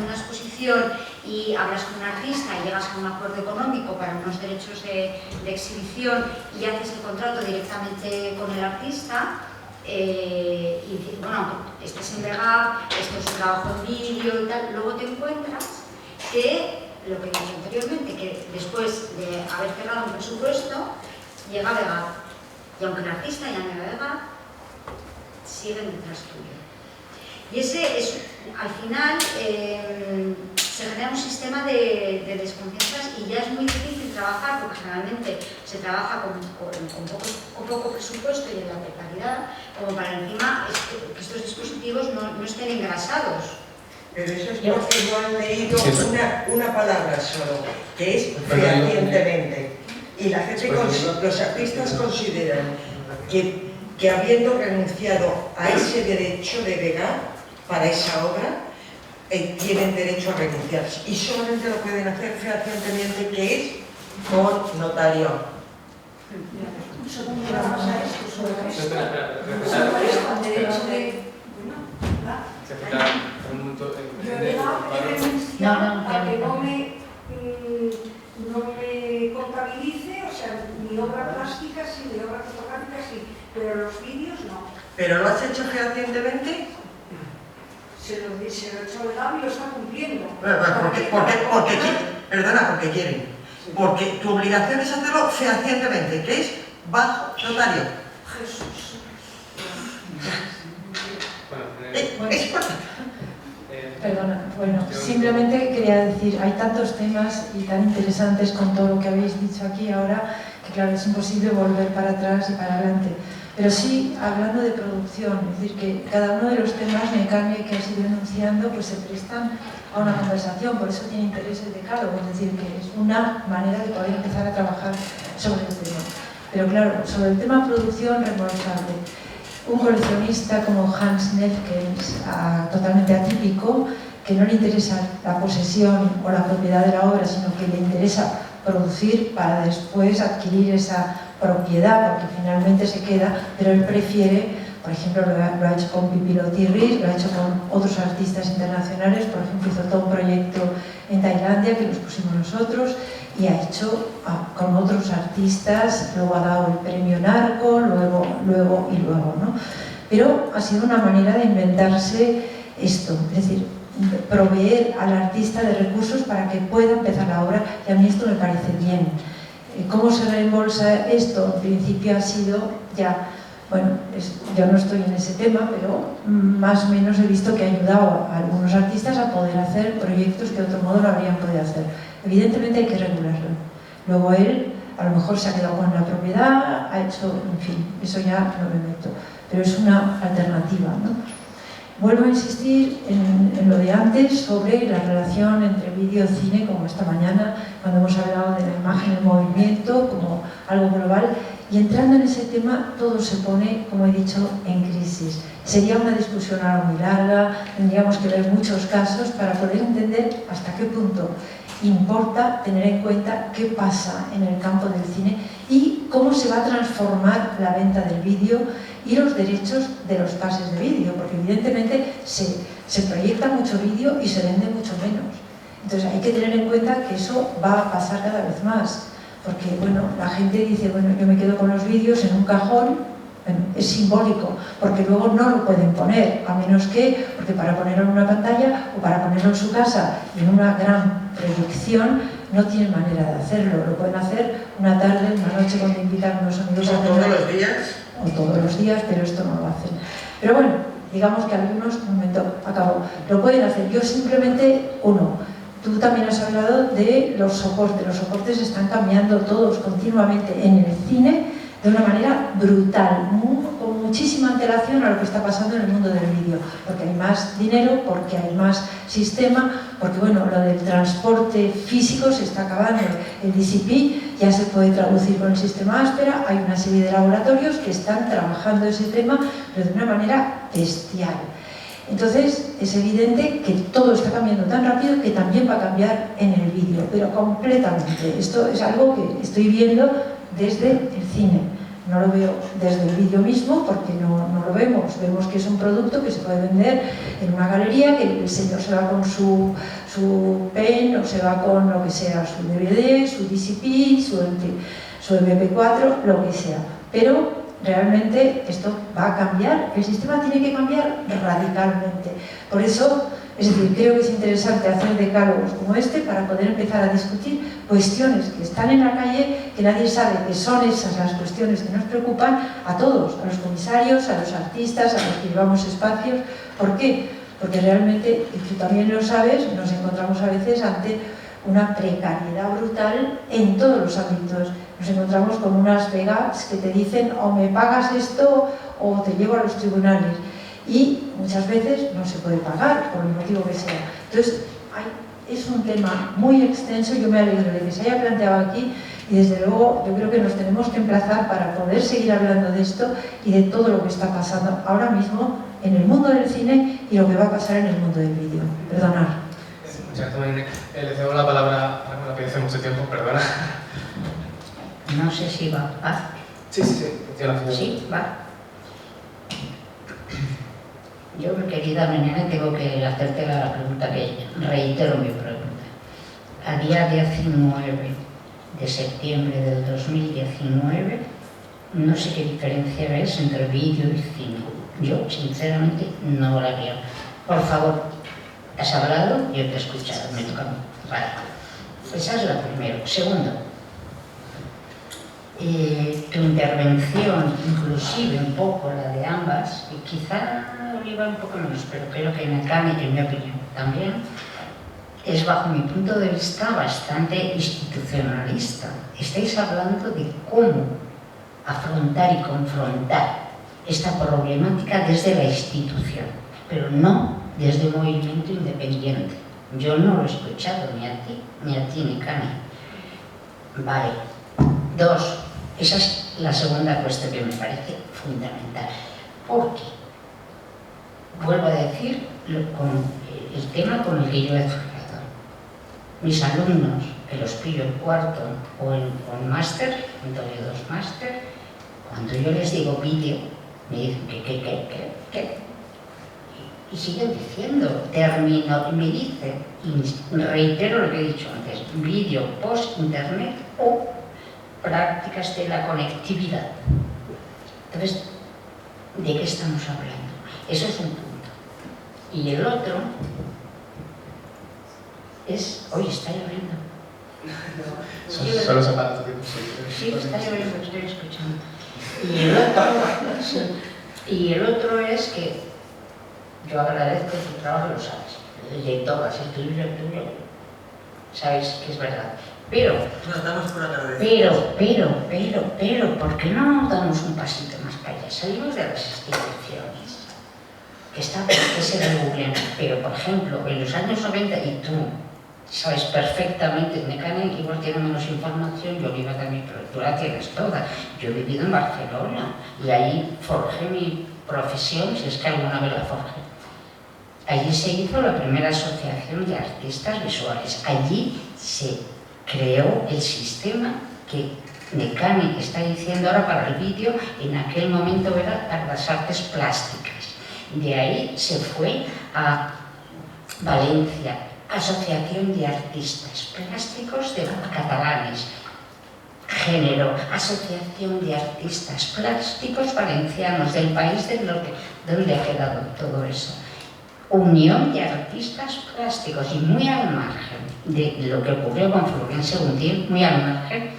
Speaker 4: una exposición y hablas con un artista y llegas a un acuerdo económico para unos derechos de exhibición y haces el contrato directamente con el artista, y dices, bueno, este es en VEGAP, esto es un trabajo en vídeo y tal, luego te encuentras que, lo que dije anteriormente, que después de haber cerrado un presupuesto, llega VEGAP, y aunque el artista ya no era VEGAP, siguen detrás tuyo. Y ese es, al final, se genera un sistema de desconfianzas y ya es muy difícil trabajar, porque generalmente se trabaja con poco presupuesto y en la precariedad, como para encima que estos dispositivos no estén engrasados.
Speaker 3: Pero eso es porque no han leído una palabra solo, que es fehacientemente. Y la gente, los artistas consideran que habiendo renunciado a ese derecho de VEGAP para esa obra, tienen derecho a renunciar. Y solamente lo pueden hacer fehacientemente, que es con notario.
Speaker 5: Un segundo, vamos a esto, sobre esto, el derecho de... Yo he renunciado a que no me contabilice, o sea, mi obra plástica sí, mi obra fotográfica sí, pero los vídeos no.
Speaker 3: ¿Pero lo has hecho fehacientemente?
Speaker 5: Se lo he hecho legal y lo está cumpliendo.
Speaker 3: Porque quieren. Porque tu obligación es hacerlo fehacientemente, que es bajo notario.
Speaker 5: Jesús.
Speaker 7: Perdona, bueno, simplemente quería decir, hay tantos temas y tan interesantes con todo lo que habéis dicho aquí ahora, que claro, es imposible volver para atrás y para adelante. Pero sí, hablando de producción, es decir, que cada uno de los temas mecánicos que has ido enunciando pues se prestan a una conversación, por eso tiene interés el decálogo, es decir, que es una manera de poder empezar a trabajar sobre el tema. Pero claro, sobre el tema producción remorzable, un coleccionista como Hans Nefkens, totalmente atípico, que no le interesa la posesión o la propiedad de la obra, sino que le interesa producir para después adquirir esa propiedad, porque finalmente se queda, pero él prefiere, por ejemplo, lo ha hecho con Pipiloti Riz, lo ha hecho con otros artistas internacionales, por ejemplo, hizo todo un proyecto en Tailandia que los pusimos nosotros, y ha hecho con otros artistas, luego ha dado el premio Narco, luego, ¿no? Pero ha sido una manera de inventarse esto, es decir, proveer al artista de recursos para que pueda empezar la obra, y a mí esto me parece bien. ¿Cómo se reembolsa esto? En principio ha sido ya, bueno, yo no estoy en ese tema, pero más o menos he visto que ha ayudado a algunos artistas a poder hacer proyectos que de otro modo no habrían podido hacer. Evidentemente hay que regularlo. Luego él a lo mejor se ha quedado con la propiedad, ha hecho, en fin, eso ya no me meto, pero es una alternativa, ¿no? Vuelvo a insistir en lo de antes sobre la relación entre vídeo y cine, como esta mañana, cuando hemos hablado de la imagen en movimiento como algo global, y entrando en ese tema todo se pone, como he dicho, en crisis. Sería una discusión ahora muy larga, tendríamos que ver muchos casos para poder entender hasta qué punto importa tener en cuenta qué pasa en el campo del cine y cómo se va a transformar la venta del vídeo y los derechos de los pases de vídeo, porque evidentemente se proyecta mucho vídeo y se vende mucho menos. Entonces hay que tener en cuenta que eso va a pasar cada vez más, porque bueno, la gente dice, bueno, yo me quedo con los vídeos en un cajón, bueno, es simbólico, porque luego no lo pueden poner, a menos que, porque para ponerlo en una pantalla o para ponerlo en su casa en una gran proyección, no tienen manera de hacerlo. Lo pueden hacer una tarde, una noche cuando invitan a unos amigos a
Speaker 3: ¿Todos los días?
Speaker 7: o todos los días, pero esto no lo hacen. Pero bueno, digamos que algunos, un momento, acabo, lo pueden hacer. Yo simplemente, tú también has hablado de los soportes están cambiando todos continuamente en el cine de una manera brutal, con muchísima antelación a lo que está pasando en el mundo del vídeo, porque hay más dinero, porque hay más sistema, porque bueno, lo del transporte físico se está acabando, el DCP ya se puede traducir con el sistema Áspera, hay una serie de laboratorios que están trabajando ese tema, pero de una manera bestial. Entonces, es evidente que todo está cambiando tan rápido que también va a cambiar en el vídeo, pero completamente. Esto es algo que estoy viendo desde el cine. No lo veo desde el vídeo mismo porque no lo vemos. Vemos que es un producto que se puede vender en una galería, que el señor se va con su pen o se va con lo que sea, su DVD, su DCP, su MP4, lo que sea. Pero realmente esto va a cambiar, el sistema tiene que cambiar radicalmente. Por eso, es decir, creo que es interesante hacer decálogos como este para poder empezar a discutir cuestiones que están en la calle, que nadie sabe que son esas las cuestiones que nos preocupan a todos, a los comisarios, a los artistas, a los que llevamos espacios. ¿Por qué? Porque realmente, y tú también lo sabes, nos encontramos a veces ante una precariedad brutal en todos los ámbitos. Nos encontramos con unas vegas que te dicen o me pagas esto o te llevo a los tribunales. Y muchas veces no se puede pagar, por el motivo que sea. Entonces, es un tema muy extenso, yo me alegro de que se haya planteado aquí y desde luego yo creo que nos tenemos que emplazar para poder seguir hablando de esto y de todo lo que está pasando ahora mismo en el mundo del cine y lo que va a pasar en el mundo del vídeo. Perdonad.
Speaker 1: Muchas gracias, le cedo la palabra a la que hace mucho tiempo, perdona.
Speaker 2: No sé si va.
Speaker 1: Sí.
Speaker 2: Sí, va. Yo, querida Menene, tengo que hacerte la pregunta que reitero mi pregunta. A día 19 de septiembre del 2019, no sé qué diferencia ves entre vídeo y cine. Yo, sinceramente, no la veo. Por favor, has hablado, yo te he escuchado, me toca a mí. Vale. Esa es la primera. Segundo, tu intervención, inclusive un poco la de ambas, y quizá Oliva un poco menos, pero creo que Nekane, en mi opinión también, es bajo mi punto de vista bastante institucionalista. Estáis hablando de cómo afrontar y confrontar esta problemática desde la institución, pero no desde un movimiento independiente. Yo no lo he escuchado ni a ti, Nekane. Vale. Dos, esa es la segunda cuestión que me parece fundamental. Porque, vuelvo a decir, el tema con el que yo he tratado. Mis alumnos, que los pillo en cuarto o en máster, en Toledo máster, cuando yo les digo vídeo, me dicen ¿qué? Y siguen diciendo término, y me dicen, y reitero lo que he dicho antes, vídeo post-internet o prácticas de la conectividad. Entonces, ¿de qué estamos hablando? Eso es un punto. Y el otro es... Hoy está lloviendo.
Speaker 1: Solo se para.
Speaker 2: Sí, está lloviendo, estoy escuchando. Y el otro es que yo agradezco tu trabajo, lo sabes. De todas, el tuyo, sabes que es verdad. Pero, ¿por qué no damos un pasito más para allá? Salimos de las instituciones, que está bien que se regulen, pero por ejemplo, en los años 90, y tú sabes perfectamente, Nekane igual tiene menos información, yo vivo también, pero tú la tienes toda. Yo he vivido en Barcelona y ahí forjé mi profesión, si es que alguna vez la forjé. Allí se hizo la primera asociación de artistas visuales, allí se creó el sistema que Nekane está diciendo ahora para el vídeo, en aquel momento era para las artes plásticas. De ahí se fue a Valencia, Asociación de Artistas Plásticos de Catalanes, género, Asociación de Artistas Plásticos Valencianos del país del norte, donde ha quedado todo eso. Unión de Artistas Plásticos, y muy al margen de lo que ocurrió con Florence Guntil, muy al margen,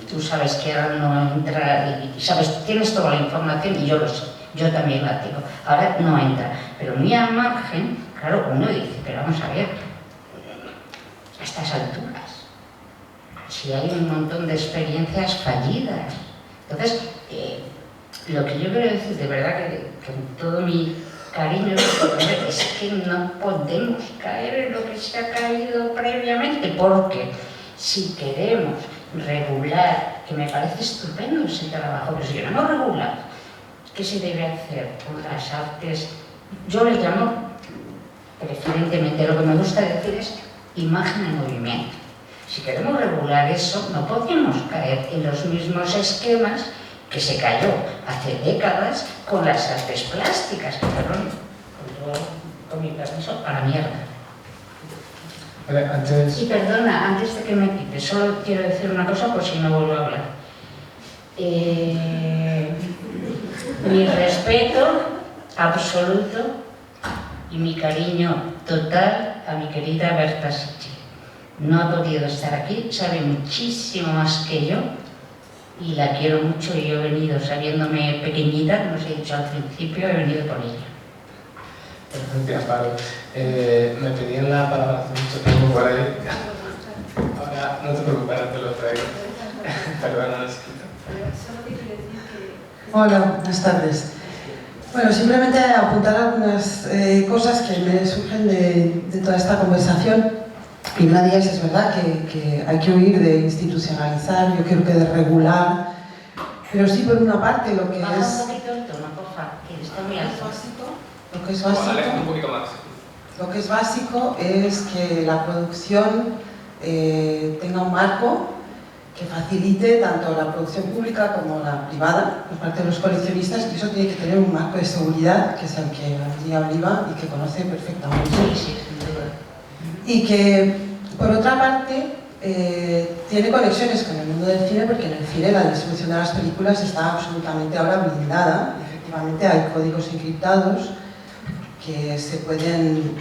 Speaker 2: tú sabes que ahora no entra, y sabes, tienes toda la información y yo lo sé, yo también la tengo, ahora no entra, pero muy al margen, claro, uno dice, pero vamos a ver, a estas alturas, si hay un montón de experiencias fallidas, entonces, lo que yo quiero decir, de verdad que con todo mi cariño, es que no podemos caer en lo que se ha caído previamente, porque si queremos regular, que me parece estupendo ese trabajo, pero si queremos regular, ¿qué se debe hacer con las artes? Yo le llamo, preferentemente, lo que me gusta decir es imagen en movimiento. Si queremos regular eso, no podemos caer en los mismos esquemas que se cayó hace décadas con las artes plásticas, que fueron, con mi permiso, a la mierda.
Speaker 1: Vale, antes...
Speaker 2: Y perdona, antes de que me quite, solo quiero decir una cosa por si no vuelvo a hablar. Mi respeto absoluto y mi cariño total a mi querida Berta Sichi. No ha podido estar aquí, sabe muchísimo más que yo y la quiero mucho y yo he venido sabiéndome pequeñita, como os he dicho al principio, he venido por ella.
Speaker 1: Gracias, Pablo. Me pedían la palabra hace mucho tiempo por ahí. Ahora no te preocupes, no te lo traigo. Perdona, no escrito.
Speaker 8: Hola, buenas tardes. Bueno, simplemente apuntar algunas cosas que me surgen de toda esta conversación. Y una de ellas es verdad que hay que huir de institucionalizar, yo creo que de regular, pero sí por una parte lo que
Speaker 2: Baja
Speaker 8: es...
Speaker 2: un poquito el tono, por favor, que está muy alto.
Speaker 8: Lo que es básico,
Speaker 1: Aleja un poquito más.
Speaker 8: lo que es básico es que la producción tenga un marco que facilite tanto la producción pública como la privada por parte de los coleccionistas, y eso tiene que tener un marco de seguridad, que es el que María Oliva y que conoce perfectamente.
Speaker 2: Sí, sin duda.
Speaker 8: Y que, por otra parte, tiene conexiones con el mundo del cine, porque en el cine la distribución de las películas está absolutamente ahora blindada. Efectivamente hay códigos encriptados que se pueden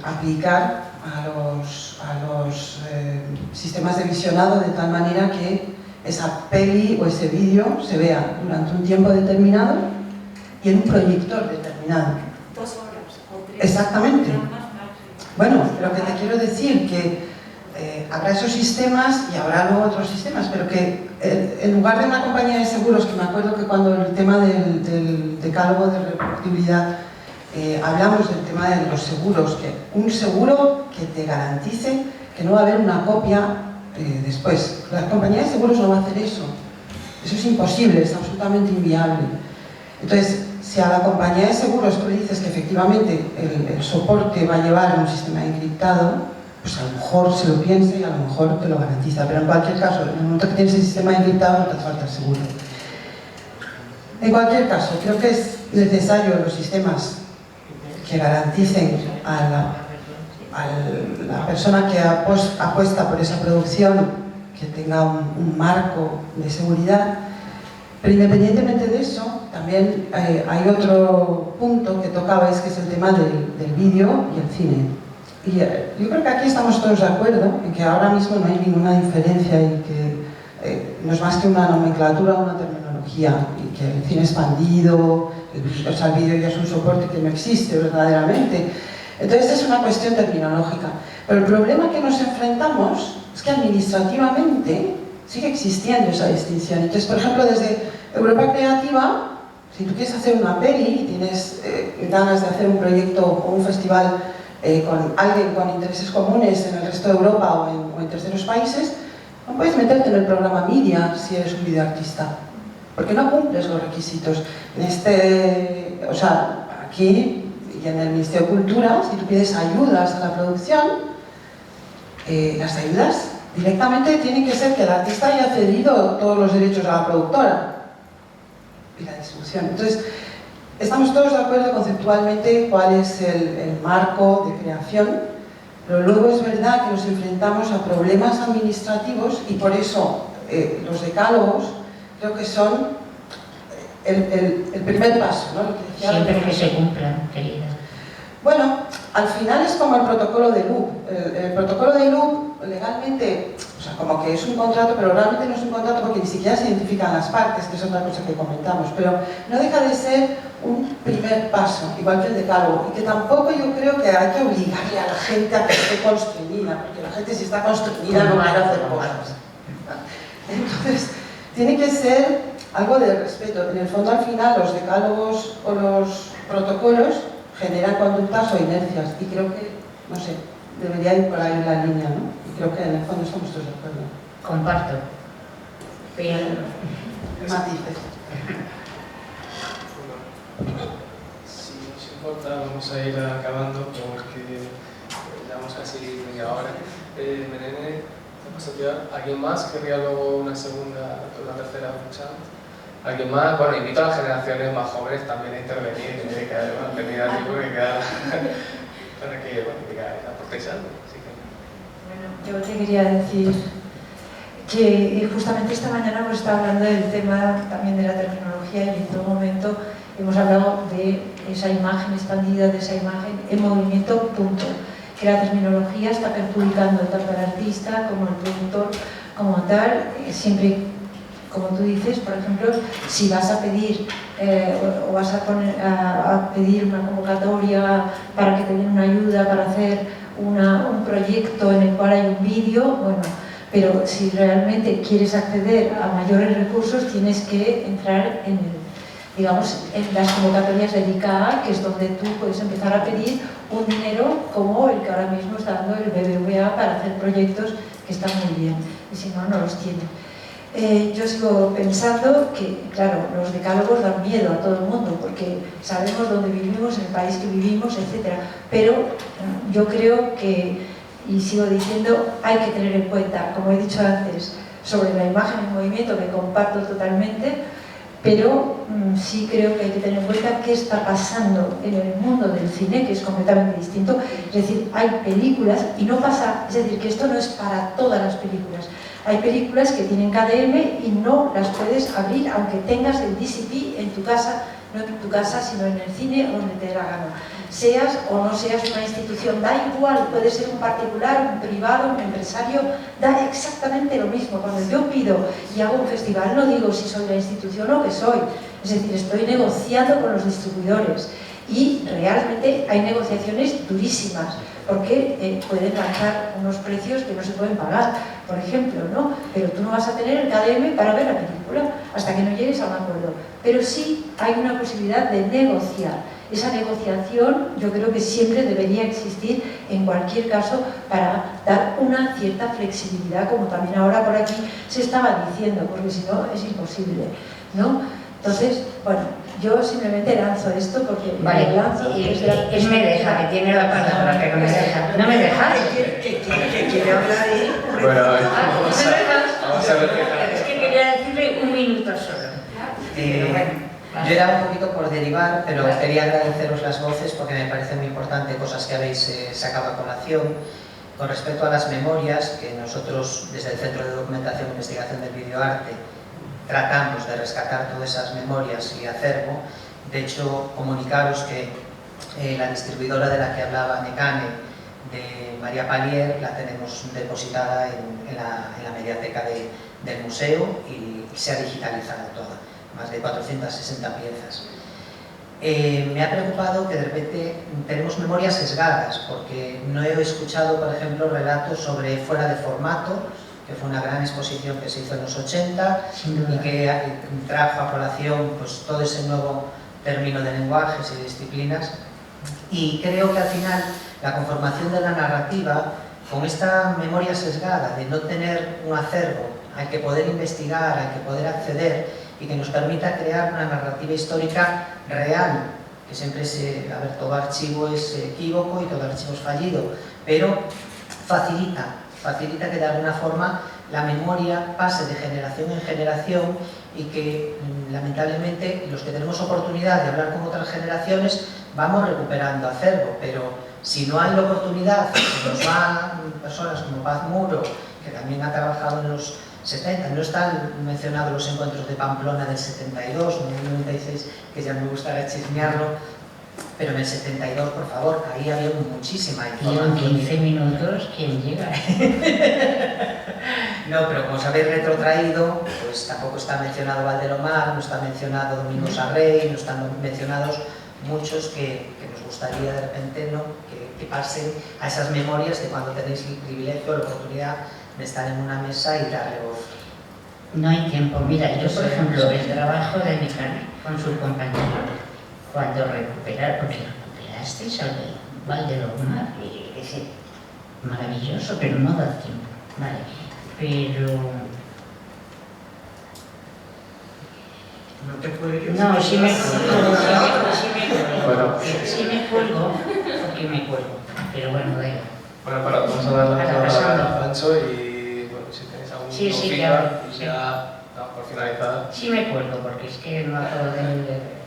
Speaker 8: aplicar a los sistemas de visionado de tal manera que esa peli o ese vídeo se vea durante un tiempo determinado y en un proyector determinado.
Speaker 5: 2 horas o 3.
Speaker 8: Exactamente. Bueno, lo que te quiero decir que habrá esos sistemas y habrá luego otros sistemas, pero que en lugar de una compañía de seguros, que me acuerdo que cuando el tema del decálogo de reproductibilidad hablamos del tema de los seguros, que un seguro que te garantice que no va a haber una copia después. La compañía de seguros no va a hacer eso. Eso es imposible, es absolutamente inviable. Entonces, si a la compañía de seguros tú le dices que efectivamente el soporte va a llevar un sistema encriptado, pues a lo mejor se lo piensa y a lo mejor te lo garantiza. Pero en cualquier caso, en el momento que tienes el sistema encriptado no te hace falta el seguro. En cualquier caso, creo que es necesario los sistemas que garanticen a la persona que apuesta por esa producción, que tenga un marco de seguridad. Pero independientemente de eso, también hay otro punto que tocabais, que es el tema del vídeo y el cine. Y yo creo que aquí estamos todos de acuerdo en que ahora mismo no hay ninguna diferencia y que no es más que una nomenclatura, una terminología, y que el cine expandido, el vídeo ya es un soporte que no existe verdaderamente. Entonces es una cuestión terminológica. Pero el problema que nos enfrentamos es que administrativamente sigue existiendo esa distinción. Entonces, por ejemplo, desde Europa Creativa, si tú quieres hacer una peli y tienes ganas de hacer un proyecto o un festival con alguien con intereses comunes en el resto de Europa o en terceros países, no puedes meterte en el programa Media si eres un videoartista, porque no cumples los requisitos. O sea, aquí y en el Ministerio de Cultura, si tú pides ayudas a la producción, las ayudas directamente tiene que ser que el artista haya cedido todos los derechos a la productora y la distribución. Entonces, estamos todos de acuerdo conceptualmente cuál es el marco de creación, pero luego es verdad que nos enfrentamos a problemas administrativos y por eso los decálogos creo que son el primer paso, ¿no? Lo que decía,
Speaker 2: siempre que se cumplan, querida.
Speaker 8: Bueno, al final es como el protocolo de Loop. El protocolo de Loop legalmente O sea, como que es un contrato, pero realmente no es un contrato porque ni siquiera se identifican las partes, que es otra cosa que comentamos, pero no deja de ser un primer paso, igual que el decálogo, y que tampoco yo creo que hay que obligarle a la gente a que esté construida, porque la gente si está construida no quiere hacer cosas. Entonces, tiene que ser algo de respeto. En el fondo, al final, los decálogos o los protocolos generan conductas o inercias, y creo que, no sé, debería ir por ahí la línea, ¿no? Y creo que en el fondo estamos todos de acuerdo.
Speaker 2: Comparto. Pero...
Speaker 8: Matices.
Speaker 1: Si nos importa, vamos a ir acabando porque llevamos casi media hora. Merene, ¿alguien más querría luego una segunda o una tercera lucha? ¿Alguien más? Bueno, invito a las generaciones más jóvenes también a intervenir, que además tenía tiempo que queda para que, bueno, que aportéis algo.
Speaker 7: Bueno, yo te quería decir que justamente esta mañana hemos estado hablando del tema también de la terminología y en todo momento hemos hablado de esa imagen expandida, de esa imagen en movimiento, punto. Que la terminología está perjudicando tanto al artista como al productor, como tal, siempre, como tú dices, por ejemplo, si vas a pedir o vas a pedir una convocatoria para que te den una ayuda para hacer un proyecto en el cual hay un vídeo, bueno, pero si realmente quieres acceder a mayores recursos tienes que entrar en digamos, en las convocatorias de ICAA, que es donde tú puedes empezar a pedir un dinero como el que ahora mismo está dando el BBVA para hacer proyectos que están muy bien, y si no, no los tiene. Yo sigo pensando que, claro, los decálogos dan miedo a todo el mundo porque sabemos dónde vivimos, en el país que vivimos, etc. Pero yo creo que, y sigo diciendo, hay que tener en cuenta, como he dicho antes, sobre la imagen en movimiento, que comparto totalmente, pero sí creo que hay que tener en cuenta qué está pasando en el mundo del cine, que es completamente distinto. Es decir, hay películas y no pasa, es decir, que esto no es para todas las películas. Hay películas que tienen KDM y no las puedes abrir aunque tengas el DCP en tu casa, no en tu casa, sino en el cine donde te dé la gana. Seas o no seas una institución, da igual, puede ser un particular, un privado, un empresario, da exactamente lo mismo. Cuando yo pido y hago un festival, no digo si soy la institución o que soy, es decir, estoy negociando con los distribuidores y realmente hay negociaciones durísimas porque pueden lanzar unos precios que no se pueden pagar, por ejemplo, ¿no? Pero tú no vas a tener el KDM para ver la película hasta que no llegues a un acuerdo. Pero sí hay una posibilidad de negociar. Esa negociación yo creo que siempre debería existir en cualquier caso para dar una cierta flexibilidad, como también ahora por aquí se estaba diciendo, porque si no es imposible, ¿no? Entonces, bueno, yo simplemente lanzo esto porque
Speaker 2: vale,
Speaker 7: lanzo
Speaker 2: es me deja, que tiene la palabra, pero me deja. ¿No me dejas?
Speaker 3: Que quiere hablar ahí.
Speaker 1: Bueno, vamos a ver qué tal.
Speaker 2: Es que quería decirle un minuto solo.
Speaker 6: Yo era un poquito por derivar, pero quería agradeceros las voces porque me parece muy importante cosas que habéis sacado a colación. Con respecto a las memorias, que nosotros desde el Centro de Documentación e Investigación del Videoarte tratamos de rescatar todas esas memorias y acervo. De hecho, comunicaros que la distribuidora de la que hablaba Necane, de María Palier, la tenemos depositada en la mediateca del museo y se ha digitalizado toda. Más de 460 piezas. Me ha preocupado que de repente tenemos memorias sesgadas, porque no he escuchado, por ejemplo, relatos sobre Fuera de Formato, que fue una gran exposición que se hizo en los 80 y que trajo a colación pues, todo ese nuevo término de lenguajes y de disciplinas. Y creo que al final la conformación de la narrativa, con esta memoria sesgada de no tener un acervo al que poder investigar, al que poder acceder, y que nos permita crear una narrativa histórica real, que siempre a ver, todo archivo es equívoco y todo archivo es fallido, pero facilita que de alguna forma la memoria pase de generación en generación y que lamentablemente los que tenemos oportunidad de hablar con otras generaciones vamos recuperando acervo, pero si no hay la oportunidad, nos van personas como Paz Muro, que también ha trabajado en los 70, no están mencionados los encuentros de Pamplona del 72, no del 96, que ya me gustaría chismearlo, pero en el 72, por favor, ahí había muchísima información.
Speaker 2: Y en 15 minutos, ¿quién llega?
Speaker 6: No, pero como os habéis retrotraído, pues tampoco está mencionado Valdelomar, no está mencionado Domingo Sarrey, no están mencionados muchos que nos gustaría de repente, ¿no?, que pasen a esas memorias de cuando tenéis el privilegio, la oportunidad de estar en una mesa y darle voz.
Speaker 2: No hay tiempo. Mira, yo por ejemplo, el trabajo de Mical con su compañero, cuando recuperasteis al Valdelomar, es decir, maravilloso, pero no da tiempo. Vale, pero...
Speaker 3: No te cuelgues.
Speaker 2: No, sí me cuelgo, porque me cuelgo, pero bueno, da igual.
Speaker 1: Bueno, vamos a dar la palabra a Pancho y bueno, si tenéis algún feedback y ya por finalizar.
Speaker 2: Sí me cuelgo, porque es que no acabo de...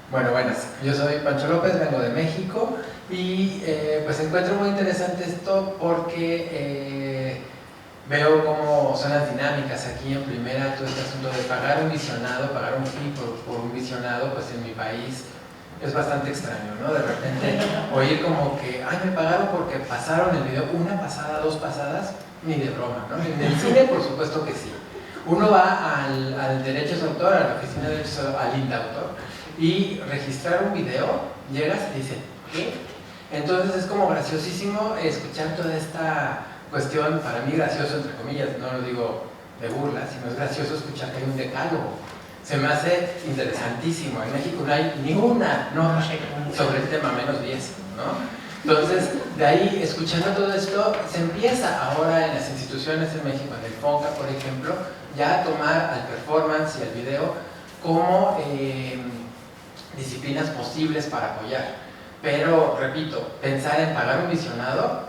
Speaker 9: Bueno, buenas. Yo soy Pancho López, vengo de México y pues encuentro muy interesante esto porque veo cómo son las dinámicas aquí en primera, todo este asunto de pagar un visionado, pagar un fee por un visionado, pues en mi país es bastante extraño, ¿no? De repente oír como que, ay, me pagaron porque pasaron el video una pasada, dos pasadas, ni de broma, ¿no? En el cine, por supuesto que sí. Uno va al derechos de autor, a la oficina de derechos de autor, al INDAUTOR, y registrar un video, llegas y dices, ¿qué? Entonces es como graciosísimo escuchar toda esta cuestión, para mí gracioso, entre comillas, no lo digo de burla, sino es gracioso escuchar que hay un decálogo. Se me hace interesantísimo. En México no hay ninguna norma sobre el tema, menos 10, ¿no? Entonces, de ahí, escuchando todo esto, se empieza ahora en las instituciones en México, en el FONCA, por ejemplo, ya a tomar al performance y al video como disciplinas posibles para apoyar. Pero, repito, pensar en pagar un visionado,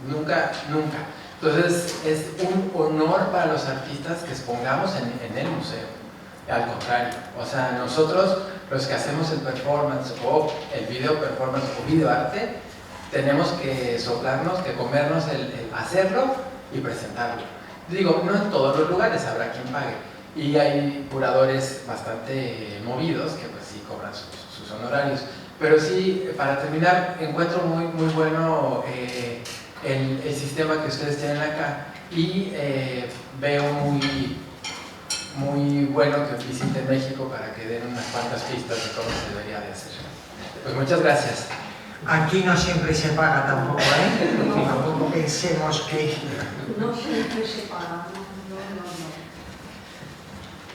Speaker 9: nunca, nunca. Entonces, es un honor para los artistas que expongamos en el museo. Al contrario, o sea, nosotros los que hacemos el performance o el video performance o video arte, tenemos que soplarnos, que comernos el hacerlo y presentarlo. Digo, no en todos los lugares, habrá quien pague. Y hay curadores bastante movidos que pues sí cobran sus honorarios. Pero sí, para terminar, encuentro muy bueno el sistema que ustedes tienen acá y veo muy bueno que visiten México para que den unas cuantas pistas de cómo se debería de hacer. Pues muchas gracias.
Speaker 3: Aquí no siempre se paga tampoco, ¿eh? Tampoco pensemos que...
Speaker 5: No siempre se paga, no.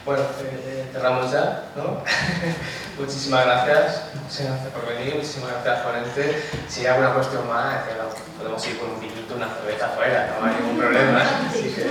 Speaker 1: Bueno, cerramos ya, ¿no? Muchísimas gracias por venir, muchísimas gracias, ponente. Si hay alguna cuestión más, podemos ir con un vinito, una cerveza afuera, no hay ningún problema. Así que...